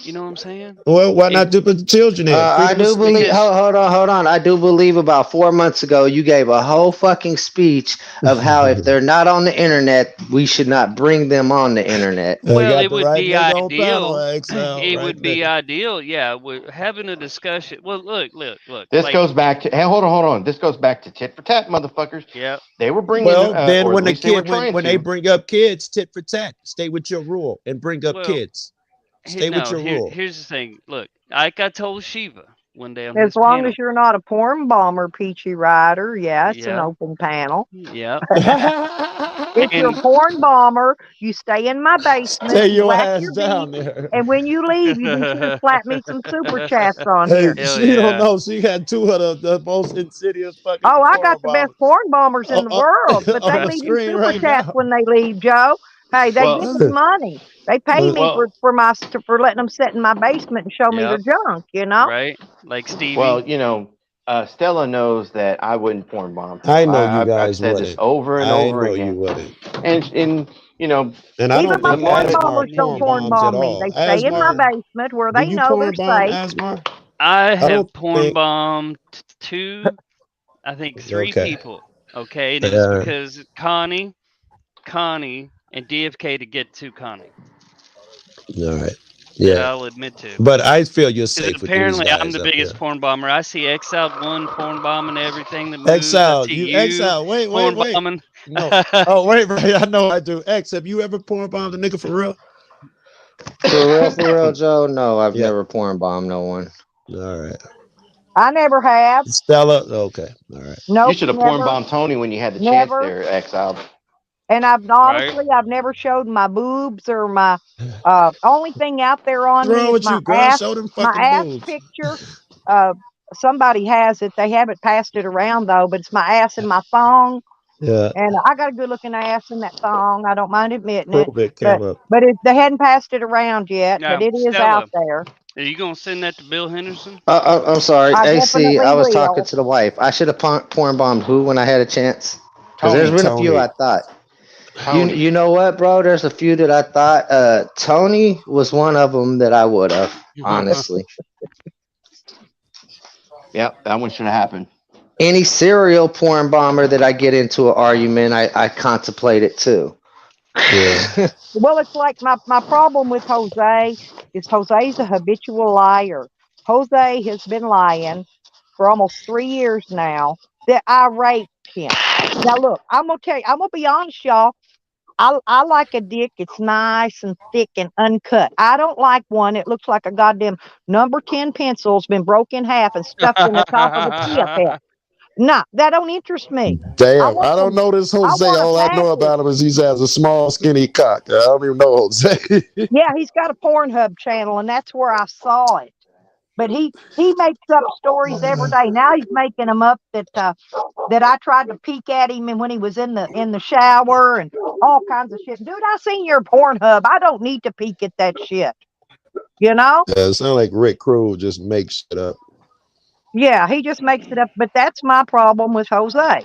You know what I'm saying? Well, why not do put the children in? I Freedom of do believe. speech. Hold on. I do believe about 4 months ago you gave a whole fucking speech of how if they're not on the internet, we should not bring them on the internet. Well, it would be ideal. It would be ideal, yeah. We're having a discussion. Well, look. This goes back to. Hey, hold on. This goes back to tit for tat, motherfuckers. Yeah. They were bringing. Well, then or when at the least they were kid trying when to. they bring up kids, tit for tat. Stay with your rule and bring up Well, kids. Stay with your rule. Here's the thing. Look, like I told Shiva one day on As his long panel. as you're not a porn bomber, Peachy Rider, yeah, it's an Yeah. open panel. Yeah. If you're a porn bomber, you stay in my basement. Stay you your whack ass your down beat, there. and when you leave, you be sure to slap me some super chats on Hey, here. she don't know. She had two of the most insidious fucking. Oh, I got the porn best bombers porn bombers in the world, but on they the leave you screen super right chats now. when they leave, Joe. Hey, they Well- give me money. They pay me Well- for letting them sit in my basement and show me their Yep. junk. You know. Right? Like Stevie. Well, you know, Stella knows that I wouldn't porn bomb. I know you I've guys said wouldn't. this over and I over know again. you wouldn't. And you know, And I Even don't my think porn Asmar bombers don't porn bombs at bomb me. all. They stay in my Asmar, basement where do they you know they're porn bomb, safe. Asmar? I have don't porn think- bombed two, I think three Okay. people. Okay, and it was because Connie, and DFK to get to Connie. All right. That Yeah. I'll admit to. But I feel you're 'Cause safe with apparently these guys I'm the up biggest there. porn bomber. I see Exile one porn bombing everything that moves. Exile, I see you Exile. Wait. porn bombing. No. Oh, wait. I know I do. X, have you ever porn bombed a nigga for real? For real, Joe. No, I've Yeah. never porn bombed no one. All right. I never have. Stella. Okay. All right. Nope, you should have porn never. bombed Tony when you had the Never. chance there, exiled. And I've never showed my boobs or my only thing out there on What's me wrong is with my you, girl? ass. Show them My fucking ass boobs. picture. Somebody has it. They haven't passed it around though, but it's my ass and my thong. Yeah. And I got a good looking ass in that thong. I don't mind admitting it. Prove it, came up. But they hadn't passed it around yet. Now, But it is Stella, out there. Are you gonna send that to Bill Henderson? I'm sorry, I AC. definitely I was will. talking to the wife. I should have porn bombed who when I had a chance? Because there's been a few Tony. I thought. Tony. You know what, bro? There's a few that I thought Tony was one of them that I would have, honestly. Yep, that one should have happened. Any serial porn bomber that I get into an argument, I contemplate it too. Yeah. Well, it's like my problem with Jose is Jose's a habitual liar. Jose has been lying for almost 3 years now that I raped him. Now, look, I'm gonna tell you, I'm gonna be honest, y'all. I like a dick. It's nice and thick and uncut. I don't like one. It looks like a goddamn number 10 pencil's been broke in half and stuffed in the top of a Kia pet. No, that don't interest me. Damn, want I don't the- know this Jose. want a All I know package. about him is he has a small, skinny cock. I don't even know Jose. Yeah, he's got a Pornhub channel, and that's where I saw it. But he makes up stories every day. Now he's making them up that I tried to peek at him and when he was in the shower and all kinds of shit. Dude, I seen your Pornhub. I don't need to peek at that shit. You know? Yeah, it sounds like Rick Crew just makes shit up. Yeah, he just makes it up. But that's my problem with Jose.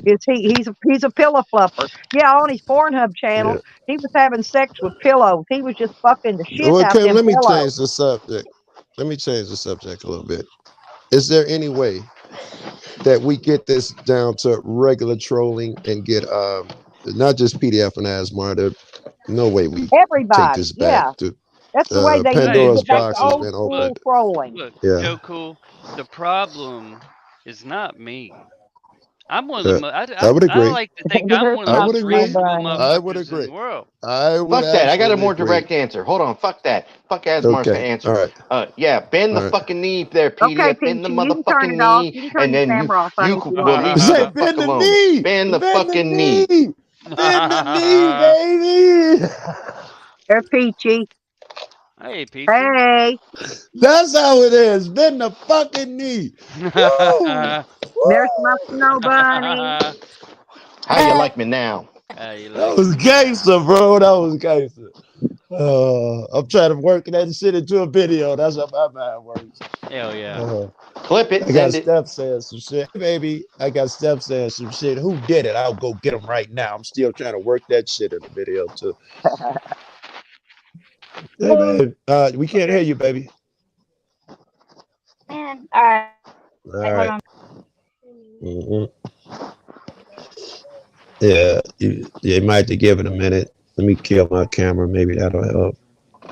Is he's a pillow fluffer. Yeah, on his Pornhub channel, Yeah. he was having sex with pillows. He was just fucking the shit out Okay, them let me pillows. change the subject. Let me change the subject a little bit. Is there any way that we get this down to regular trolling and get not just PDF and Asmar? There's no way we take Everybody, this yeah. back to That's the way they Pandora's get back box to has old been school opened. trolling. Look, Yeah. Joe Cool, the problem is not me. I'm one of the. I would agree. I like to think I'm one of I the would most agree. reasonable I would motherfuckers in agree. the world. I would Fuck that. I got a more absolutely direct answer. Hold on. Fuck that. Fuck Asmar's Okay, answer. all right. Yeah, bend the All right. fucking knee there, Okay, PDF. Bend the Peachy, you can turn motherfucking it off. knee, You can turn and your then camera off on you if could you well want. leave me Say the fuck bend the alone. knee. Bend the Bend fucking knee. Bend the knee, baby. There's Peachy. Hey, Peachy. Hey, That's how it is. Bend the fucking knee. Woo! there's my snow bunny. How you like me now? You That like was gangster, bro. That was gangster. I'm trying to work that shit into a video. That's how my mind works. hell yeah. Clip it. I got Send it. Steph saying some shit. Hey, baby, I got Steph saying some shit. Who did it? I'll go get him right now. I'm still trying to work that shit in the video, too. Hey, babe. We can't hear you, baby. Man, all right. All Hold right. on. Yeah, you might have to give it a minute. Let me kill my camera. Maybe that'll help.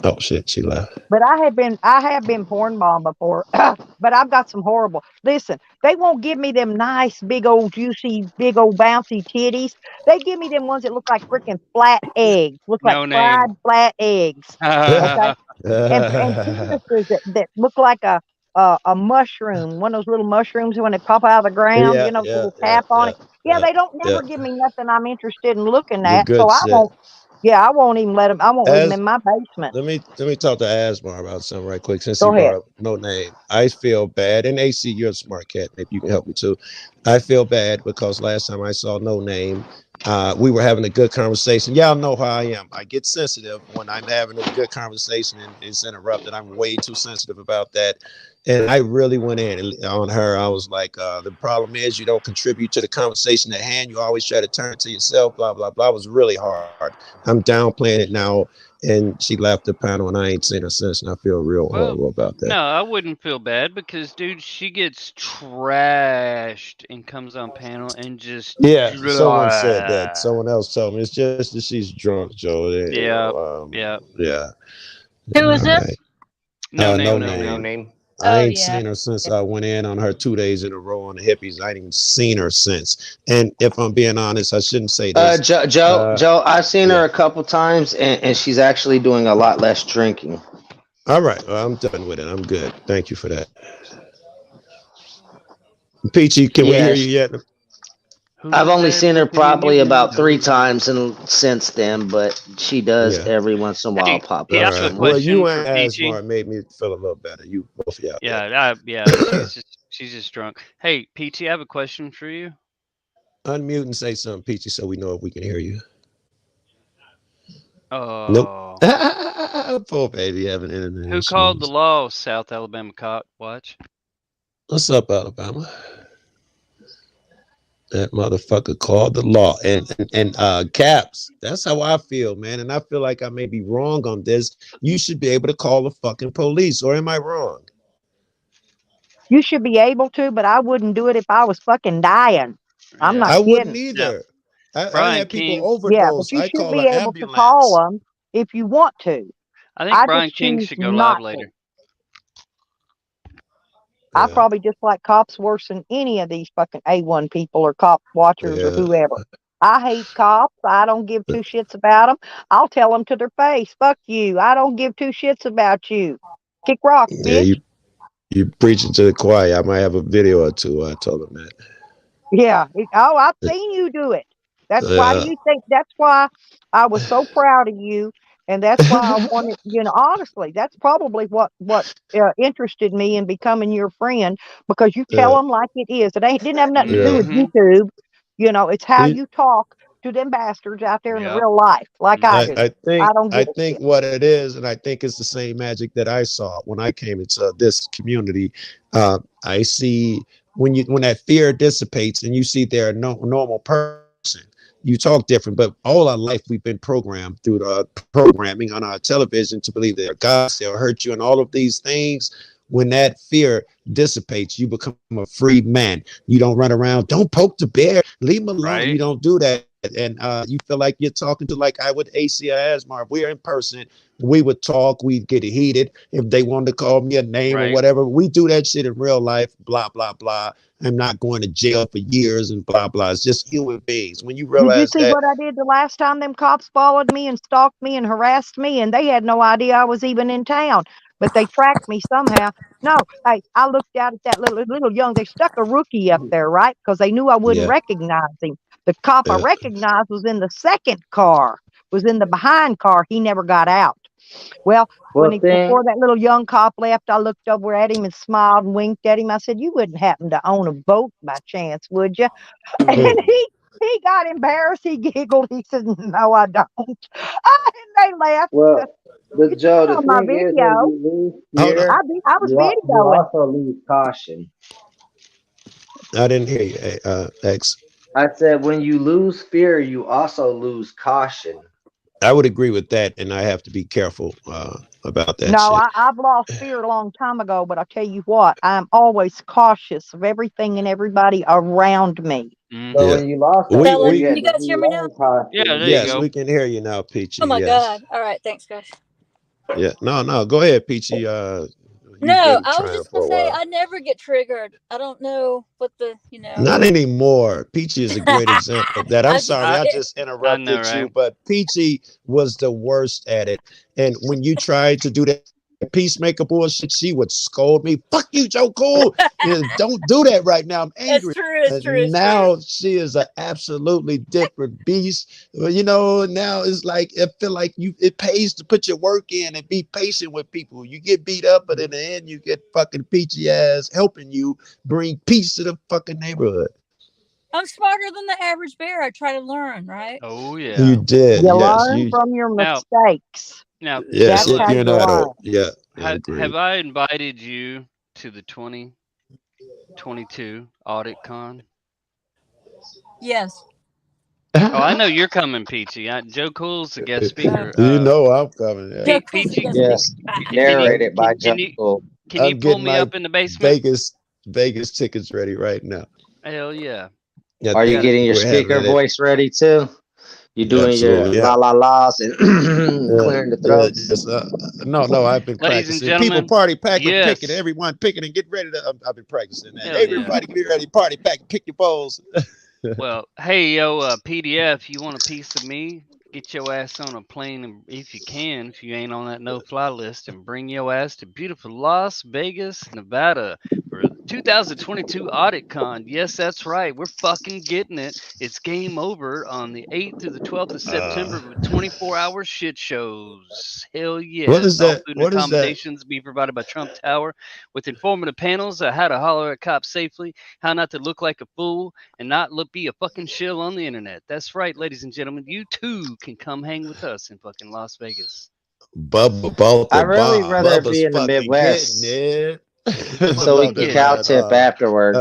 Oh shit, she left. But I have been porn bombed before. But I've got some horrible. Listen, they won't give me them nice, big old juicy, big old bouncy titties. They give me them ones that look like freaking flat eggs. Look like No fried name. flat eggs. Okay. And penises that look like a mushroom, one of those little mushrooms when they pop out of the ground, Yeah, you know, with a yeah, little tap on it. Yeah, they don't never yeah. give me nothing I'm interested in looking The at. good So I shit. won't. Yeah, I won't even let them. I won't leave them As- in my basement. Let me talk to Asmar about something right quick. Since Go he ahead. brought up no name, I feel bad. And AC, you're a smart cat. Maybe you can help me too. I feel bad because last time I saw no name, we were having a good conversation. Y'all know how I am. I get sensitive when I'm having a good conversation and it's interrupted. I'm way too sensitive about that. And I really went in on her. I was like, the problem is you don't contribute to the conversation at hand. You always try to turn to yourself, blah, blah, blah. It was really hard. I'm downplaying it now. And she left the panel and I ain't seen her since. And I feel real horrible about that. No, I wouldn't feel bad because, dude, she gets trashed and comes on panel and just Yeah, someone said that. Someone else told me it's just that she's drunk, Joe. Yeah, yeah. Who is this? Right. No no name. No name. name. I Oh, ain't yeah. seen her since I went in on her 2 days in a row on the hippies. I ain't even seen her since. And if I'm being honest, I shouldn't say this. Joe, I've seen her a couple times, and she's actually doing a lot less drinking. All right, well, I'm done with it. I'm good. Thank you for that. Peachy, can we hear Yes. you yet? I've only seen her probably about 3 times since then, but she does Yeah. every once in a while Hey, pop yeah, up. I have a Well, question you for and Peachy. Asmar made me feel a little better. You both, yeah. Yeah, she's just drunk. Hey, Peachy, I have a question for you. Unmute and say something, Peachy, so we know if we can hear you. Oh. Nope. Poor baby having internet Who issues. called the law, South Alabama Watch? What's up, Alabama? That motherfucker called the law. And Caps, that's how I feel, man. And I feel like I may be wrong on this. You should be able to call the fucking police, or am I wrong? You should be able to, but I wouldn't do it if I was fucking dying. I'm Yeah. not I wouldn't kidding. Now, either. I Brian had people King. Yeah, but overdose. you I should call be an able to call ambulance. them if you want to. I think I Brian just King choose should go not live to. later. I Yeah, probably dislike cops worse than any of these fucking A1 people or cop watchers or yeah. whoever. I hate cops. I don't give two shits about them. I'll tell them to their face, fuck you. I don't give two shits about you. Kick rocks, Yeah, bitch. you preaching to the choir. I might have a video or two. I told him that. Yeah. Oh, I've seen you do it. That's why Yeah. you think that's why I was so proud of you. And that's why I wanted, honestly, that's probably what interested me in becoming your friend, because you tell Yeah. them like it is. Didn't have nothing to do Yeah. with Mm-hmm. YouTube. It's how He- you talk to them bastards out there in the Yep. real life, like I I, do. I I think don't I give a think shit. what it is, and I think it's the same magic that I saw when I came into this community. I see when that fear dissipates and you see they're a normal person, you talk different. But all our life we've been programmed through the programming on our television to believe they're gods, they'll hurt you, and all of these things. When that fear dissipates, you become a free man. You don't run around, don't poke the bear, leave him alone. Right. You don't do that. And you feel like you're talking to, like I would AC or Asmar. If we're in person, we would talk, we'd get heated. If they wanted to call me a name or Right. whatever, we do that shit in real life, blah, blah, blah. I'm not going to jail for years and blah, blah. It's just human beings. When you Did you realize see that, what I did the last time them cops followed me and stalked me and harassed me, and they had no idea I was even in town, but they tracked me somehow. No, hey, I looked out at that little young. They stuck a rookie up there, right? Because they knew I wouldn't yeah, recognize him. The cop I recognized was in the second car, was in the behind car. He never got out. Well, before that little young cop left, I looked over at him and smiled and winked at him. I said, "You wouldn't happen to own a boat by chance, would you?" And he got embarrassed. He giggled. He said, "No, I don't." And they laughed. Well, but Joe, the On my thing is, when video, you lose hold on. fear, I was you videoing. also lose caution. I didn't hear you, X. I said, when you lose fear, you also lose caution. I would agree with that, and I have to be careful about that No, shit. I've lost fear a long time ago, but I'll tell you what, I'm always cautious of everything and everybody around me. Mm-hmm. So Yeah. when you lost We- that, Fellas, we- you can had you to guys hear me now? relearn caution. Yeah, there you Yes, go. we can hear you now, Peachy. Oh my yes. God. All right. Thanks, guys. Yeah. No. Go ahead, Peachy. You've No, been I was trying just for going a to say, while. I never get triggered. I don't know what Not anymore. Peachy is a great example of that. I'm I sorry, I just interrupted know, you, right? but Peachy was the worst at it. And when you tried to do that peacemaker bullshit, she would scold me. Fuck you, Joe Cool. Don't do that right now. I'm It's angry. true. It's And true. It's true. now she is an absolutely different beast. Well, now it's like I feel like it pays to put your work in and be patient with people. You get beat up, but in the end, you get fucking Peachy ass helping you bring peace to the fucking neighborhood. I'm smarter than the average bear. I try to learn, right? Oh yeah. You did. You Yes. learn from your Now- mistakes. Now, Yes. That's how You're you an adult. learn. Yeah. have I invited you to the 2022 Audit Con? Yes. Oh, I know you're coming, Peachy. Joe Cool's the guest speaker. You know I'm coming. Yeah. Joe Cool's the Peachy, guest Yes, speaker. narrated by Joe can you- Cool. can you I'm pull getting me my up in the basement? Vegas tickets ready right now. Hell yeah. Yeah, Are you getting your we're having speaker it. voice ready too? You doing Absolutely, your yeah. la la la's and clearing the throats? Yes, no, I've been Ladies and practicing. gentlemen, People party packing, yes. picking, everyone picking and get ready to. I've been practicing that. Hell yeah. Everybody get ready, party pack, pick your bowls. Well, hey, yo, PDF, you want a piece of me? Get your ass on a plane, and if you can, if you ain't on that no-fly list, and bring your ass to beautiful Las Vegas, Nevada, for the 2022 Audit Con. Yes, that's right. We're fucking getting it. It's game over on the 8th through the 12th of September with 24-hour shit shows. Hell yeah. What is All that? food and What is that? accommodations be provided by Trump Tower with informative panels on how to holler at cops safely, how not to look like a fool, and not be a fucking shill on the internet. That's right, ladies and gentlemen. You too can come hang with us in fucking Las Vegas. Bubba bought the I'd really bar. rather Bubba's be in the fucking Midwest. getting it. So we Love can it, cow man. tip afterwards.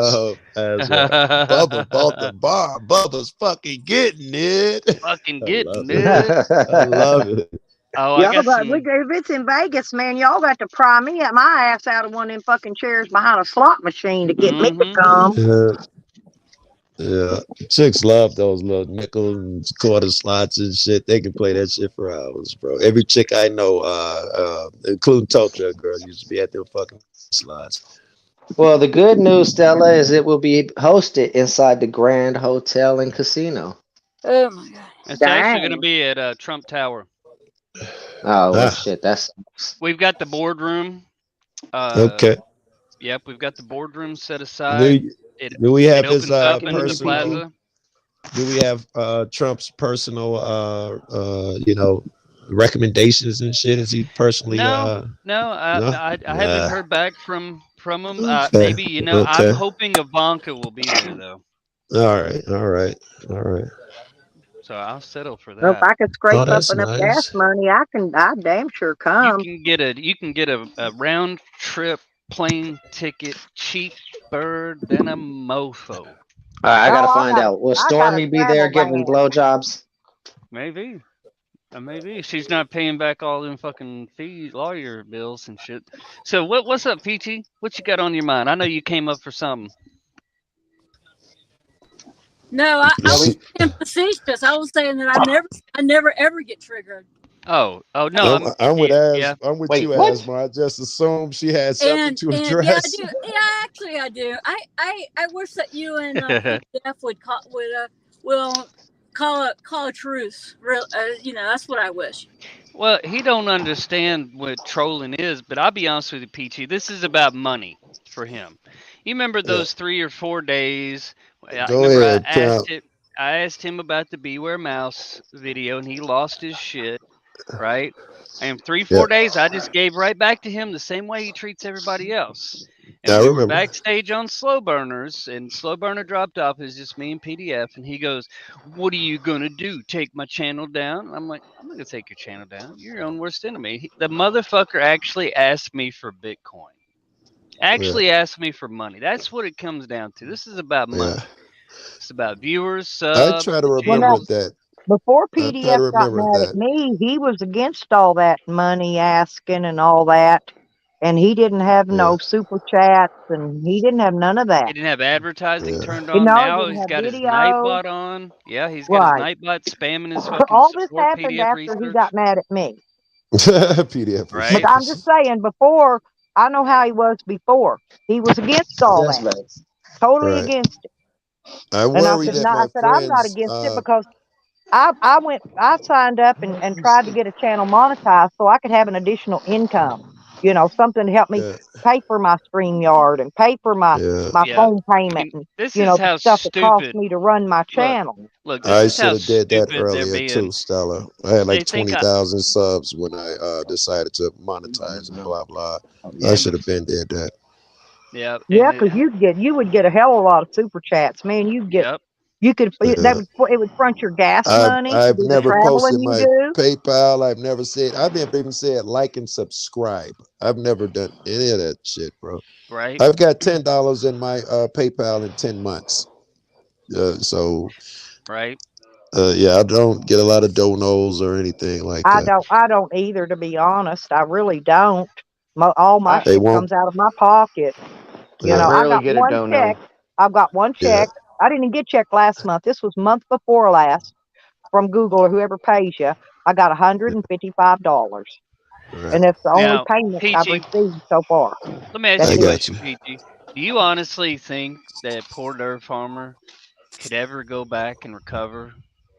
That's right. Bubba bought the bar. Bubba's fucking getting it. Fucking I getting love it. it. I love it. Oh, I Y'all got got, some. if it's in Vegas, man, y'all got to pry me at my ass out of one of them fucking chairs behind a slot machine to get me to Mhm. come. Yeah, chicks love those little nickel and quarter slots and shit. They can play that shit for hours, bro. Every chick I know, including tow truck girls, used to be at them fucking slots. Well, the good news, Stella, is it will be hosted inside the Grand Hotel and Casino. Oh my god. It's actually going to Dang. be at Trump Tower. Oh, well, Ah, shit, that's We've got the boardroom. okay. Yep, we've got the boardroom set aside. Do, It do we have opens his up into the personal? plaza. Do we have Trump's personal recommendations and shit? Is he personally No, no? I haven't heard back from him. Okay. Maybe I'm Okay. hoping Ivanka will be there though, All right. so I'll settle for Well, if that. I could scrape up that's enough gas nice. money, I damn sure come. You can get a round trip plane ticket cheaper than a mofo. All right, I gotta Oh, find out. Will I got a Stormy be there travel giving van. blowjobs? Maybe. Maybe she's not paying back all them fucking fees, lawyer bills and shit. So what's up, PT? What you got on your mind? I know you came up for something. No, I Yeah, was being facetious. I was saying that I never ever get triggered. Oh no, I'm with yeah. I'm with Wait, you, what? Asma. I just assumed she had something And to yeah, I address. do. Yeah, actually, I do. I wish that you and Jeff would call a truce. Real, that's what I wish. Well, he don't understand what trolling is, but I'll be honest with you, Peachy. This is about money for him. You remember those 3 or 4 days? Go ahead, Pimp. I asked him about the Beware Mouse video, and he lost his shit, right? And 3, 4 days, I just gave right back to him the same way he treats everybody else. And I we were remember. backstage on Slow Burners, and Slow Burner dropped off. It's just me and PDF, and he goes, "What are you gonna do? Take my channel down?" And I'm like, "I'm not gonna take your channel down. You're your own worst enemy." The motherfucker actually asked me for Bitcoin. Actually asked me for money. That's what it comes down to. This is about money. Yeah. It's about viewers, I subs. try to Well, remember now, that. before I try PDF to got remember mad at that. me, he was against all that money asking and all that. And he didn't have no super chats and he didn't have none of He that. didn't have advertising turned You on. know, he Now didn't he's have got his video. Nightbot on. Yeah, he's got Right. his Nightbot spamming his fucking All this support happened PDF after research. he got mad at me. PDF Right. But I'm just saying, before, I know how he was before. He was against all Yes, that. man. Totally Right. against it. I And I worry said, that no, I my said, I'm not friends. against it because I signed up and tried to get a channel monetized so I could have an additional income, something to help me pay for my StreamYard and pay for my Yeah. phone I payment mean, and, this the is how stuff it costs stupid. me to run my channel. Look, I this is how should have did that stupid they're earlier being. too, Stella. I had They like think 20,000 subs when I decided to monetize and blah blah. I Yeah. should have been did that. Yeah. Yeah, and because you would get a hell of a lot of super chats, man. Yep. You could Yeah. it would front your gas money to I've do the never traveling posted you my do. PayPal. I've never even said like and subscribe. I've never done any of that shit, bro. Right. I've got $10 in my PayPal in 10 months. Right. Yeah, I don't get a lot of donos or anything like that. I don't either, to be honest. I really don't. All my They shit won't. comes out of my pocket. Yeah. I Rarely got get a one dono. check. I've got one check. I didn't even get checked last month. This was month before last from Google or whoever pays you. I got $155. Right. And that's the only Now, payment I've Peachy, received so far. let me ask That's you a got question, Peachy. Do you honestly think that poor dirt farmer could ever go back and recover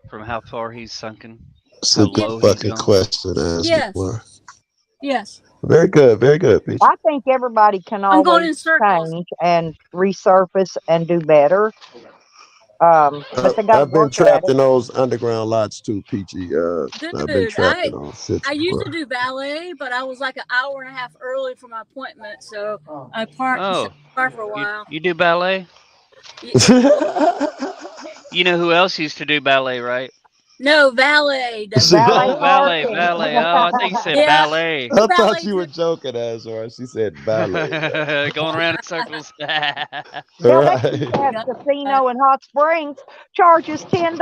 from how far he's sunken? It's How a good low he's fucking gone? question, Yes. Asma. Yes. Very good, Peach. I think everybody can I'm going in always circles. change and resurface and do better. But they got to I've been work at trapped it. in those underground lots too, Peachy. I've been Dude, trapped in those shits I used to before. do ballet, but I was like an hour and a half early for my appointment, so I parked and sat in the car for a while. You do ballet? You know who else used to do ballet, right? No, valet. Valet Oh, valet, parking. valet. Oh, I think you said Yeah. ballet. I thought Valet you were joking, Azor. She said ballet. Going around in circles. Hell, they keep Right. that casino in Hot Springs charges $10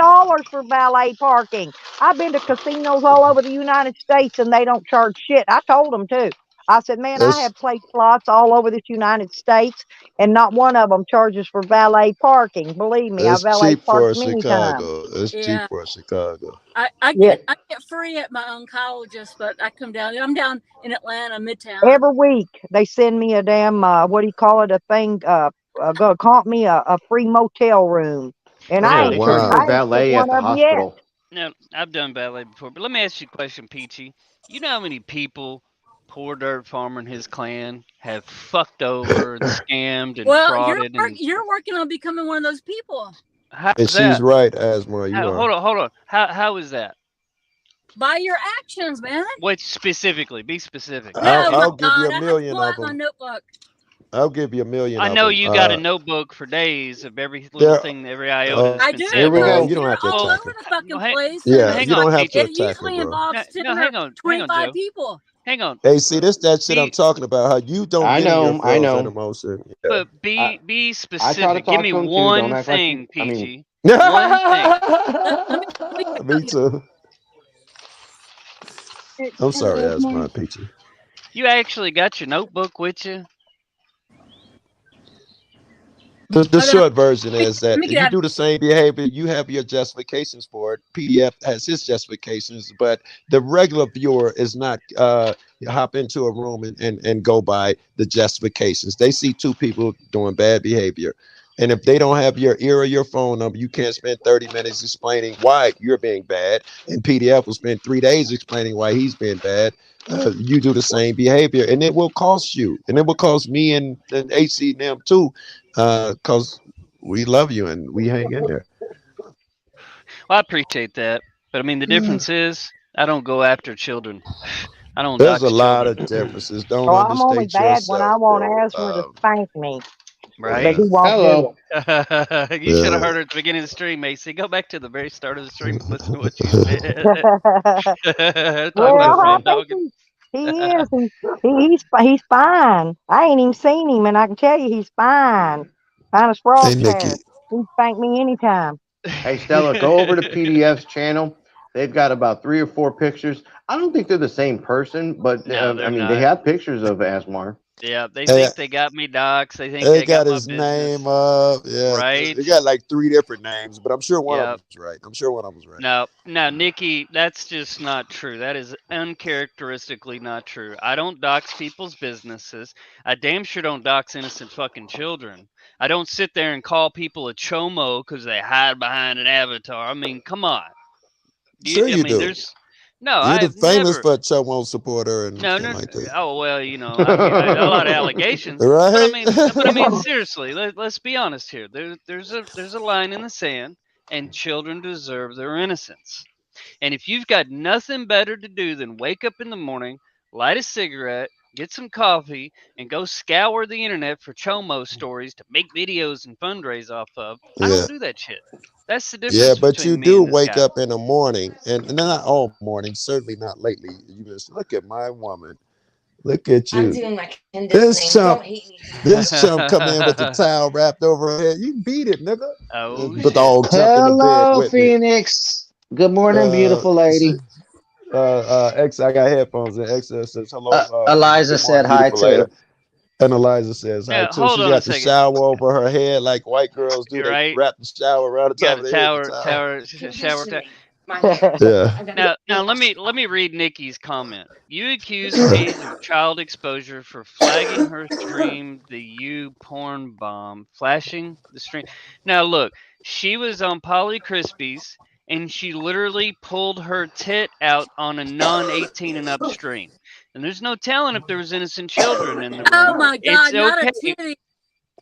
for valet parking. I've been to casinos all over the United States and they don't charge shit. I told them too. I said, man, I That's have played slots all over this United States and not one of them charges for valet parking. Believe me, I it's valet cheap for parked many times. Chicago. It's cheap Yeah. for Chicago. I Yeah, get free at my oncologist, but I come down. I'm down in Atlanta, Midtown. every week they send me a damn what do you call it? A thing. Go comp me a free motel room, and What I do Now, they ain't charge took for I ain't took valet one at the of them yet. hospital? now, I've done ballet before, but let me ask you a question, Peachy. You know how many people Poor Dirt Farmer and his clan have fucked over and scammed and Well, frauded and you're working on becoming one of those people. how's And she's that? right, Asmar. You are. Hold on. How is that? By your actions, man. Which specifically? Be specific. No, I'll my give you God, a I have to million pull of out my them. notebook. I'll give you a million I of know them. you got a notebook for days of every little There, thing, every iota that's I been do, said. Here we because go. you don't you're have to all attack over her. the fucking No, place, Yeah, and hang you on, don't have to it Peachy. attack her, usually bro. involves 10 or Hang on, 25 Joe. people. Hang on. Hey, see, this that shit I'm Be talking about. How you don't I get in your know, I feelings and know. emotion. Yeah. but I be I try to specific. Give talk me to him too. Don't one act like you. thing, I mean, Peachy. One thing. Let me Me too. I'm sorry, that's my Peachy. You actually got your notebook with you? The Hold on. short version is Let that me get you out. do the same behavior, you have your justifications for it. PDF has his justifications, but the regular viewer is not hop into a room and go by the justifications. They see two people doing bad behavior. And if they don't have your ear or your phone number, you can't spend 30 minutes explaining why you're being bad. And PDF will spend 3 days explaining why he's being bad. You do the same behavior, and it will cost you, and it will cost me and HC and them too, because we love you and we hang in there. Well, I appreciate that. But I mean, the difference is I don't go after children. I don't There's a dox lot children. of differences. Don't So I'm only understate bad when I yourself, want bro. Asma to spank me, but Right? he won't do hello. You should have Yeah. heard her at the beginning of the stream, Macy. Go back to the very start of the stream and listen to what you said. it. Talk about Well, I raw think dogging. he is. He's fine. I ain't even seen him, and I can tell you he's fine. Fine as Hey, frog's Nikki. hair. He'd spank me anytime. Hey, Stella, go over to PDF's channel. They've got about 3 or 4 pictures. I don't think they're the same person, but No, they're I mean, they not. have pictures of Asmar. Yeah, they Hey, think they got me docs. They think they they got got my his business. name up. Yeah, Right? they got like 3 different names, but I'm sure one of Yep. them's right. I'm sure one of them's right. No, Nikki, that's just not true. That is uncharacteristically not true. I don't dox people's businesses. I damn sure don't dox innocent fucking children. I don't sit there and call people a chomo because they hide behind an avatar. I mean, come on. Sure you do. There's no. You're the I've famous never. for Chomo supporter and No, shit no. like that. Oh well, a lot of allegations. But I Right? mean, seriously, let's be honest here. There's a line in the sand, and children deserve their innocence. And if you've got nothing better to do than wake up in the morning, light a cigarette, get some coffee, and go scour the internet for chomo stories to make videos and fundraise off of, I Yeah. don't do that shit. That's the difference Yeah, but between you me do and this wake guy. up in the morning, and not all morning, certainly not lately. You just look at my woman. Look at I'm you. doing my conditioning. This chump, Don't hate me. this chump come in with the towel wrapped over her head. You beat it, nigga. Oh But shit. the all jump in the bed Hello, with me. Phoenix. Good morning, beautiful lady. X, I got headphones, and X says hello. Eliza good said morning, hi beautiful lady. too. And Eliza says hi Now, too. hold She on a got the second. shower over her head like white girls do. You're They right. wrap the shower around the top Got of a their head. shower. My hair. Yeah. Now let me read Nikki's comment. You accuse Paige of child exposure for flagging her stream, the U porn bomb, flashing the stream. Now look, she was on Polly Crispies and she literally pulled her tit out on a non-18 and up stream. And there's no telling if there was innocent children in the room. Oh my God! It's Not okay. a titty.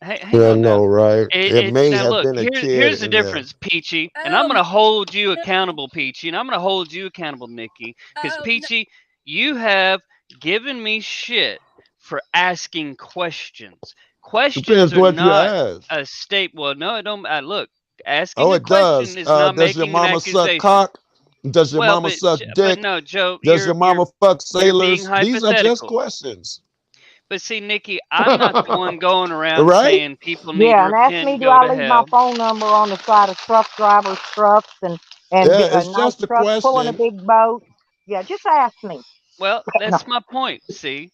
Hang on now. No, right? It may Now have look, been a kid. here's the in there. difference, Peachy, and I'm Oh, gonna hold you accountable, Peachy, and I'm gonna hold you accountable, Nikki, because oh, no. Peachy, you have given me shit for asking questions. Questions Depends are what you not ask. a state. Well, no, it don't. Look, asking Oh, a it question does. is not Does your making an mama suck accusation. cock? Does your Well, mama but suck but dick? no, Joe, Does your mama fuck you're being sailors? These are just hypothetical. questions. But see, Nikki, I'm not the one going around Right? saying people need to Yeah, and ask repent me, and do go I to leave my hell. phone number on the side of truck drivers' trucks and Yeah, it's nice just a trucks pulling a question. big boat? Yeah, just ask me. Well, No. that's my point. See,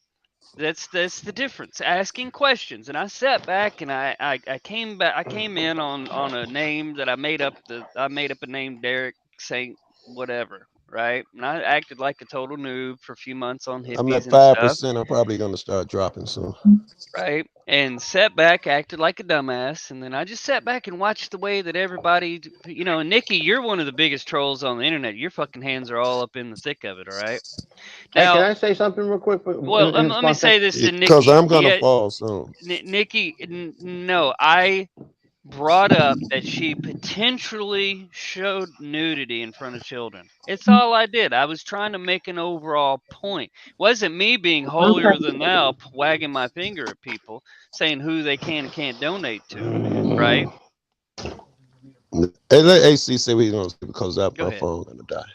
that's the difference. Asking questions, and I sat back and I came back. I came in on a name that I made up. I made up a name, Derek Saint whatever, right? And I acted like a total noob for a few months on I'm at hippies and stuff, 5%. I'm probably gonna start dropping soon. right? And sat back, acted like a dumbass, and then I just sat back and watched the way that everybody, and Nikki, you're one of the biggest trolls on the internet. Your fucking hands are all up in the thick of it, all right? Hey, can Now, I say something real quick? well, let In me response to say this to Because Nikki. I'm gonna Yeah, fall soon. Nikki, no, I brought up that she potentially showed nudity in front of children. It's all I did. I was trying to make an overall point. Wasn't me being holier than thou, wagging my finger at people, saying who they can and can't donate to, right? Hey, let AC say what he's gonna say because Go my ahead. phone gonna die.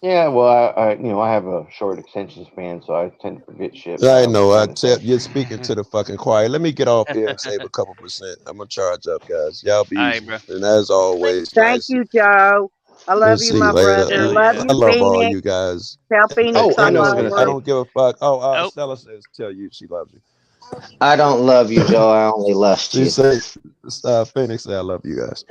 Yeah, well, I have a short attention span, so I tend to forget shit. But I I was know. I trying to say, tell you're speaking to the fucking choir. Let me get off here and save a couple percent. I'm gonna charge up, guys. Y'all be All right, easy. bro. And as always, Thank guys, you, Joe. I we'll love you, see you my later. brother. Hell Love yeah. I you, love all Phoenix. you guys. Tell Phoenix I I know what I love was gonna I her. say. don't give a fuck. Oh, Stella says tell you she loves you. I don't love you, Joe. I only lust She you. said, Phoenix said I love you guys.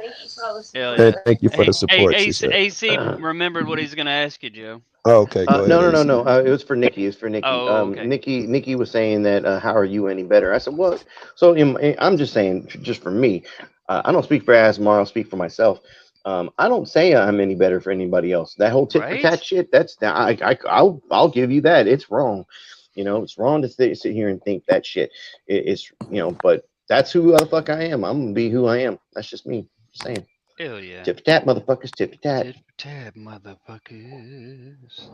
hell And yeah. thank you for the Hey, support, she said. AC remembered what he's gonna ask you, Joe. Okay, go ahead, AC. No. It was for Nikki. It's for Nikki. Oh, okay. Nikki was saying that how are you any better? I said, what? So I'm just saying, just for me, I don't speak for Asmar. I'll speak for myself. I don't say I'm any better for anybody else. That whole tit for Right? tat shit. I'll give you that. It's wrong. It's wrong to sit here and think that shit. It's but that's who the fuck I am. I'm gonna be who I am. That's just me. Just saying. Hell yeah. Tit for tat, motherfuckers. Tit for tat. Tit for tat, motherfuckers.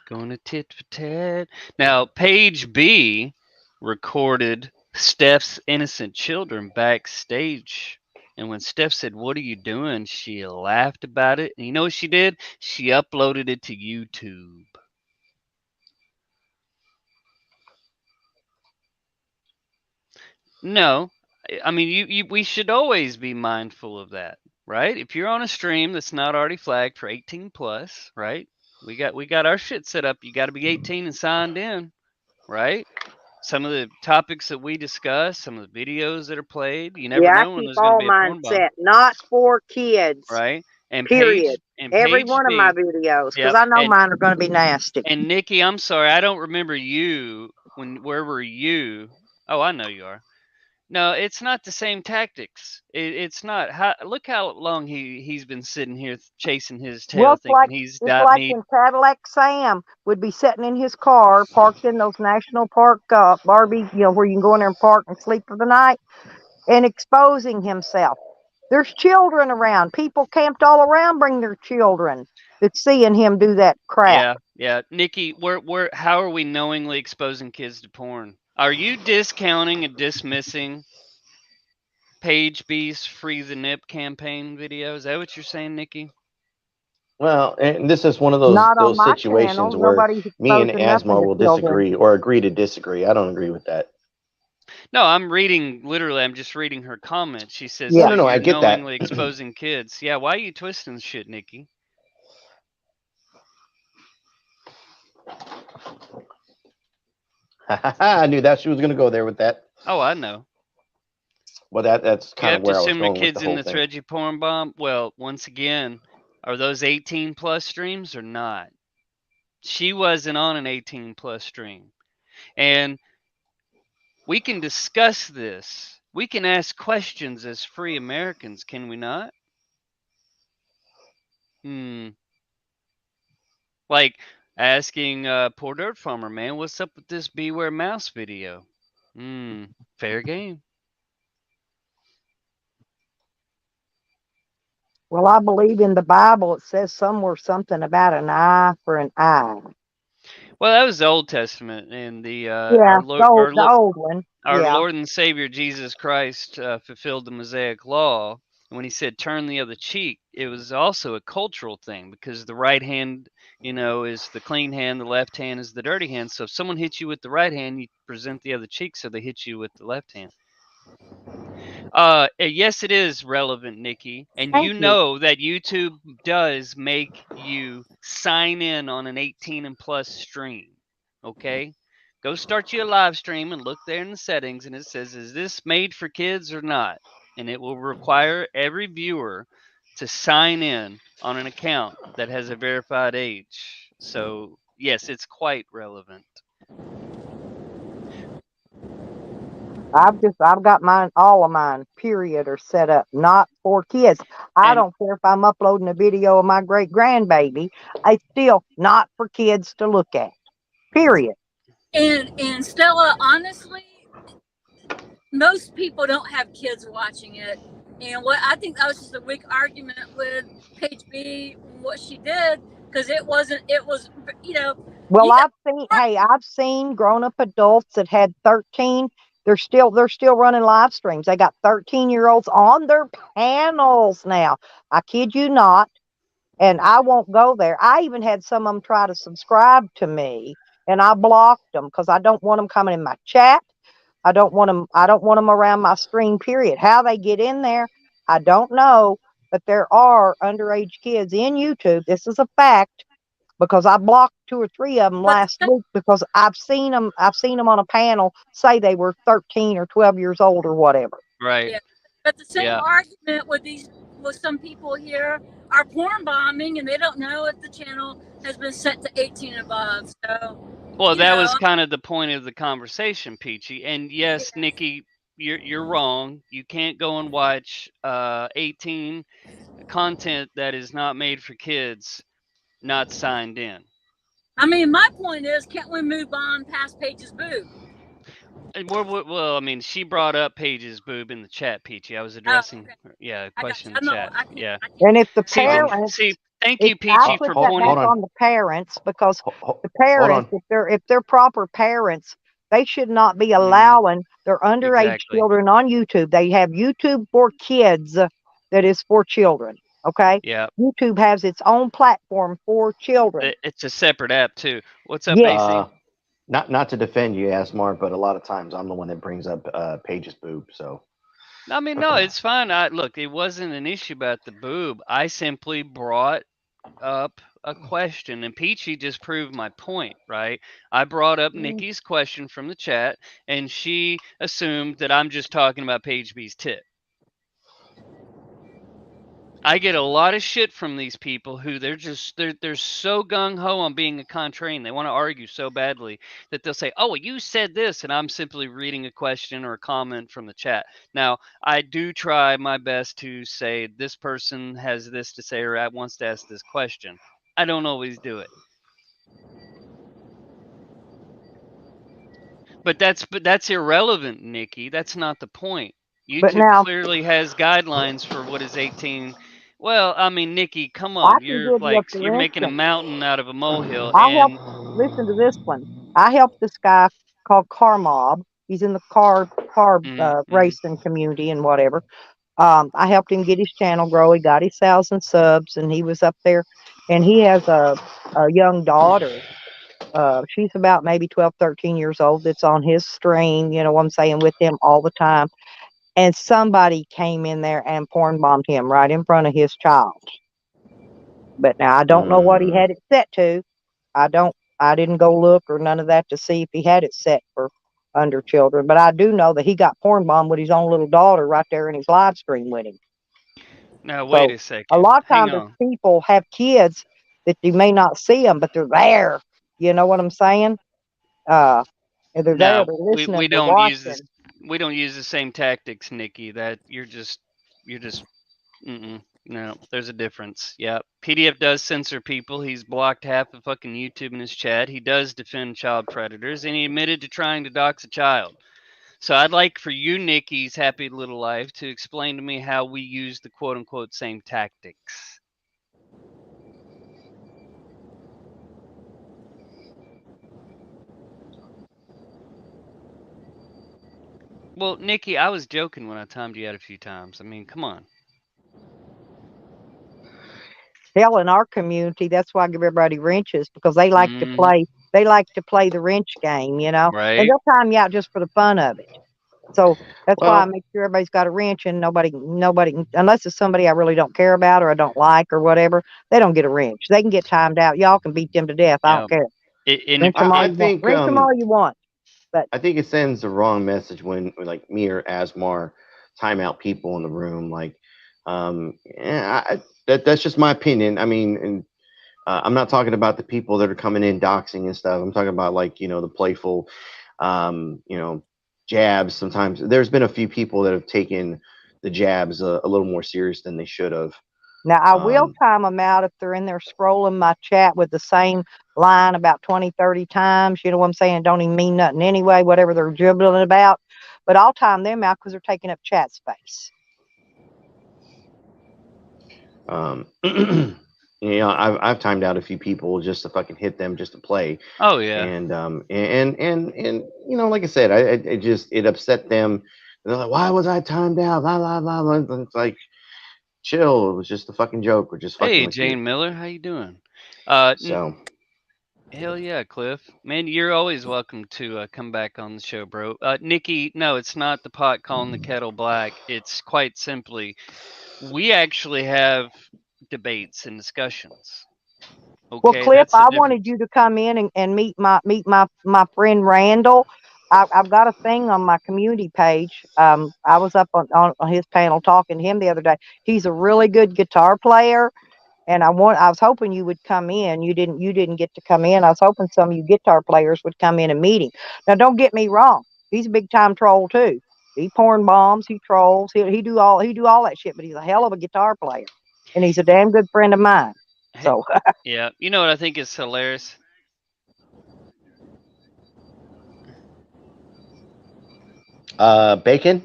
Going to tit for tat. Now, Page B recorded Steph's innocent children backstage. And when Steph said, "What are you doing?" she laughed about it. And you know what she did? She uploaded it to YouTube. No, I mean we should always be mindful of that, right? If you're on a stream that's not already flagged for 18 plus, right? We got our shit set up. You got to be 18 and signed in, right? Some of the topics that we discuss, some of the videos that are played, you never Yeah, I know when keep there's going to all be a mine porn bomb, set, not for kids. right? And Period. Every Page one of my B, videos, because yep. I know mine are going to be nasty. And Nikki, I'm sorry, I don't remember you where were you? Oh, I know you are. No, it's not the same tactics. It's not. Look how long he's been sitting here chasing his tail, Well, thinking he's it's got like me. when Cadillac Sam would be sitting in his car, parked in those national park Barbie, where you can go in there and park and sleep for the night, and exposing himself. There's children around. People camped all around, bring their children. That's seeing him do that crap. Yeah. Nikki, how are we knowingly exposing kids to porn? Are you discounting and dismissing Page B's Free the Nip campaign video? Is that what you're saying, Nikki? Well, and this is one of those Not on my situations channel. where Nobody's me and exposing nothing Asmar to will children. disagree or agree to disagree. I don't agree with that. No, I'm just reading her comment. She says, Yeah. so No, I you're get that. knowingly exposing kids. Yeah, why are you twisting shit, Nikki? I knew that she was going to go there with that. Oh, I know. Well, that's You kind have of to where I was assume the going with kids the in whole the thing. Thready porn bomb. Well, once again, are those 18 plus streams or not? She wasn't on an 18 plus stream. And we can discuss this. We can ask questions as free Americans, can we not? Like asking Poor Dirt Farmer, man, what's up with this Beware Mouse video? Fair game. Well, I believe in the Bible. It says somewhere something about an eye for an eye. Well, that was the Old Testament, and Yeah, the old one. our Yeah. Lord and Savior Jesus Christ fulfilled the Mosaic law And when he said turn the other cheek, it was also a cultural thing because the right hand, is the clean hand, the left hand is the dirty hand. So if someone hits you with the right hand, you present the other cheek, so they hit you with the left hand. Yes, it is relevant, Nikki. And Thank you you. know that YouTube does make you sign in on an 18 and plus stream. Okay? Go start you a live stream and look there in the settings, and it says, is this made for kids or not? And it will require every viewer to sign in on an account that has a verified age. So, yes, it's quite relevant. I've got mine, all of mine, period, are set up, not for kids. I And don't care if I'm uploading a video of my great grandbaby. It's still not for kids to look at. Period. And Stella, honestly, most people don't have kids watching it. And what I think that was just a weak argument with Page B, what she did, because it was, Well, you got I've seen grown up adults that had 13. They're still running live streams. They got 13-year-olds on their panels now. I kid you not. And I won't go there. I even had some of them try to subscribe to me, and I blocked them because I don't want them coming in my chat. I don't want them around my stream, period. How they get in there, I don't know, but there are underage kids in YouTube. This is a fact because I blocked 2 or 3 of them but last week because I've seen them on a panel say they were 13 or 12 years old or whatever. right. yeah. But the same Yeah. argument with some people here are porn bombing, and they don't know if the channel has been set to 18 and above. So, Well, you that was know, kind of the point of the conversation, Peachy. And yes, Nikki, you're wrong. You can't go and watch 18 content that is not made for kids, not signed in. I mean, my point is, can't we move on past Paige's boob? And well, I mean, she brought up Paige's boob in the chat, Peachy. I was Oh, addressing, okay. a I got question you. in the I know. chat. I can't. Yeah. I can't. And if the See, parents, thank you, if I Peachy, put for that back pointing. on the parents, because Hold the parents, on. if they're proper parents, they should not be Mhm. allowing their underage Exactly. children on YouTube. They have YouTube for kids that is for children. Okay, Yeah. YouTube has its own platform for children. It's a separate app too. What's up, Yes, AC? Not to defend you, Asmar, but a lot of times I'm the one that brings up Paige's boob. So I mean, no, it's fine. Look, it wasn't an issue about the boob. I simply brought up a question, and Peachy just proved my point, right? I brought up Nikki's question from the chat, and she assumed that I'm just talking about Paige B's tit. I get a lot of shit from these people who they're so gung ho on being a contrarian. They want to argue so badly that they'll say, "Oh, well, you said this," and I'm simply reading a question or a comment from the chat. Now, I do try my best to say this person has this to say or wants to ask this question. I don't always do it. But that's irrelevant, Nikki. That's not the point. but YouTube now clearly has guidelines for what is 18. Well, I mean, Nikki, come I on. can You're give you a you're for making a instance. mountain out of a molehill, I helped. and Listen to this one. I helped this guy called Car Mob. He's in the car racing community and whatever. I helped him get his channel grow. He got his 1,000 subs, and he was up there. And he has a young daughter. She's about maybe 12, 13 years old. That's on his stream. You know what I'm saying, with him all the time. And somebody came in there and porn bombed him right in front of his child. But now I don't know what he had it set to. I didn't go look or none of that to see if he had it set for under children. But I do know that he got porn bombed with his own little daughter right there in his live stream with him. now wait So a second. a lot of Hang times on. people have kids that you may not see them, but they're there. You know what I'm saying? They're there, Now they're we listening, we they're don't use watching. we don't use the same tactics, Nikki. That you're just no. There's a difference. Yeah, PDF does censor people. He's blocked half of fucking YouTube in his chat. He does defend child predators, and he admitted to trying to dox a child. So I'd like for you, Nikki's happy little life, to explain to me how we use the quote unquote same tactics. Well, Nikki, I was joking when I timed you out a few times. I mean, come on. Hell, in our community, that's why I give everybody wrenches because they like to Mhm. play. They like to play the wrench game, and Right. they'll time you out just for the fun of it. So that's why I Well, make sure everybody's got a wrench, and nobody, unless it's somebody I really don't care about or I don't like or whatever, they don't get a wrench. They can get timed out. Y'all can beat them to death. I Yeah. don't care. And Wrench them all I you want. think Wrench them all you want. But I think it sends the wrong message when like me or Asmar time out people in the room. Like, that's just my opinion. I mean, and I'm not talking about the people that are coming in doxing and stuff. I'm talking about like the playful, jabs. Sometimes there's been a few people that have taken the jabs a little more serious than they should have. now I will Um, time them out if they're in there scrolling my chat with the same line about 20, 30 times. You know what I'm saying? It don't even mean nothing anyway, whatever they're dribbling about. But I'll time them out because they're taking up chat space. I've timed out a few people just to fucking hit them just to play. oh yeah. And like I said, it upset them. They're like, why was I timed out? Blah blah blah blah. And it's like, chill. It was just a fucking joke. We're just fucking Hey, with Jane you. Miller, how you doing? So Hell yeah, Cliff. Man, you're always welcome to come back on the show, bro. Nikki, no, it's not the pot calling the kettle black. It's quite simply, we actually have debates and discussions. Well, Okay, Cliff, that's the I difference. wanted you to come in and meet my friend Randall. I've got a thing on my community page. I was up on his panel talking to him the other day. He's a really good guitar player, and I was hoping you would come in. You didn't get to come in. I was hoping some of you guitar players would come in and meet him. Now, don't get me wrong. He's a big time troll too. He porn bombs. He trolls. He do all that shit. But he's a hell of a guitar player, and he's a damn good friend of mine. Hey, So. yeah, you know what I think is hilarious? bacon.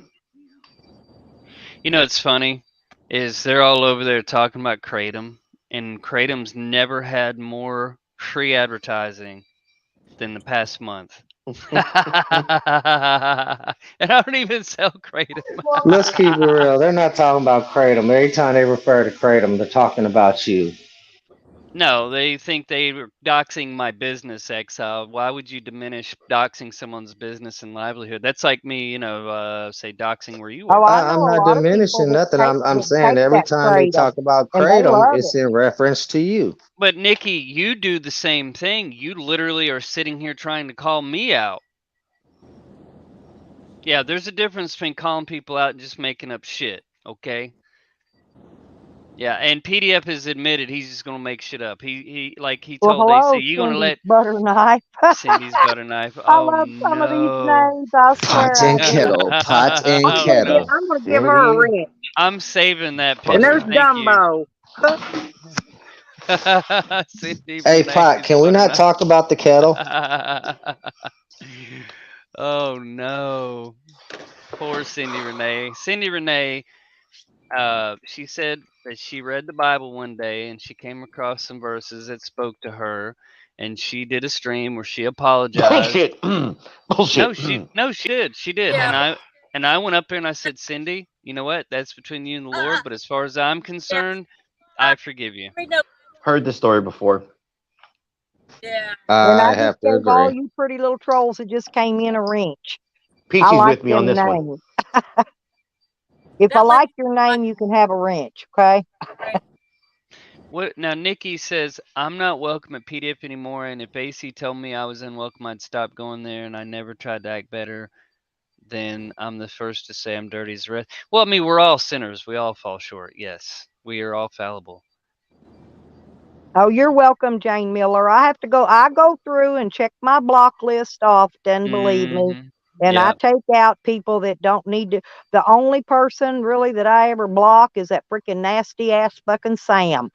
You know what's funny is they're all over there talking about Kratom, and Kratom's never had more free advertising than the past month. And I don't even sell Kratom. Let's keep it real. They're not talking about Kratom. Every time they refer to Kratom, they're talking about you. No, they think they were doxing my business, Exile. Why would you diminish doxing someone's business and livelihood? That's like me, say doxing where you Oh, work. I know I'm a not lot of people diminishing that nothing. I'm that saying take every that time they kratom talk about and they Kratom, love it's it. in reference to you. But Nikki, you do the same thing. You literally are sitting here trying to call me out. Yeah, there's a difference between calling people out and just making up shit, okay? Yeah, and PDF has admitted he's just gonna make shit up. He Well, told AC, hello, you gonna Cindy's let butter knife. Cindy's butter knife. I Oh love some of these no. names. I Pot swear I and do. kettle, pot and Oh no. I'm gonna give her a Cindy. wrench. I'm saving that And picture. there's Butter Thank you. Dumbo. Cindy Hey, Renee's Pot, can we butter not knife. talk about the kettle? Oh no. Poor Cindy Renee. Cindy Renee, she said that she read the Bible one day and she came across some verses that spoke to her, and she did a stream where she apologized. Bullshit. Bullshit. No, she did. She did. Yeah, And I went up there and I said, Cindy, you know what? That's between you and the Lord, but as far as I'm yeah. concerned, I I forgive you. read no. Heard the story before. Yeah, And I I just have to gave all agree. you pretty little trolls that just came in a wrench. I Peachy's like with me on them this one. names. If I that like lady. your name, you can have a wrench, okay? Right. What now? Nikki says I'm not welcome at PDF anymore, and if AC told me I was unwelcome, I'd stop going there, and I never tried to act better. Then I'm the first to say I'm dirty as the rest. Well, I mean, we're all sinners. We all fall short. Yes, we are all fallible. Oh, you're welcome, Jane Miller. I go through and check my block list often, believe me. Mm-hmm. And I Yeah. take out people that don't need to. The only person really that I ever block is that freaking nasty ass fucking Sam.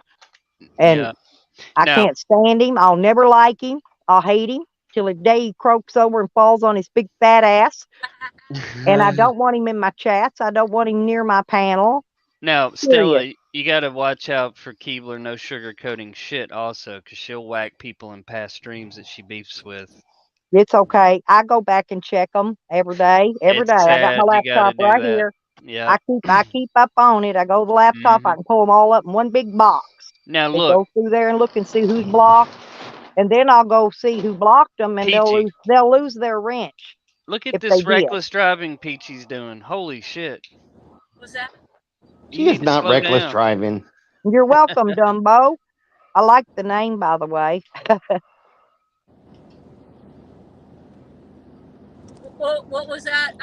And Yeah. I Now, can't stand him. I'll never like him. I'll hate him till the day he croaks over and falls on his big fat ass. And I don't want him in my chats. I don't want him near my panel. now, Period. Stella, you got to watch out for Keebler no sugarcoating shit also, because she'll whack people in past streams that she beefs with. It's okay. I go back and check them every day. Every It's day. I got my sad you got to laptop do right that. here. Yeah. I keep up on it. I go to the laptop. I Mhm. can pull them all up in one big box. Now And look, go through there and look and see who's blocked, and then I'll go see who blocked them, and Peachy, they'll lose their wrench look at if they this did. reckless driving Peachy's doing. Holy shit. Was that? She You is need to not slow reckless down. driving. You're welcome, Dumbo. I like the name, by the way. What was that?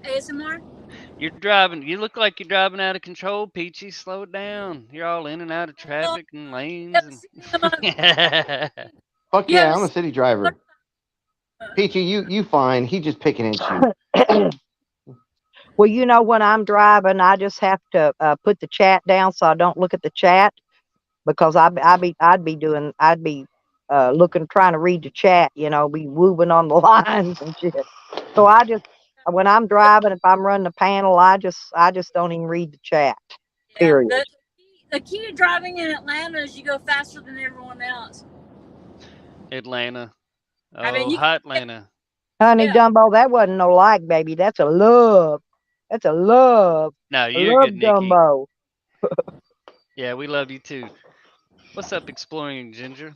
ASMR? You're driving. You look like you're driving out of control, Peachy. Slow it down. You're all in and out of Oh, traffic and you lanes haven't and. seen him on. Fuck You yeah, haven't I'm a seen city driver. Peachy, you fine. He just picking at you. Well, when I'm driving, I just have to put the chat down so I don't look at the chat, because I'd be looking, trying to read the chat, be moving on the lines and shit. So when I'm driving, if I'm running a panel, I just don't even read the chat. Yeah, Period. the key to driving in Atlanta is you go faster than everyone else. Atlanta. I mean, Oh, you hot Atlanta. Honey, yeah. Dumbo, that wasn't no like, baby. That's a love. That's a love. No, I you're love good, Nikki. Dumbo. Yeah, we love you too. What's up, Exploring Ginger?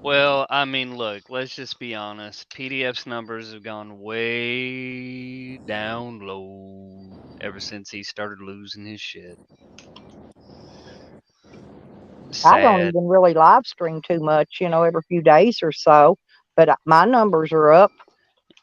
Well, I mean, look, let's just be honest. PDF's numbers have gone way down low ever since he started losing his shit. I don't Sad. even really live stream too much, every few days or so. But my numbers are up.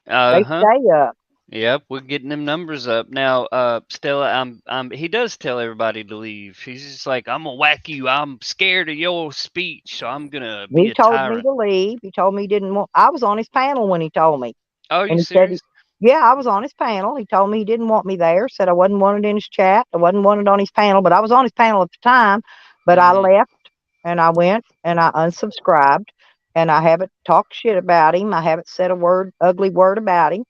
They stay up. Yep, we're getting them numbers up now. Stella, he does tell everybody to leave. He's just like, I'm gonna whack you. I'm scared of your speech, so I'm gonna be He a told me tyrant. to leave. He told me he didn't want. I was on his panel when he told me. Oh, are And you he said, serious? yeah, I was on his panel. He told me he didn't want me there. Said I wasn't wanted in his chat. I wasn't wanted on his panel, but I was on his panel at the time. But I left and I went and I unsubscribed, and I haven't talked shit about him. I haven't said ugly word about him.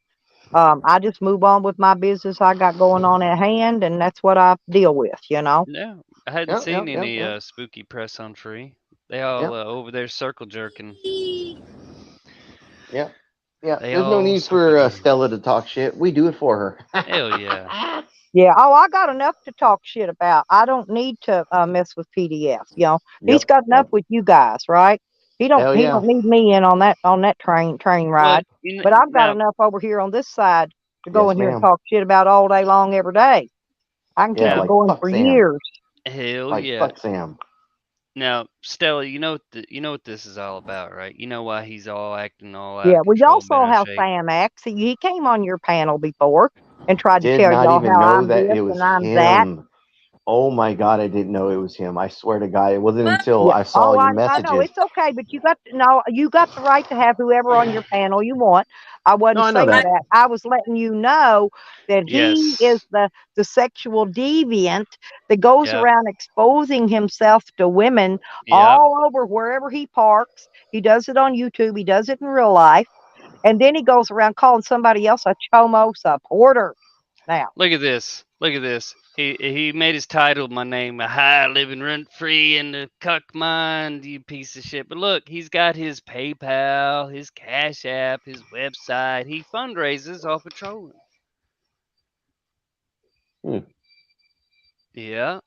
I just move on with my business I got going on at hand, and that's what I deal with, No, I hadn't Yep, seen yep, any yep. spooky press on Free. They all over there circle jerking. Yeah. Yeah. They There's no all need circle for jerking. Stella to talk shit. We do it for her. Hell yeah. Yeah. Oh, I got enough to talk shit about. I don't need to mess with PDF. He's got enough with you guys, right? He Hell don't yeah. need me in on that train Well, ride. But I've got now, enough over here on this side to go Yes, in here and ma'am. talk shit about all day long every day. I can keep Yeah, it like going fuck for Sam. years. hell Like yeah. fuck Sam. Now, Stella, you know what this is all about, right? You know why he's all acting all out Yeah, of well, y'all control, saw bent out how of shape? Sam acts. He came on your panel before and tried to Did tell not y'all even how know I'm that this it was and I'm that. him. Oh my god, I didn't know it was him. I swear to God, it wasn't What? until Yeah. I saw your I know messages. it's okay, but you got the right to have whoever on your panel you want. I wasn't No, I know saying that. that. I was letting you know that he is Yes. the sexual deviant that goes Yep. around exposing himself to women Yep. all over wherever he parks. He does it on YouTube. He does it in real life, and then he goes around calling somebody else a chomo supporter. Now, Look at this. Look at this. He made his title my name, a high living rent free in the cuck mind, you piece of shit. But look, he's got his PayPal, his Cash App, his website. He fundraises off of trolling. Yeah.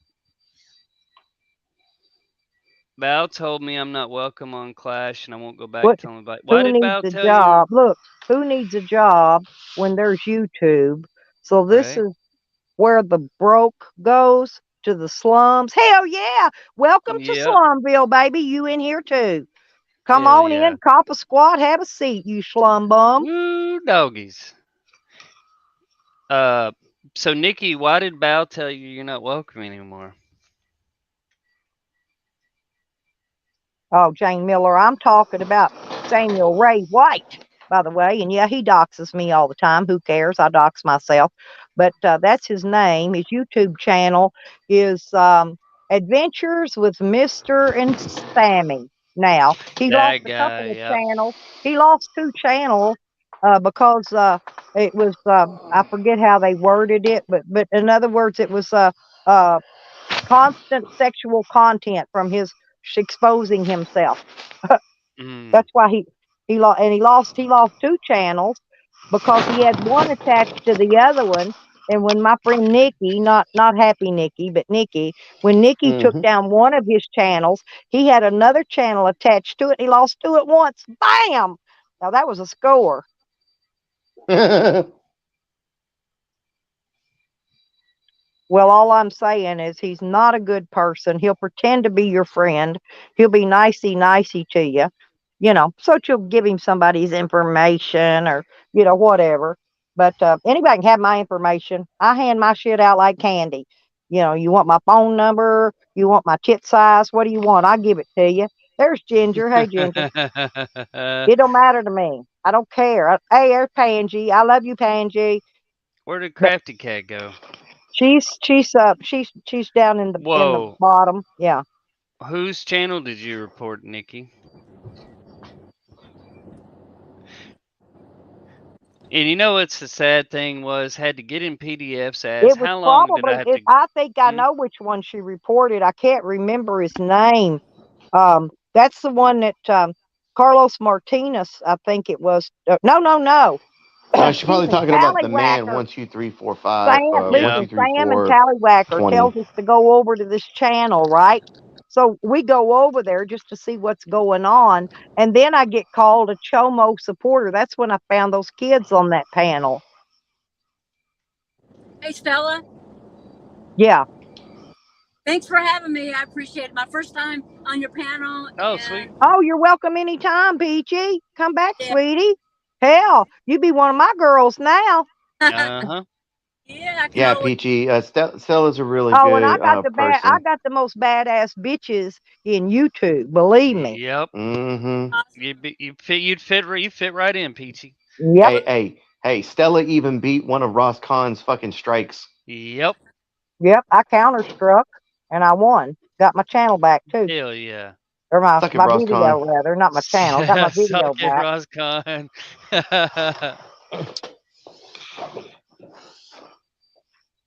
Val told me I'm not welcome on Clash and I won't go back what? to tell him about it. Why Who did needs Val a tell you? job? Look, who needs a job when there's YouTube? So this Right? is where the broke goes, to the slums. Hell yeah. Welcome to Yep. Slumville, baby. You in here too. Come Hell on yeah. in, cop a squat, have a seat, you slum bum. Woo, doggies. So Nikki, why did Val tell you you're not welcome anymore? Oh, Jane Miller, I'm talking about Samuel Ray White, by the way. And yeah, he doxes me all the time. Who cares? I dox myself. But that's his name. His YouTube channel is Adventures with Mr. and Sammy. Now, he lost That a couple guy, of yep. channels. He lost 2 channels because it was, I forget how they worded it, but in other words, it was constant sexual content from his exposing himself. Mm. That's why he lost 2 channels because he had one attached to the other one. And when my friend Nikki, not Happy Nikki, but Nikki, when Nikki took Mhm. down one of his channels, he had another channel attached to it. He lost 2 at once. Bam! Now that was a score. Well, all I'm saying is he's not a good person. He'll pretend to be your friend. He'll be nicey to you, so you'll give him somebody's information or, whatever. But anybody can have my information. I hand my shit out like candy. You want my phone number? You want my tit size? What do you want? I'll give it to you. There's Ginger. Hey, Ginger. It don't matter to me. I don't care. Hey, there's Pansy. I love you, Pansy. Where did But Crafty Cat go? she's down in the Whoa. bottom. Yeah. Whose channel did you report, Nikki? And you know what's the sad thing was? Had to get in PDFs as It was how long did I probably have it, to I think I Hmm? know which one she reported. I can't remember his name. That's the one that Carlos Martinez, I think it was. No. She's Excuse probably me, talking about the man Tallywhacker. 1, 2, 3, 4, 5. Sam, 1, Yeah. 2, listen, 3, Sam and 4, Tallywhacker 20. tells us to go over to this channel, right? So we go over there just to see what's going on, and then I get called a Chomo supporter. That's when I found those kids on that panel. Hey, Stella. Yeah. Thanks for having me. I appreciate it. My first time on your panel. Oh, And sweet. Oh, you're welcome anytime, Peachy. Come back, yeah, sweetie. Hell, you be one of my girls now. Uh-huh. yeah, I can Yeah, always. Peachy. Stella's a really Oh, and I good got I person. got the most badass bitches in YouTube. Believe me. Yep. Mm-hmm. You'd fit right in, Peachy. Yep, Hey, Stella even beat one of Ross Kahn's fucking strikes. Yep. yep. I counter struck and I won. Got my channel back too, Hell yeah. or my Suck it, my Ross Kahn. video rather, not my channel. Got my video Suck it, back. Roscon.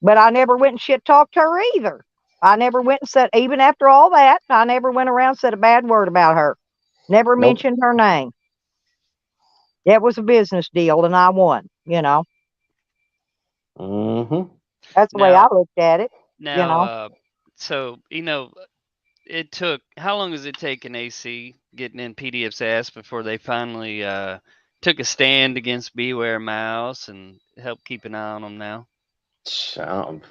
But I never went and shit talked her either. I never went and said, even after all that, I never went around and said a bad word about her. Never Nope. mentioned her name. It was a business deal and I won, Mm-hmm. That's the way I now, looked at it, so it took how long does it take an AC getting in PDF's ass before they finally took a stand against Beware Mouse and help keep an eye on them now?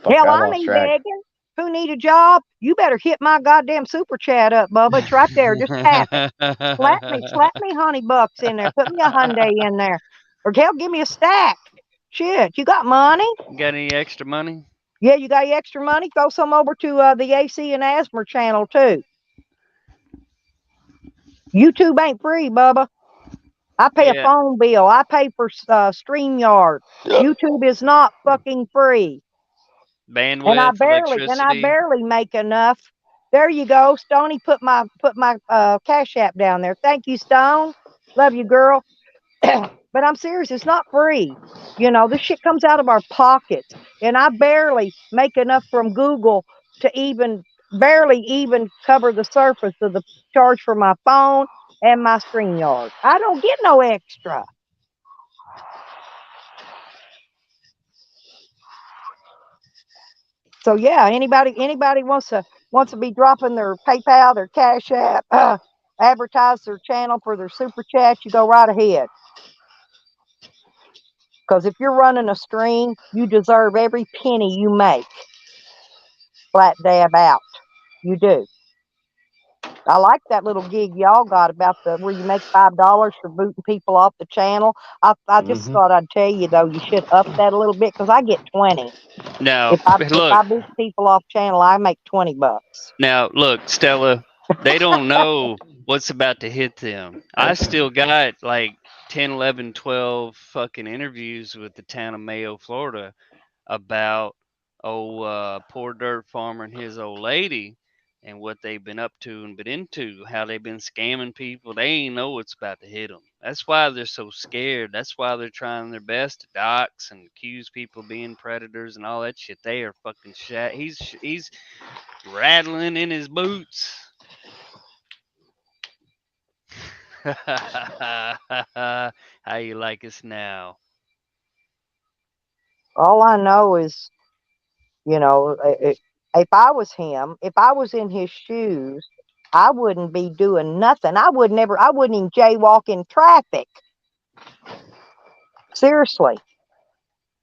Hell, I I lost ain't track. begging. Who need a job? You better hit my goddamn super chat up, Bubba. It's right there. Just tap it. Slap me honey bucks in there. Put me a Hyundai in there. Or hell, give me a stack. Shit, you got money? Got any extra money? Yeah, you got any extra money? Throw some over to the AC and Asthma channel too. YouTube ain't free, Bubba. I pay a Yeah. phone bill. I pay for StreamYard. YouTube is not fucking free. And I Bandwidth, barely electricity. make enough. There you go. Stoney put my Cash App down there. Thank you, Stone. Love you, girl. But I'm serious, it's not free. This shit comes out of our pockets. And I barely make enough from Google to barely even cover the surface of the charge for my phone and my StreamYard. I don't get no extra. So yeah, anybody wants to be dropping their PayPal, their Cash App, advertise their channel for their super chat, you go right ahead. Because if you're running a stream, you deserve every penny you make. Flat dab out. You do. I like that little gig y'all got about where you make $5 for booting people off the channel. I just thought I'd tell you though, you should up that a little bit because I get 20. Now, If I look, boot people off channel, I make $20. Stella, they don't know what's about to hit them. I still got like 10, 11, 12 fucking interviews with the town of Mayo, Florida about poor dirt farmer and his old lady and what they've been up to and been into, how they've been scamming people. They ain't know what's about to hit them. That's why they're so scared. That's why they're trying their best to dox and accuse people of being predators and all that shit. They are fucking He's rattling in his boots. How you like us now? All I know is, you know, if I was him, if I was in his shoes, I wouldn't be doing nothing. I wouldn't even jaywalk in traffic. Seriously.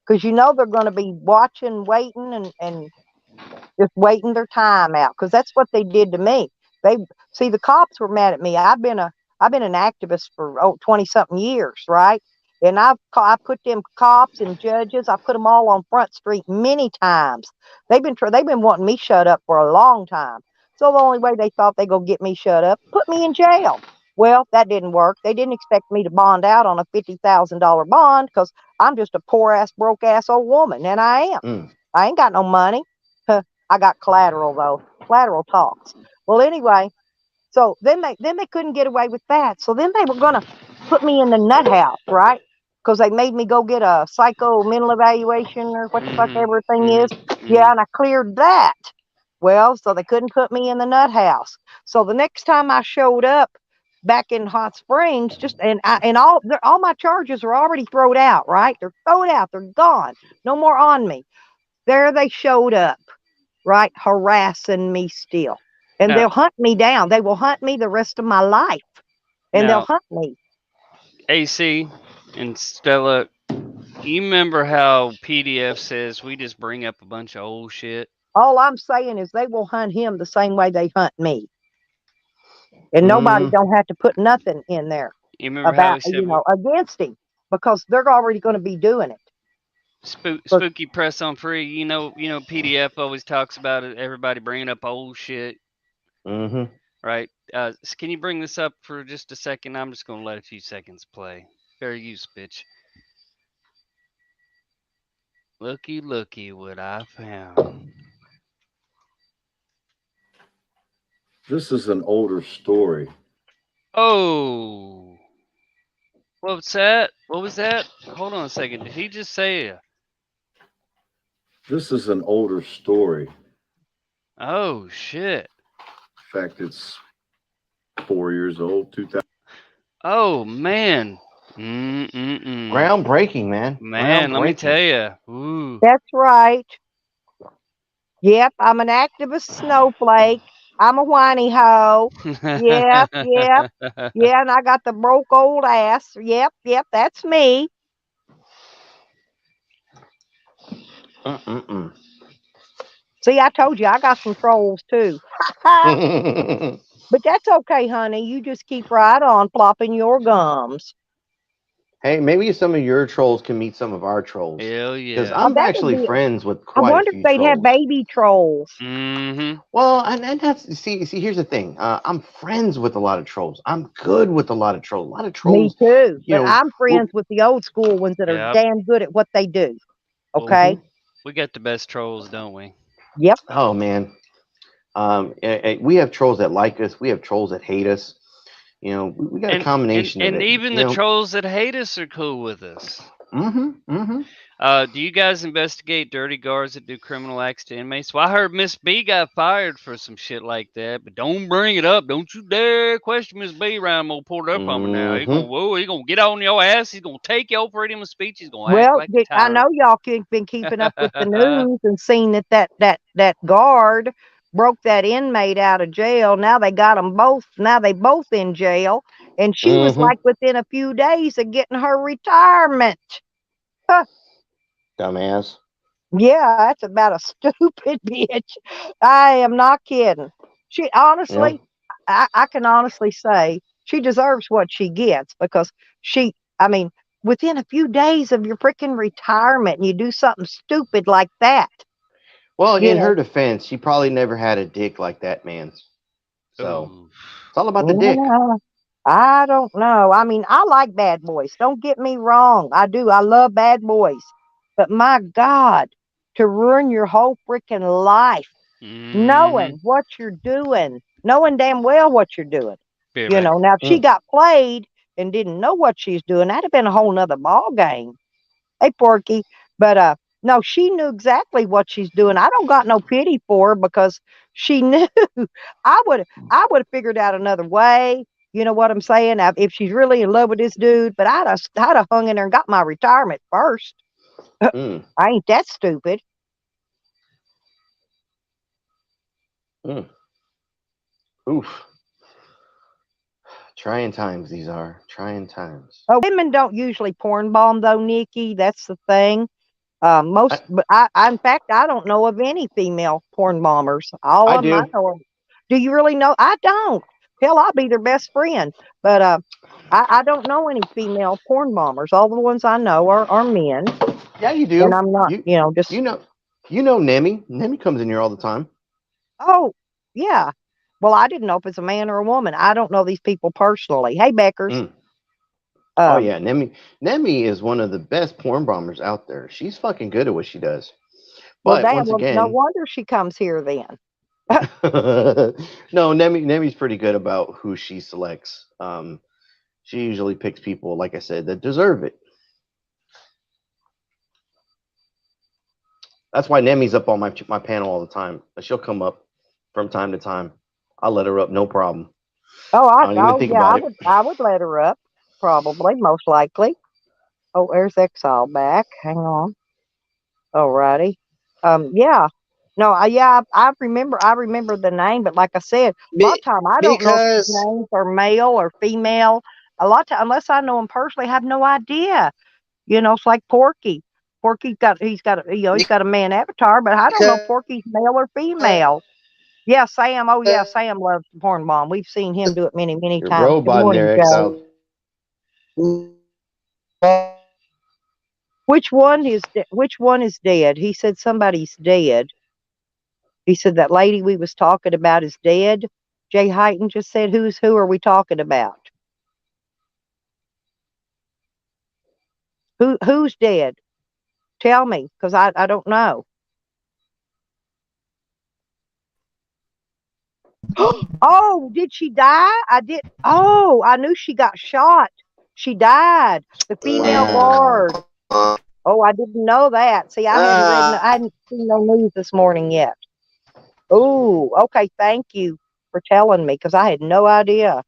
Because you know they're going to be watching, waiting, and just waiting their time out. Because that's what they did to me. They see the cops were mad at me. I've been an activist for 20-something years, right? And I put them cops and judges. I put them all on Front Street many times. They've been wanting me shut up for a long time. So the only way they thought they go get me shut up, put me in jail. Well, that didn't work. They didn't expect me to bond out on a $50,000 bond because I'm just a poor ass, broke ass old woman, and I am. I ain't got no money. I got collateral though. Collateral talks. Well, anyway, so then they couldn't get away with that. So then they were gonna put me in the nut house, right? Because they made me go get a psycho mental evaluation or what the fuck everything is. Yeah, and I cleared that. Well, so they couldn't put me in the nut house. So the next time I showed up back in Hot Springs, all my charges are already thrown out, right? They're thrown out. They're gone. No more on me. There they showed up, right? Harassing me still. And they'll hunt me down. They will hunt me the rest of my life. And they'll hunt me. AC and Stella, you remember how PDF says we just bring up a bunch of old shit? All I'm saying is they will hunt him the same way they hunt me. And nobody don't have to put nothing in there about, against him, because they're already going to be doing it. Spooky Press on Free. You know, PDF always talks about it. Everybody bringing up old shit. Mm-hmm. Right. Can you bring this up for just a second? I'm just gonna let a few seconds play. Fair use, bitch. Looky what I found. This is an older story. Oh. What's that? What was that? Hold on a second. Did he just say it? This is an older story. Oh, shit. In fact, it's 4 years old, 2000. Oh, man. Groundbreaking, man. Man, let me tell you. Ooh. That's right. Yep, I'm an activist snowflake. I'm a whiny hoe. Yep. Yeah, and I got the broke old ass. Yep, that's me. See, I told you I got some trolls too. But that's okay, honey. You just keep right on flopping your gums. Hey, maybe some of your trolls can meet some of our trolls. Hell yeah. Because I'm actually friends with quite a few I wonder if they'd have baby trolls. Mm-hmm. Well, and that's see. Here's the thing. I'm friends with a lot of trolls. I'm good with a lot of trolls. A lot of trolls. Me too. But I'm friends with the old school ones that are damn good at what they do. Okay. Well, we got the best trolls, don't we? Yep. Oh man. We have trolls that like us. We have trolls that hate us. You know, we got a combination and of it. Even the trolls that hate us are cool with us. Mm-hmm. Do you guys investigate dirty guards that do criminal acts to inmates? Well, I heard Miss B got fired for some shit like that, but don't bring it up. Don't you dare question Miss B around old Port Farmer now. He gonna get on your ass. He's gonna take your freedom of speech. He's gonna act like a tyrant. I know y'all been keeping up with the news and seen that guard broke that inmate out of jail. Now they got them both. Now they both in jail, and she was like within a few days of getting her retirement. Huh. Dumbass. Yeah, that's about a stupid bitch. I am not kidding. She honestly, I can honestly say she deserves what she gets, because within a few days of your freaking retirement, and you do something stupid like that. Well, in her defense, she probably never had a dick like that man's. So it's all about the dick. I don't know. I mean, I like bad boys. Don't get me wrong. I do. I love bad boys. But my God, to ruin your whole freaking life, knowing what you're doing, knowing damn well what you're doing. Now if she got played and didn't know what she's doing, that'd have been a whole nother ball game. Hey, Porky. But no, she knew exactly what she's doing. I don't got no pity for her, because she knew. I would have figured out another way. You know what I'm saying? Now, if she's really in love with this dude, but I'd have hung in there and got my retirement first. Mm, I ain't that stupid. mm. Oof. Trying times these are. Trying times. Oh, women don't usually porn bomb though, Nikki. That's the thing. I, But in fact, I don't know of any female porn bombers. All I of them I do. know. Do you really know? I don't. Hell, I'll be their best friend. But I don't know any female porn bombers. All the ones I know are men, Yeah, you and do. I'm not. You You know, just you know you know Nemi. Nemi comes in here all the time. oh yeah. Well, I didn't know if it's a man or a woman. I don't know these people personally. Hey, Beckers. Mm. Oh Um, yeah, Nemi is one of the best porn bombers out there. She's fucking good at what she does. well, But damn. once Well, no again, wonder she comes here then. no, Nemi's pretty good about who she selects. She usually picks people, like I said, that deserve it. That's why Nemi's up on my panel all the time. She'll come up from time to time. I'll let her up, no problem. I don't even think Yeah, about it. I would let her up, probably, most likely. Oh, there's Exile back. Hang on. Alrighty. Yeah. No, I remember the name, but like I said, a lot Be- of time I don't know if these because names are male or female. A lot of time, unless I know them personally, I have no idea. You know, it's like Porky. He's got a man avatar, but I don't know if because Porky's male or female. Yeah, Sam. Oh yeah, Sam loves the porn bomb. We've seen him do it many, many You're times. Good robot morning, there, Joe. Exile. Which one is dead? He said somebody's dead. He said that lady we was talking about is dead. Jay Heighton just said, who are we talking about? Who's dead? Tell me, because I don't know. Oh, did she die? I knew she got shot. She died. The female Wow. guard. Oh, I didn't know that. See, I hadn't seen no news this morning yet. Oh, okay. Thank you for telling me because I had no idea.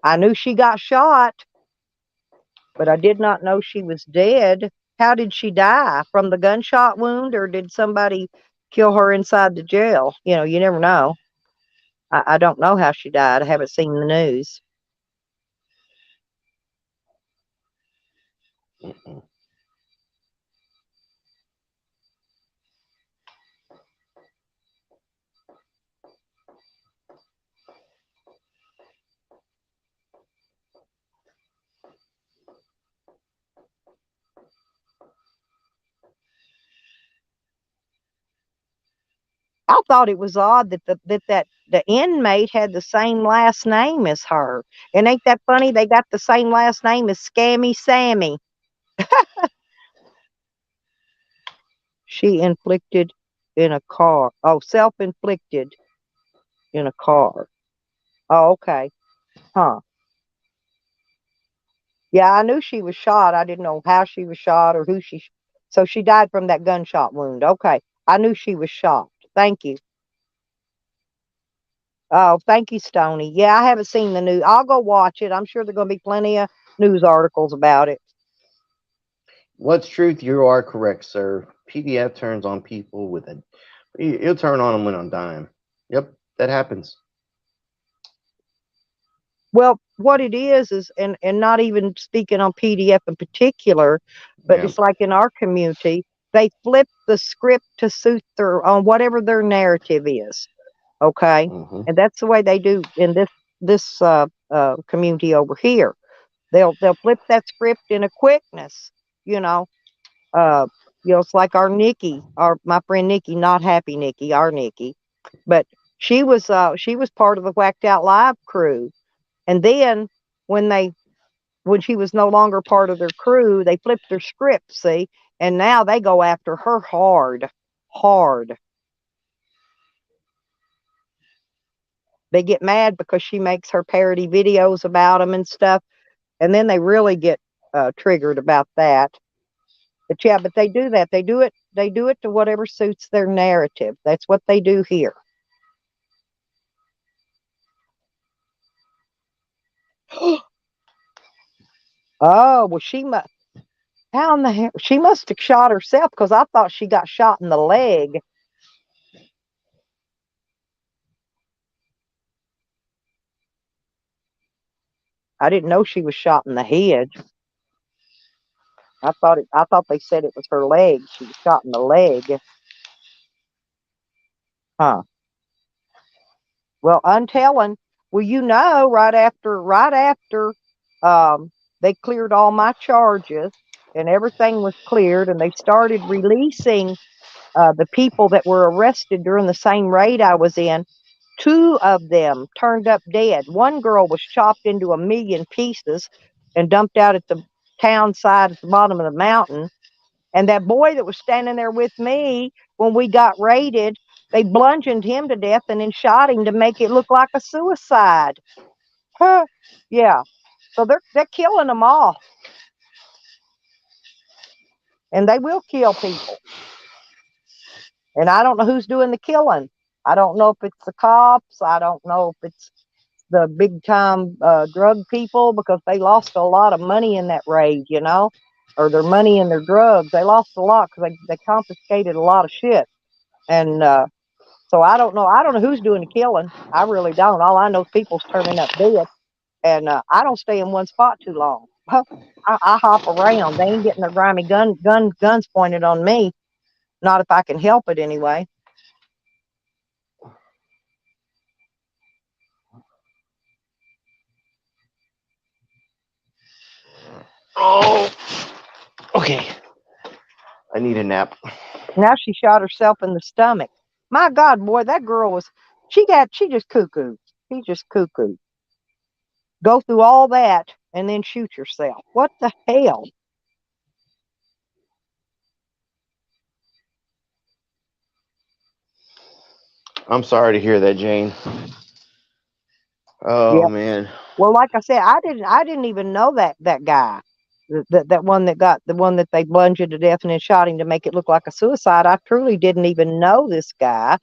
I knew she got shot, but I did not know she was dead. How did she die? From the gunshot wound, or did somebody kill her inside the jail? You know, you never know. I don't know how she died. I haven't seen the news. Mm-mm. I thought it was odd that the inmate had the same last name as her. And ain't that funny? They got the same last name as Scammy Sammy. She inflicted in a car. Oh, self-inflicted in a car. Oh, okay. Huh. Yeah, I knew she was shot. I didn't know how she was shot or so she died from that gunshot wound. Okay. I knew she was shot. Thank you. Oh, thank you, Stony. Yeah, I haven't seen the news. I'll go watch it. I'm sure there's going to be plenty of news articles about it. What's truth? You are correct, sir. PDF turns on people with a. He'll turn on them when on dime. Yep, that happens. Well, what it is, and not even speaking on PDF in particular, but Yeah. it's like in our community, they flip the script to suit on whatever their narrative is. Okay. Mm-hmm. And that's the way they do in this community over here. They'll flip that script in a quickness, you know. It's like our Nikki, my friend Nikki, not happy Nikki, our Nikki, but she was part of the Whacked Out Live crew, and then when she was no longer part of their crew, they flipped their script, see, and now they go after her hard. They get mad because she makes her parody videos about them and stuff, and then they really get triggered about that. But yeah, but they do that. They do it to whatever suits their narrative. That's what they do here. Oh, well, how in the hell? She must have shot herself because I thought she got shot in the leg. I didn't know she was shot in the head. I thought they said it was her leg. She was shot in the leg. Huh. Well, untelling. Well, right after they cleared all my charges and everything was cleared and they started releasing the people that were arrested during the same raid I was in, 2 of them turned up dead. One girl was chopped into a million pieces and dumped out at the town side at the bottom of the mountain. And that boy that was standing there with me when we got raided, they bludgeoned him to death and then shot him to make it look like a suicide. Huh. Yeah. So they're killing them all. And they will kill people. And I don't know who's doing the killing. I don't know if it's the cops. I don't know if it's the big time drug people because they lost a lot of money in that raid, or their money and their drugs. They lost a lot because they confiscated a lot of shit. And so I don't know. I don't know who's doing the killing. I really don't. All I know is people's turning up dead. And I don't stay in one spot too long. I hop around. They ain't getting their grimy guns pointed on me. Not if I can help it anyway. Oh, okay. I need a nap. Now she shot herself in the stomach. My God, boy, that girl she just cuckoo. She just cuckoo. Go through all that and then shoot yourself. What the hell? I'm sorry to hear that, Jane. Oh Yeah. man. Well, like I said, I didn't even know that guy. That one that they bludgeoned to death and then shot him to make it look like a suicide. I truly didn't even know this guy.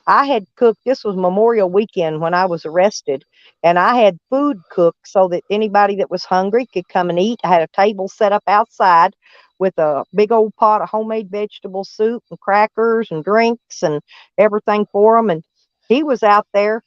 I had cooked. This was Memorial Weekend when I was arrested, and I had food cooked so that anybody that was hungry could come and eat. I had a table set up outside with a big old pot of homemade vegetable soup and crackers and drinks and everything for him. And he was out there.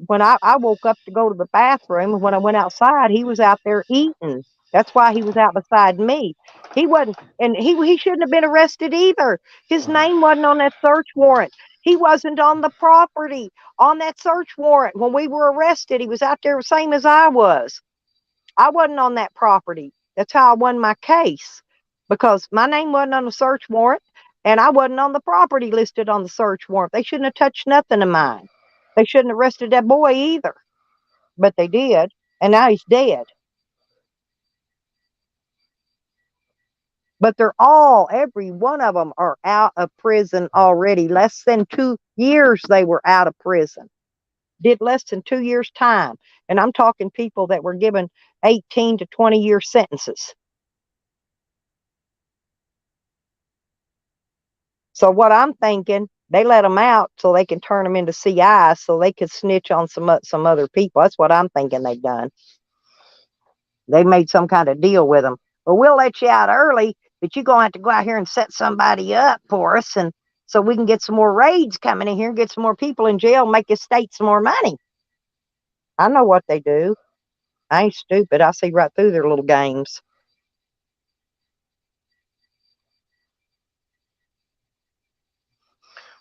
When I woke up to go to the bathroom, and when I went outside, he was out there eating. That's why he was out beside me. He wasn't, and he shouldn't have been arrested either. His name wasn't on that search warrant. He wasn't on the property on that search warrant when we were arrested. He was out there the same as I was. I wasn't on that property. That's how I won my case because my name wasn't on the search warrant and I wasn't on the property listed on the search warrant. They shouldn't have touched nothing of mine. They shouldn't have arrested that boy either, but they did, and now he's dead. But every one of them are out of prison already. Less than 2 years they were out of prison. Did less than 2 years time. And I'm talking people that were given 18 to 20-year sentences. So what I'm thinking, they let them out so they can turn them into CIs so they could snitch on some other people. That's what I'm thinking they've done. They made some kind of deal with them. Well, we'll let you out early, but you're going to have to go out here and set somebody up for us, and so we can get some more raids coming in here and get some more people in jail and make the state some more money. I know what they do. I ain't stupid. I see right through their little games.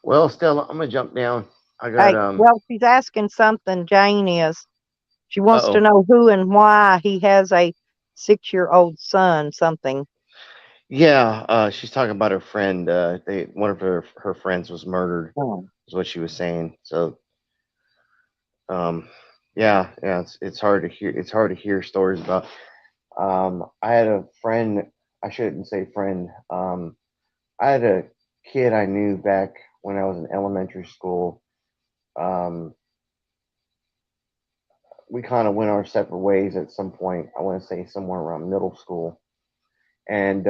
Well, Stella, I'm gonna jump down. I got Well, she's asking something. Jane is. She wants to Uh-oh. know who and why he has a 6-year-old son. Something. Yeah, she's talking about her friend. One of her friends was murdered. Oh. Is what she was saying. So, yeah, it's hard to hear. It's hard to hear stories about. I had a friend. I shouldn't say friend. I had a kid I knew back when I was in elementary school. We kind of went our separate ways at some point. I want to say somewhere around middle school, and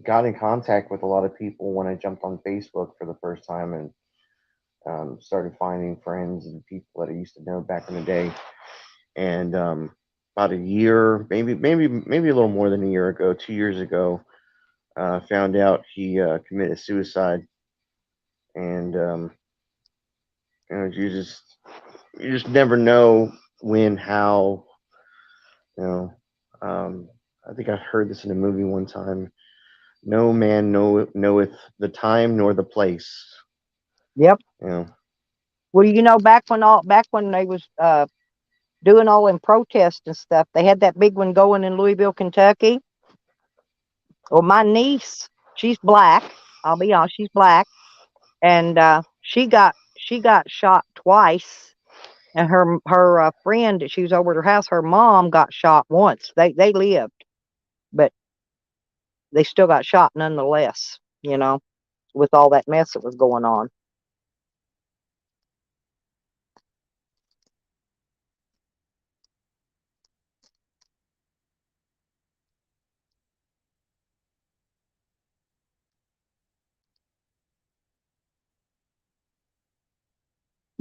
got in contact with a lot of people when I jumped on Facebook for the first time and started finding friends and people that I used to know back in the day. And about a year, maybe a little more than a year ago, 2 years ago, found out he committed suicide, and you just never know when, how, you know. I think I heard this in a movie one time. No man knoweth the time nor the place. Yep. You know. Well, back when they was doing all in protests and stuff, they had that big one going in Louisville, Kentucky. Well, my niece, she's black. I'll be honest, she's black, and she got shot twice. And her friend, she was over at her house. Her mom got shot once. They lived, but they still got shot nonetheless. With all that mess that was going on.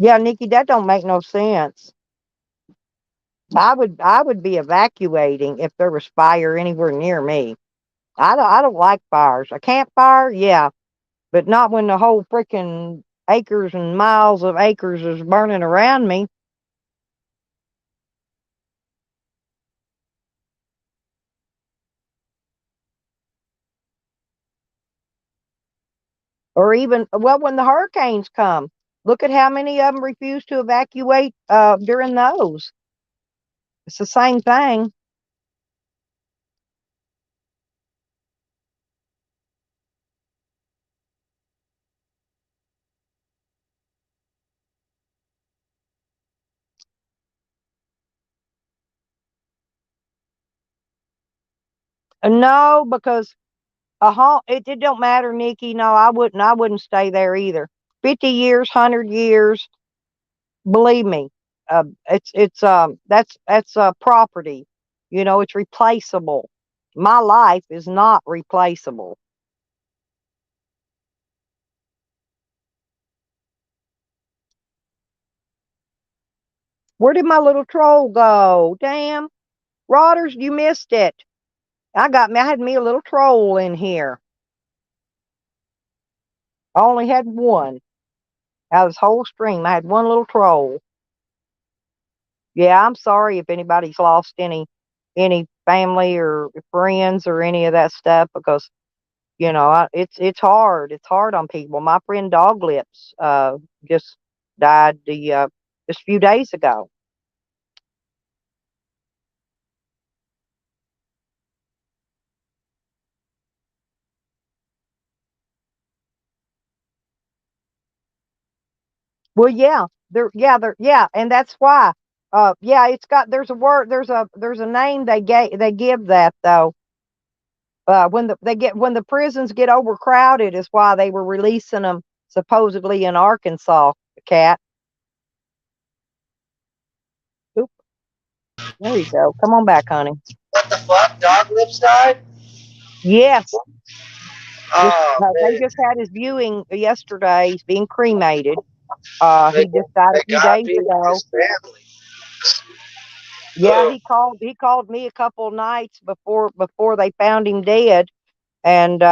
Yeah, Nikki, that don't make no sense. I would be evacuating if there was fire anywhere near me. I don't like fires. A campfire, yeah, but not when the whole freaking acres and miles of acres is burning around me. Or even, well, when the hurricanes come, look at how many of them refuse to evacuate during those. It's the same thing. No, because it don't matter, Nikki. No, I wouldn't stay there either. 50 years, 100 years, believe me, that's property. It's replaceable. My life is not replaceable. Where did my little troll go? Damn, Rodders, you missed it. I had me a little troll in here. I only had one out of this whole stream. I had one little troll. Yeah, I'm sorry if anybody's lost any family or friends or any of that stuff, because it's hard. It's hard on people. My friend Dog Lips just died just a few days ago. Well, yeah, and that's why. Yeah, there's a word, there's a name they give that though. When the prisons get overcrowded is why they were releasing them supposedly in Arkansas. Cat. Oop. There you go. Come on back, honey. What the fuck? Dog Lips died? Yes. Oh, they just had his viewing yesterday. He's being cremated. He just died a few days ago. Yeah, he called me a couple of nights before they found him dead, and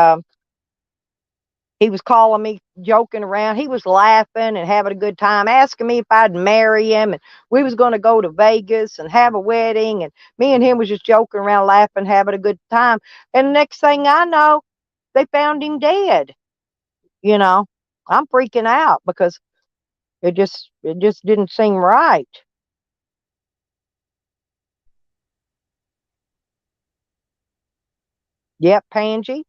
he was calling me, joking around. He was laughing and having a good time, asking me if I'd marry him, and we was going to go to Vegas and have a wedding, and me and him was just joking around, laughing, having a good time. And the next thing I know, they found him dead. I'm freaking out because it just didn't seem right. Yep, Pangie.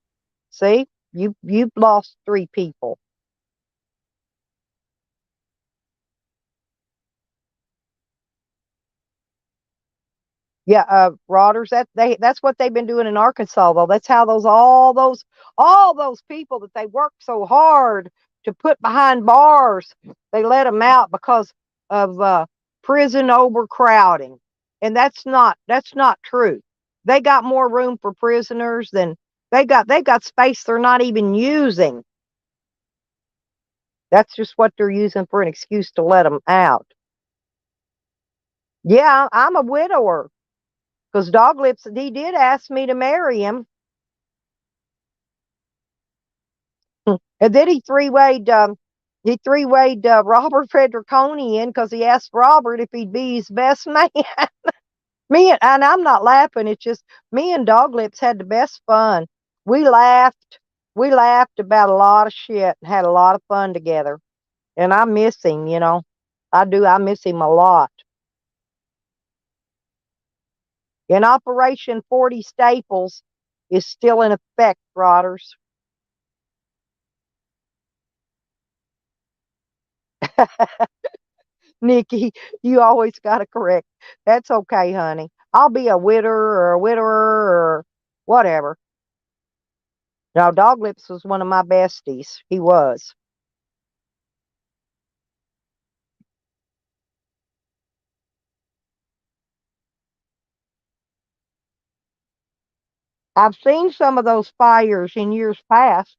See, you've lost 3 people. Yeah, Rodders. That's what they've been doing in Arkansas, though. That's how all those people that they worked so hard to put behind bars, they let them out because of prison overcrowding, and that's not true. They got more room for prisoners than they got space they're not even using. That's just what they're using for an excuse to let them out. Yeah, I'm a widower. Because Dog Lips, he did ask me to marry him. And then he three-wayed Robert Fredriconi in because he asked Robert if he'd be his best man. And I'm not laughing. It's just me and Dog Lips had the best fun. We laughed. We laughed about a lot of shit and had a lot of fun together. And I miss him, you know. I do. I miss him a lot. And Operation 40 Staples is still in effect, Rotters. Nikki, you always got to correct. That's okay, honey. I'll be a widower or a widower or whatever. Now, Dog Lips was one of my besties. He was. I've seen some of those fires in years past.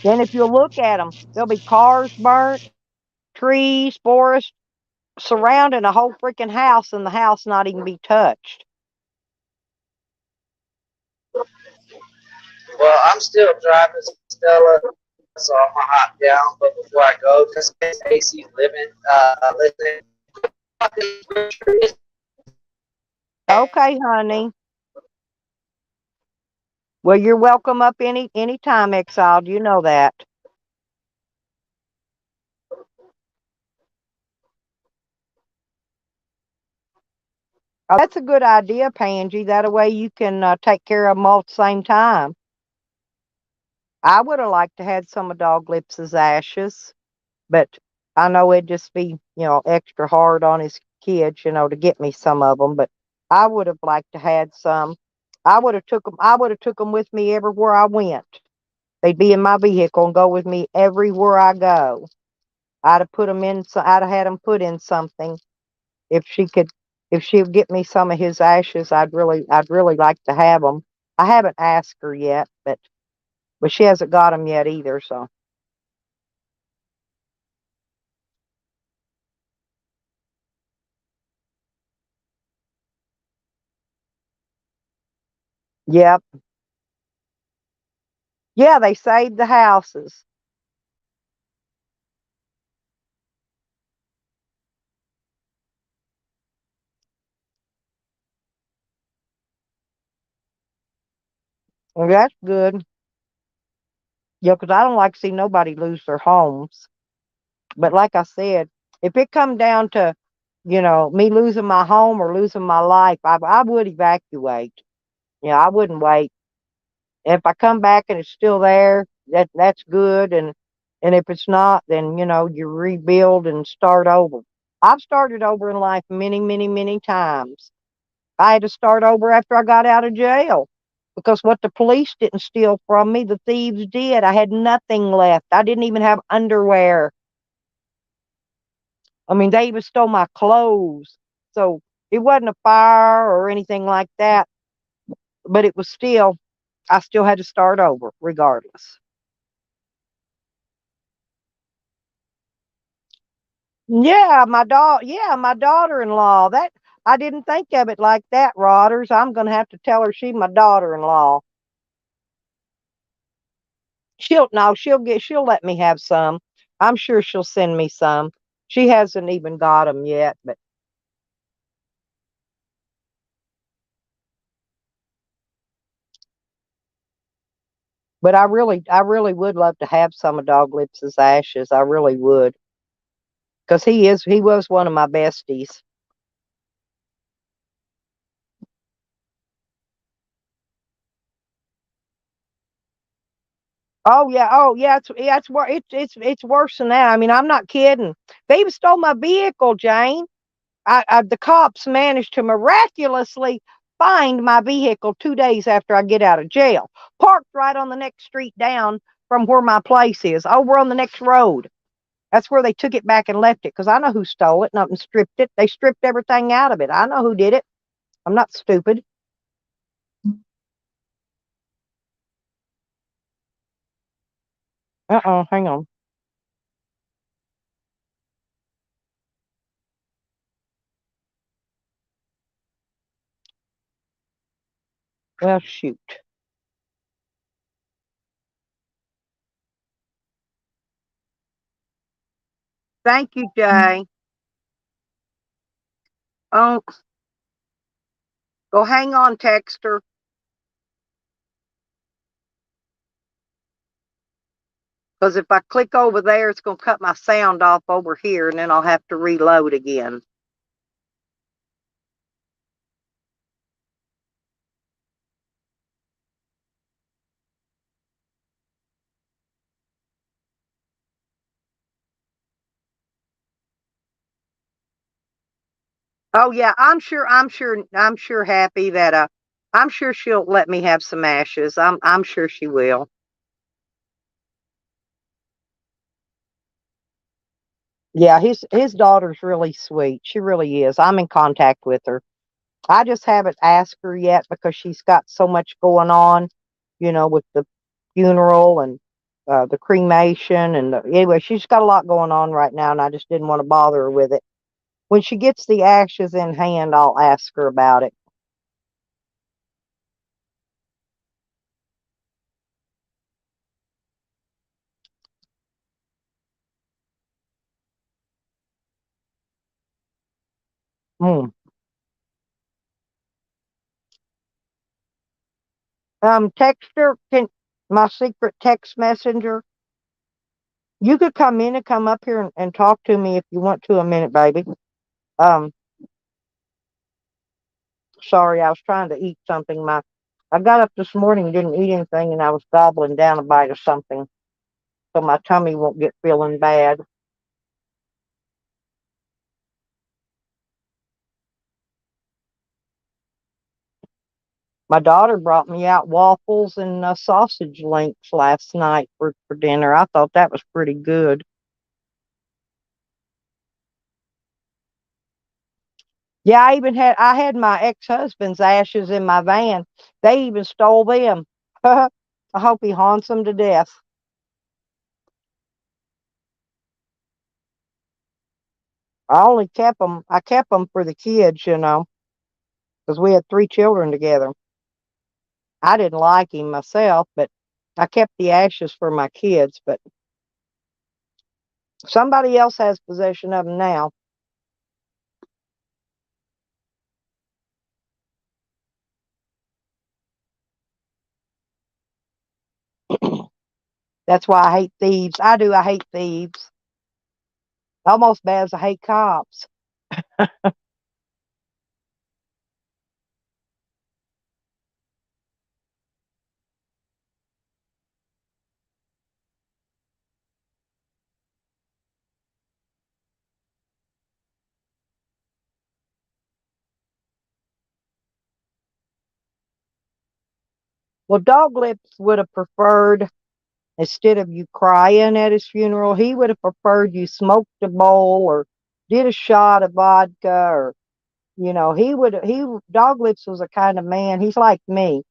Then if you look at them, there'll be cars burnt, trees, forest, surrounding a whole freaking house, and the house not even be touched. Well, I'm still driving Stella, so I'm gonna hop down. But before I go, just in case AC's listening. Okay, honey. Well, you're welcome up anytime, Exiled. You know that. Oh, that's a good idea, Pangie. That way you can take care of them all at the same time. I would have liked to had some of Dog Lips's ashes, but I know it'd just be, extra hard on his kids, to get me some of them. But I would have liked to had some. I would have took them. I would have took them with me everywhere I went. They'd be in my vehicle and go with me everywhere I go. I'd have put them in. I'd have had them put in something. If she'd get me some of his ashes, I'd really like to have them. I haven't asked her yet, but she hasn't got them yet either. So. Yep. Yeah, they saved the houses. Well, that's good. Yeah, because I don't like to see nobody lose their homes. But like I said, if it come down to, me losing my home or losing my life, I would evacuate. Yeah, I wouldn't wait. If I come back and it's still there, that's good. And if it's not, then you rebuild and start over. I've started over in life many, many, many times. I had to start over after I got out of jail because what the police didn't steal from me, the thieves did. I had nothing left. I didn't even have underwear. I mean, they even stole my clothes. So it wasn't a fire or anything like that, but it was still, I still had to start over regardless. Yeah, my daughter-in-law. That I didn't think of it like that, Rodders. I'm gonna have to tell her she's my daughter-in-law. She'll let me have some. I'm sure she'll send me some. She hasn't even got them yet, but I really would love to have some of Dog Lips's ashes. I really would. Because he was one of my besties. Oh yeah, it's worse than that. I mean, I'm not kidding. They even stole my vehicle, Jane. The cops managed to miraculously find my vehicle 2 days after I get out of jail, parked right on the next street down from where my place is, over on the next road. That's where they took it back and left it, because I know who stole it and stripped it. They stripped everything out of it. I know who did it. I'm not stupid. Hang on. Well, shoot. Thank you, Jay. Oh, go hang on, Texter. Because if I click over there, it's going to cut my sound off over here, and then I'll have to reload again. Oh yeah, I'm sure happy that I'm sure she'll let me have some ashes. I'm sure she will. Yeah, his daughter's really sweet. She really is. I'm in contact with her. I just haven't asked her yet because she's got so much going on, with the funeral and the cremation and anyway, she's got a lot going on right now, and I just didn't want to bother her with it. When she gets the ashes in hand, I'll ask her about it. Mm. Texter, can my secret text messenger? You could come in and come up here and talk to me if you want to a minute, baby. Um, sorry, I was trying to eat something. I got up this morning, didn't eat anything, and I was gobbling down a bite of something, so my tummy won't get feeling bad. My daughter brought me out waffles and sausage links last night for dinner. I thought that was pretty good. Yeah, I had my ex-husband's ashes in my van. They even stole them. I hope he haunts them to death. I kept them for the kids, because we had 3 children together. I didn't like him myself, but I kept the ashes for my kids, but somebody else has possession of them now. That's why I hate thieves. I hate thieves. Almost bad as I hate cops. Well, Dog Lips would have preferred, instead of you crying at his funeral, he would have preferred you smoked a bowl or did a shot of vodka, or Dog Lips was a kind of man, he's like me.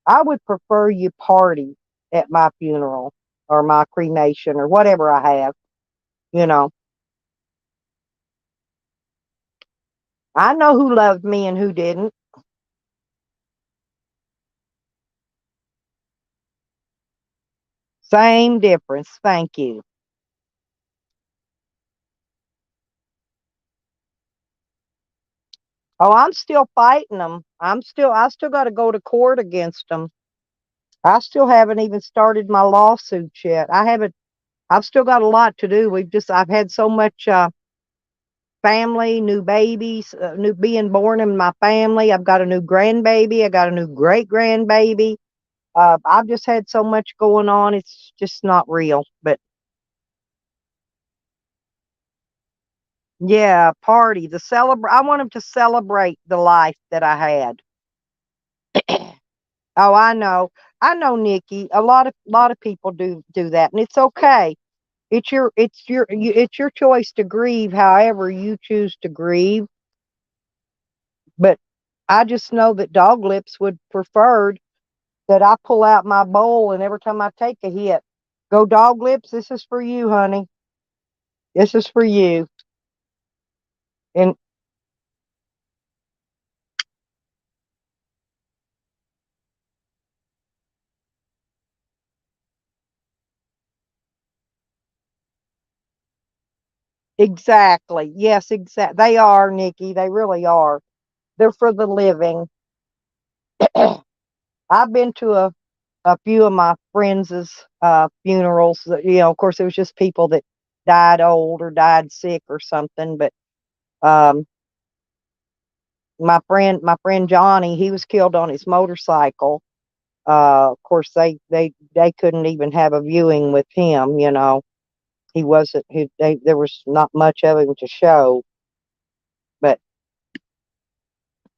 I would prefer you party at my funeral or my cremation or whatever I have, you know. I know who loved me and who didn't. Same difference. Thank you. Oh, I'm still fighting them. I still got to go to court against them. I still haven't even started my lawsuits yet. I've still got a lot to do. I've had so much family, new babies, new being born in my family. I've got a new grandbaby. I got a new great grandbaby. I've just had so much going on. It's just not real. But yeah, party, I want them to celebrate the life that I had. Oh, I know. I know, Nikki. A lot of people do that, and it's okay. It's your choice to grieve however you choose to grieve. But I just know that Dog Lips would prefer that I pull out my bowl, and every time I take a hit, go Dog Lips. This is for you, honey. This is for you. And, Exactly. Yes, exact. They are, Nikki. They really are. They're for the living. I've been to a few of my friends' funerals. Of course, it was just people that died old or died sick or something. But um, my friend Johnny, he was killed on his motorcycle. Of course, they couldn't even have a viewing with him. He wasn't. There was not much of him to show, but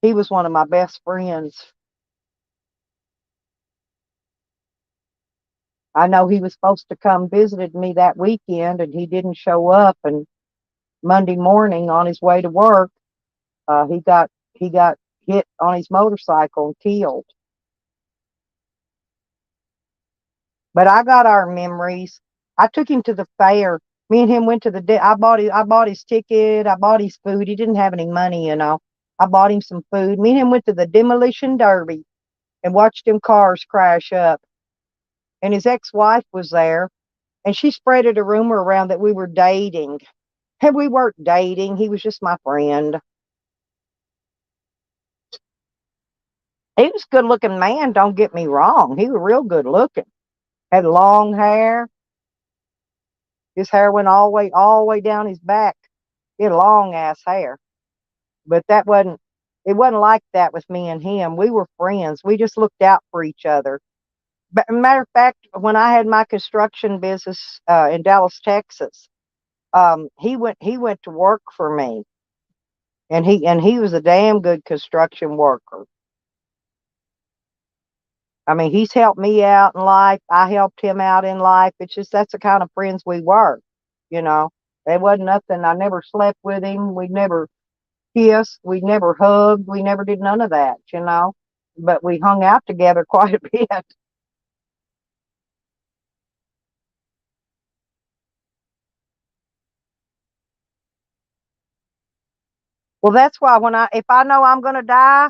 he was one of my best friends. I know he was supposed to come visit me that weekend, and he didn't show up. And Monday morning, on his way to work, he got hit on his motorcycle and killed. But I got our memories. I took him to the fair. Me and him went to I bought his ticket. I bought his food. He didn't have any money. I bought him some food. Me and him went to the demolition derby and watched them cars crash up. And his ex-wife was there, and she spreaded a rumor around that we were dating. And we weren't dating. He was just my friend. He was a good looking man, don't get me wrong. He was real good looking. Had long hair. His hair went all the way down his back. He had long ass hair. But it wasn't like that with me and him. We were friends. We just looked out for each other. But matter of fact, when I had my construction business in Dallas, Texas, he went to work for me, and he was a damn good construction worker. I mean, he's helped me out in life. I helped him out in life. It's just that's the kind of friends we were. You know, there wasn't nothing. I never slept with him. We never kissed. We never hugged. We never did none of that. But we hung out together quite a bit. Well, that's why if I know I'm going to die,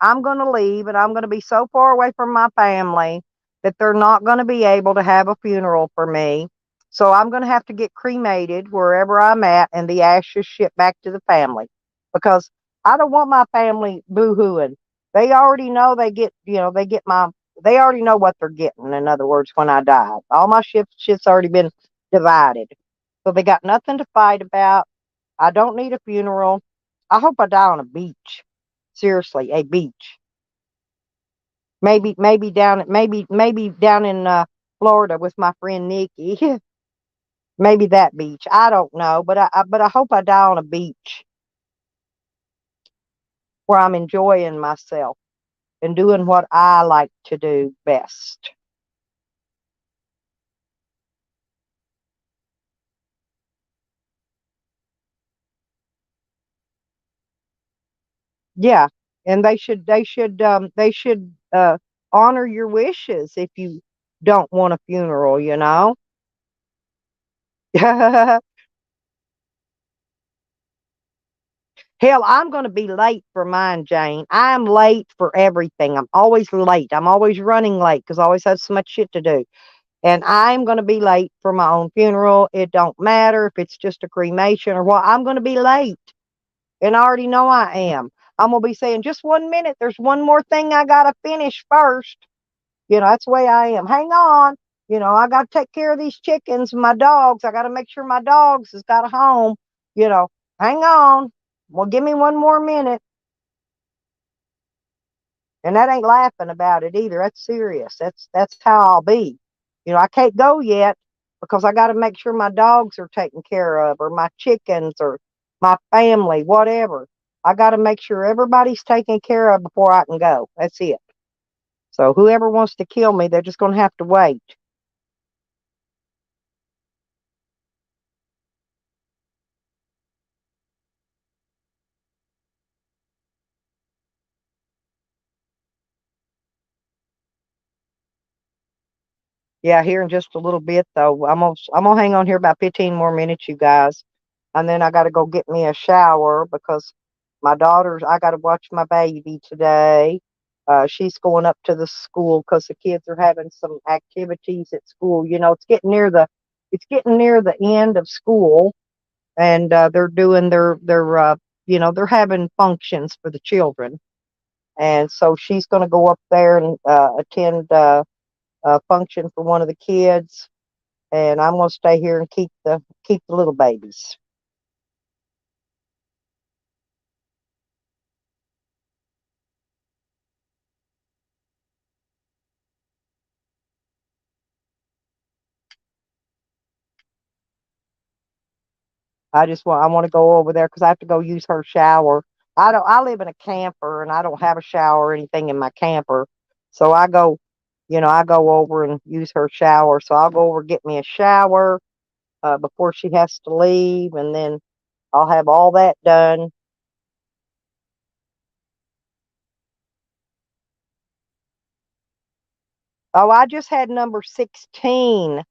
I'm going to leave, and I'm going to be so far away from my family that they're not going to be able to have a funeral for me. So I'm going to have to get cremated wherever I'm at, and the ashes shipped back to the family, because I don't want my family boo-hooing. They already know they already know what they're getting. In other words, when I die, all my shit's already been divided. So they got nothing to fight about. I don't need a funeral. I hope I die on a beach. Seriously, a beach. Maybe down in Florida with my friend Nikki. Maybe that beach. I don't know, but I hope I die on a beach where I'm enjoying myself and doing what I like to do best. Yeah, and they should honor your wishes if you don't want a funeral. Hell, I'm going to be late for mine, Jane. I'm late for everything. I'm always late. I'm always running late because I always have so much shit to do. And I'm going to be late for my own funeral. It don't matter if it's just a cremation or what. I'm going to be late. And I already know I am. I'm going to be saying, just 1 minute. There's one more thing I got to finish first. That's the way I am. Hang on. I got to take care of these chickens and my dogs. I got to make sure my dogs has got a home. You know, hang on. Well, give me one more minute. And that ain't laughing about it either. That's serious. That's how I'll be. I can't go yet because I got to make sure my dogs are taken care of, or my chickens, or my family, whatever. I got to make sure everybody's taken care of before I can go. That's it. So whoever wants to kill me, they're just going to have to wait. Yeah, here in just a little bit though. I'm gonna hang on here about 15 more minutes, you guys, and then I got to go get me a shower because I got to watch my baby today. She's going up to the school because the kids are having some activities at school. It's getting near the end of school, and they're doing their they're having functions for the children, and so she's going to go up there and attend a function for one of the kids, and I'm going to stay here and keep the little babies. I want to go over there because I have to go use her shower. I live in a camper and I don't have a shower or anything in my camper. So I go over and use her shower. So I'll go over get me a shower before she has to leave, and then I'll have all that done. Oh, I just had number 16,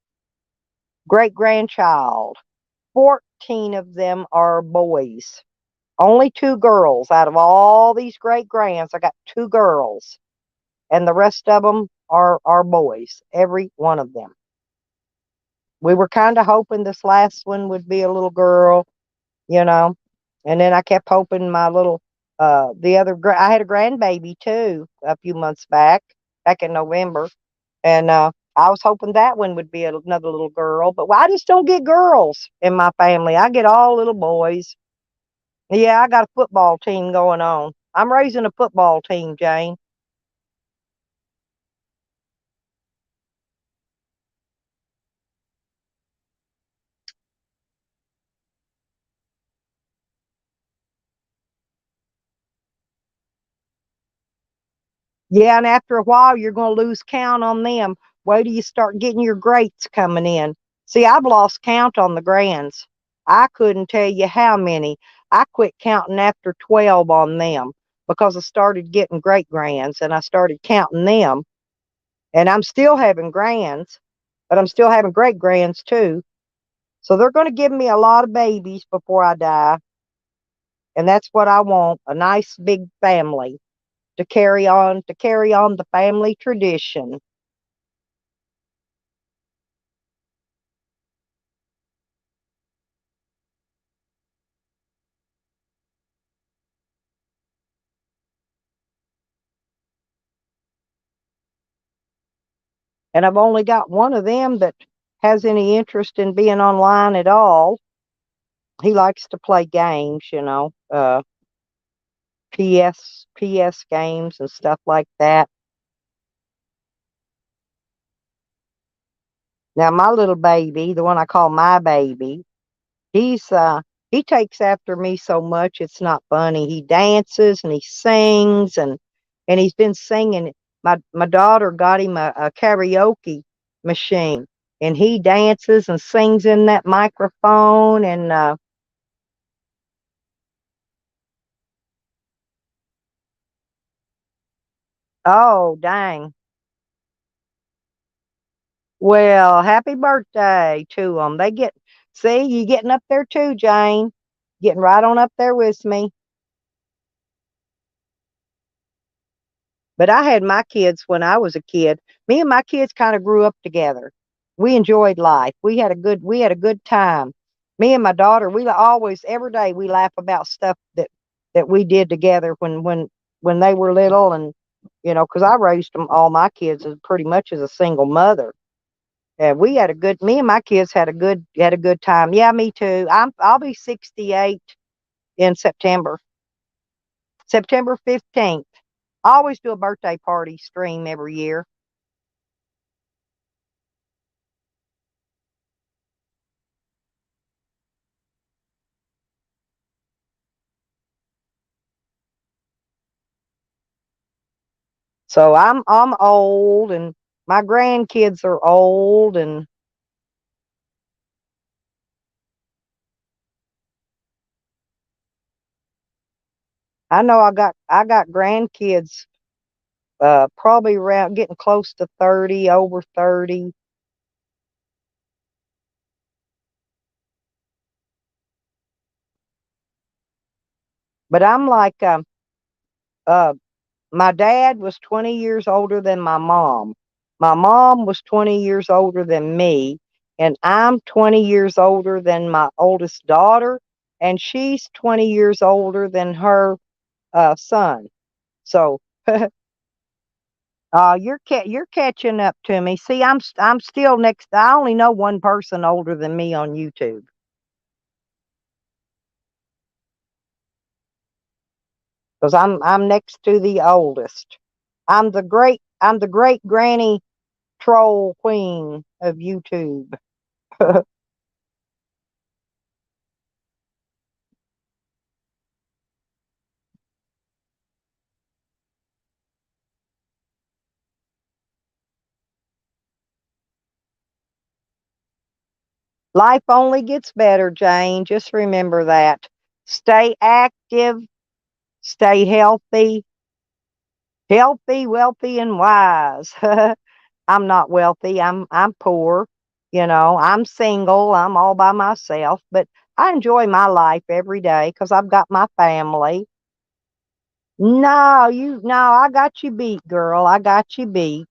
great grandchild. 14 of them are boys. Only 2 girls out of all these great grands. I got 2 girls, and the rest of them are boys. Every one of them. We were kind of hoping this last one would be a little girl, you know, and then I kept hoping my little I had a grandbaby too a few months back in November, and I was hoping that one would be another little girl, but I just don't get girls in my family. I get all little boys. Yeah, I got a football team going on. I'm raising a football team, Jane. Yeah, and after a while, you're going to lose count on them. Wait till you start getting your greats coming in. See, I've lost count on the grands. I couldn't tell you how many. I quit counting after 12 on them because I started getting great grands and I started counting them. And I'm still having grands, but I'm still having great grands too. So they're going to give me a lot of babies before I die. And that's what I want, a nice big family to carry on the family tradition. And I've only got one of them that has any interest in being online at all. He likes to play games, PS games and stuff like that. Now my little baby, the one I call my baby, he's he takes after me so much it's not funny. He dances and he sings, and he's been singing. My daughter got him a karaoke machine, and he dances and sings in that microphone, and oh dang. Well, happy birthday to them. See, you getting up there too, Jane. Getting right on up there with me. But I had my kids when I was a kid. Me and my kids kind of grew up together. We enjoyed life. We had a good time. Me and my daughter, we always every day we laugh about stuff that we did together when they were little, and because I raised them all my kids as pretty much as a single mother. And me and my kids had a good time. Yeah, me too. I'll be 68 in September. September 15th. I always do a birthday party stream every year. So I'm old, and my grandkids are old, and I know I got grandkids probably around getting close to 30, over 30. But I'm like uh my dad was 20 years older than my mom. My mom was 20 years older than me, And I'm 20 years older than my oldest daughter, and she's 20 years older than her son. So you're catching up to me. See, I'm still next. I only know one person older than me on YouTube. Because I'm next to the oldest. I'm the great granny troll queen of YouTube. Life only gets better, Jane. Just remember that. Stay active, stay healthy, wealthy, and wise. I'm not wealthy. I'm poor. I'm single. I'm all by myself, but I enjoy my life every day because I've got my family. No, I got you beat, girl. I got you beat.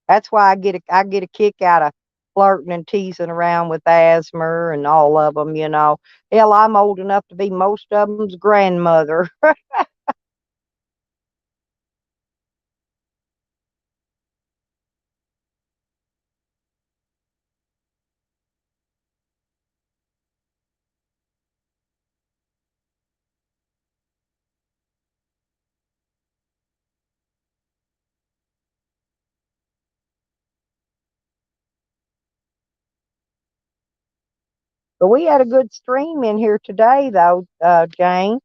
That's why I get a kick out of flirting and teasing around with Asmer and all of them. Hell, I'm old enough to be most of them's grandmother. But we had a good stream in here today, though, Jane.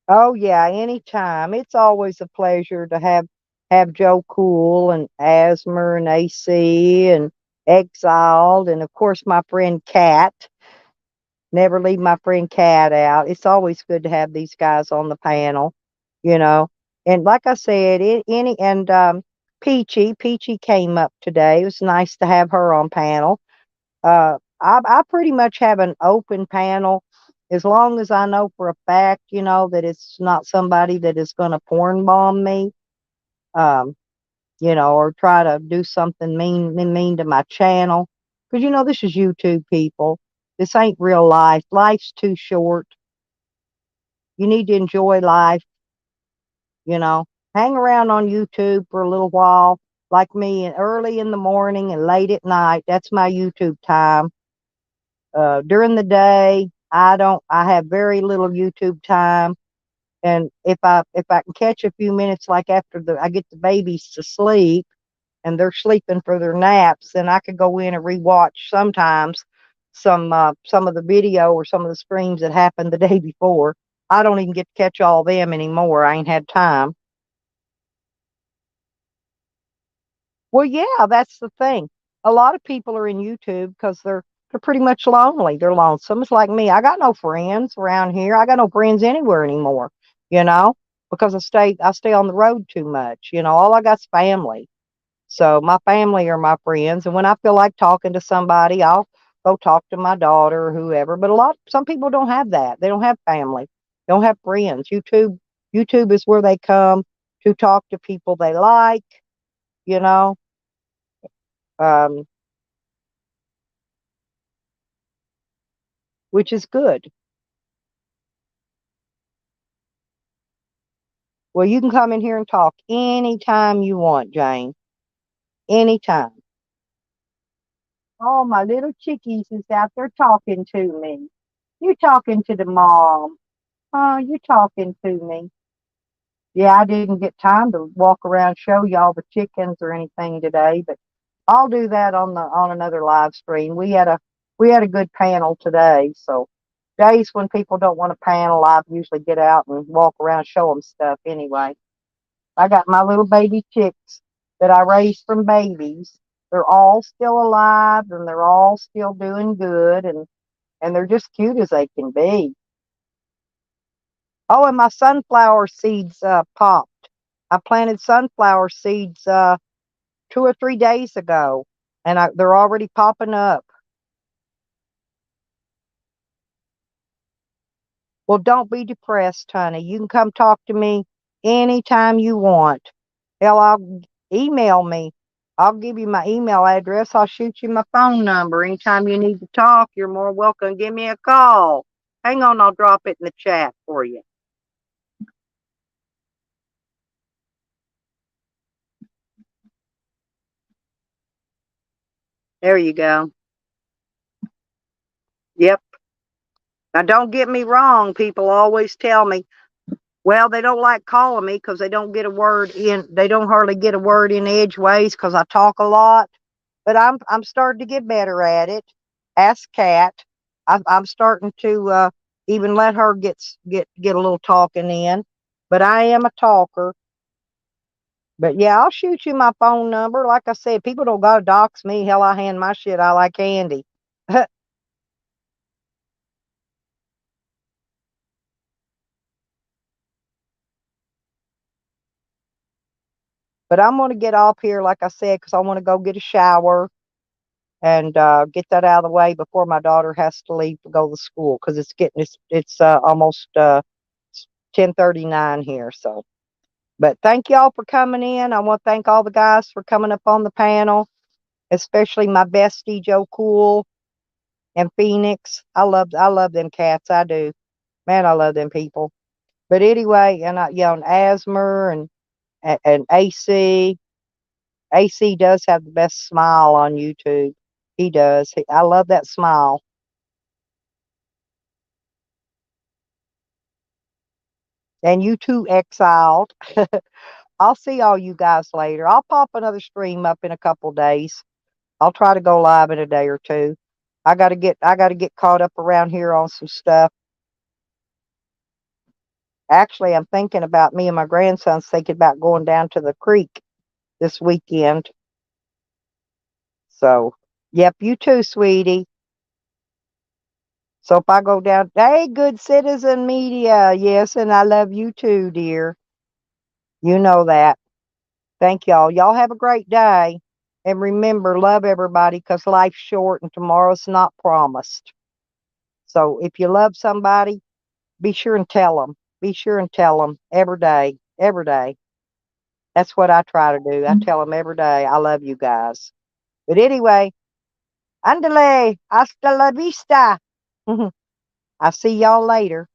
Oh yeah, anytime. It's always a pleasure to have Joe Cool and Asmer and AC and Exiled and of course my friend Kat. Never leave my friend Kat out. It's always good to have these guys on the panel, you know. And like I said, Peachy came up today. It was nice to have her on panel. I pretty much have an open panel as long as I know for a fact, that it's not somebody that is going to porn bomb me, um, or try to do something mean to my channel. Because, this is YouTube, people. This ain't real life. Life's too short. You need to enjoy life, you know. Hang around on YouTube for a little while, like me, and early in the morning and late at night. That's my YouTube time. During the day, I have very little YouTube time. And if I can catch a few minutes, like after I get the babies to sleep and they're sleeping for their naps, then I could go in and rewatch sometimes some of the video or some of the streams that happened the day before. I don't even get to catch all them anymore. I ain't had time. Well, yeah, that's the thing. A lot of people are in YouTube because they're pretty much lonely. They're lonesome. It's like me. I got no friends around here. I got no friends anywhere anymore, you know, because I stay on the road too much. All I got's family. So my family are my friends. And when I feel like talking to somebody, I'll go talk to my daughter or whoever. But some people don't have that. They don't have family. They don't have friends. YouTube is where they come to talk to people they like, you know. Um, which is good. Well, you can come in here and talk anytime you want, Jane. Anytime. Oh, my little chickies is out there talking to me. You talking to the mom. Oh, you talking to me. Yeah, I didn't get time to walk around show y'all the chickens or anything today, but I'll do that on another live stream. We had a good panel today, so days when people don't want a panel, I usually get out and walk around and show them stuff anyway. I got my little baby chicks that I raised from babies. They're all still alive and they're all still doing good, and and they're just cute as they can be. Oh, and my sunflower seeds popped. I planted sunflower seeds 2 or 3 days ago, and they're already popping up. Well, don't be depressed, honey. You can come talk to me anytime you want. Hell, I'll email me. I'll give you my email address. I'll shoot you my phone number. Anytime you need to talk, you're more welcome. Give me a call. Hang on, I'll drop it in the chat for you. There you go. Yep. Now, don't get me wrong. People always tell me, well, they don't like calling me because they don't get a word in. They don't hardly get a word in edgeways because I talk a lot. But I'm starting to get better at it. Ask Kat. I'm starting to even let her get a little talking in. But I am a talker. But yeah, I'll shoot you my phone number. Like I said, people don't gotta dox me. Hell, I hand my shit out like candy. But I'm gonna get off here, like I said, because I want to go get a shower and get that out of the way before my daughter has to leave to go to school because it's almost 10:39 here. So, but thank y'all for coming in. I want to thank all the guys for coming up on the panel, especially my bestie Joe Cool and Phoenix. I love them cats. I do, man. I love them people. But anyway, and and Asmer and AC. AC does have the best smile on YouTube. He does. I love that smile. And you too, Exiled. I'll see all you guys later. I'll pop another stream up in a couple days. I'll try to go live in a day or two. I gotta get caught up around here on some stuff. Actually, I'm thinking about me and my grandson's thinking about going down to the creek this weekend. So, yep, you too, sweetie. So if I go down, hey, Good Citizen Media, yes, and I love you too, dear. You know that. Thank y'all. Y'all have a great day. And remember, love everybody because life's short and tomorrow's not promised. So if you love somebody, be sure and tell them. Be sure and tell them every day. Every day. That's what I try to do. I tell them every day, I love you guys. But anyway, andale, hasta la vista. I'll see y'all later.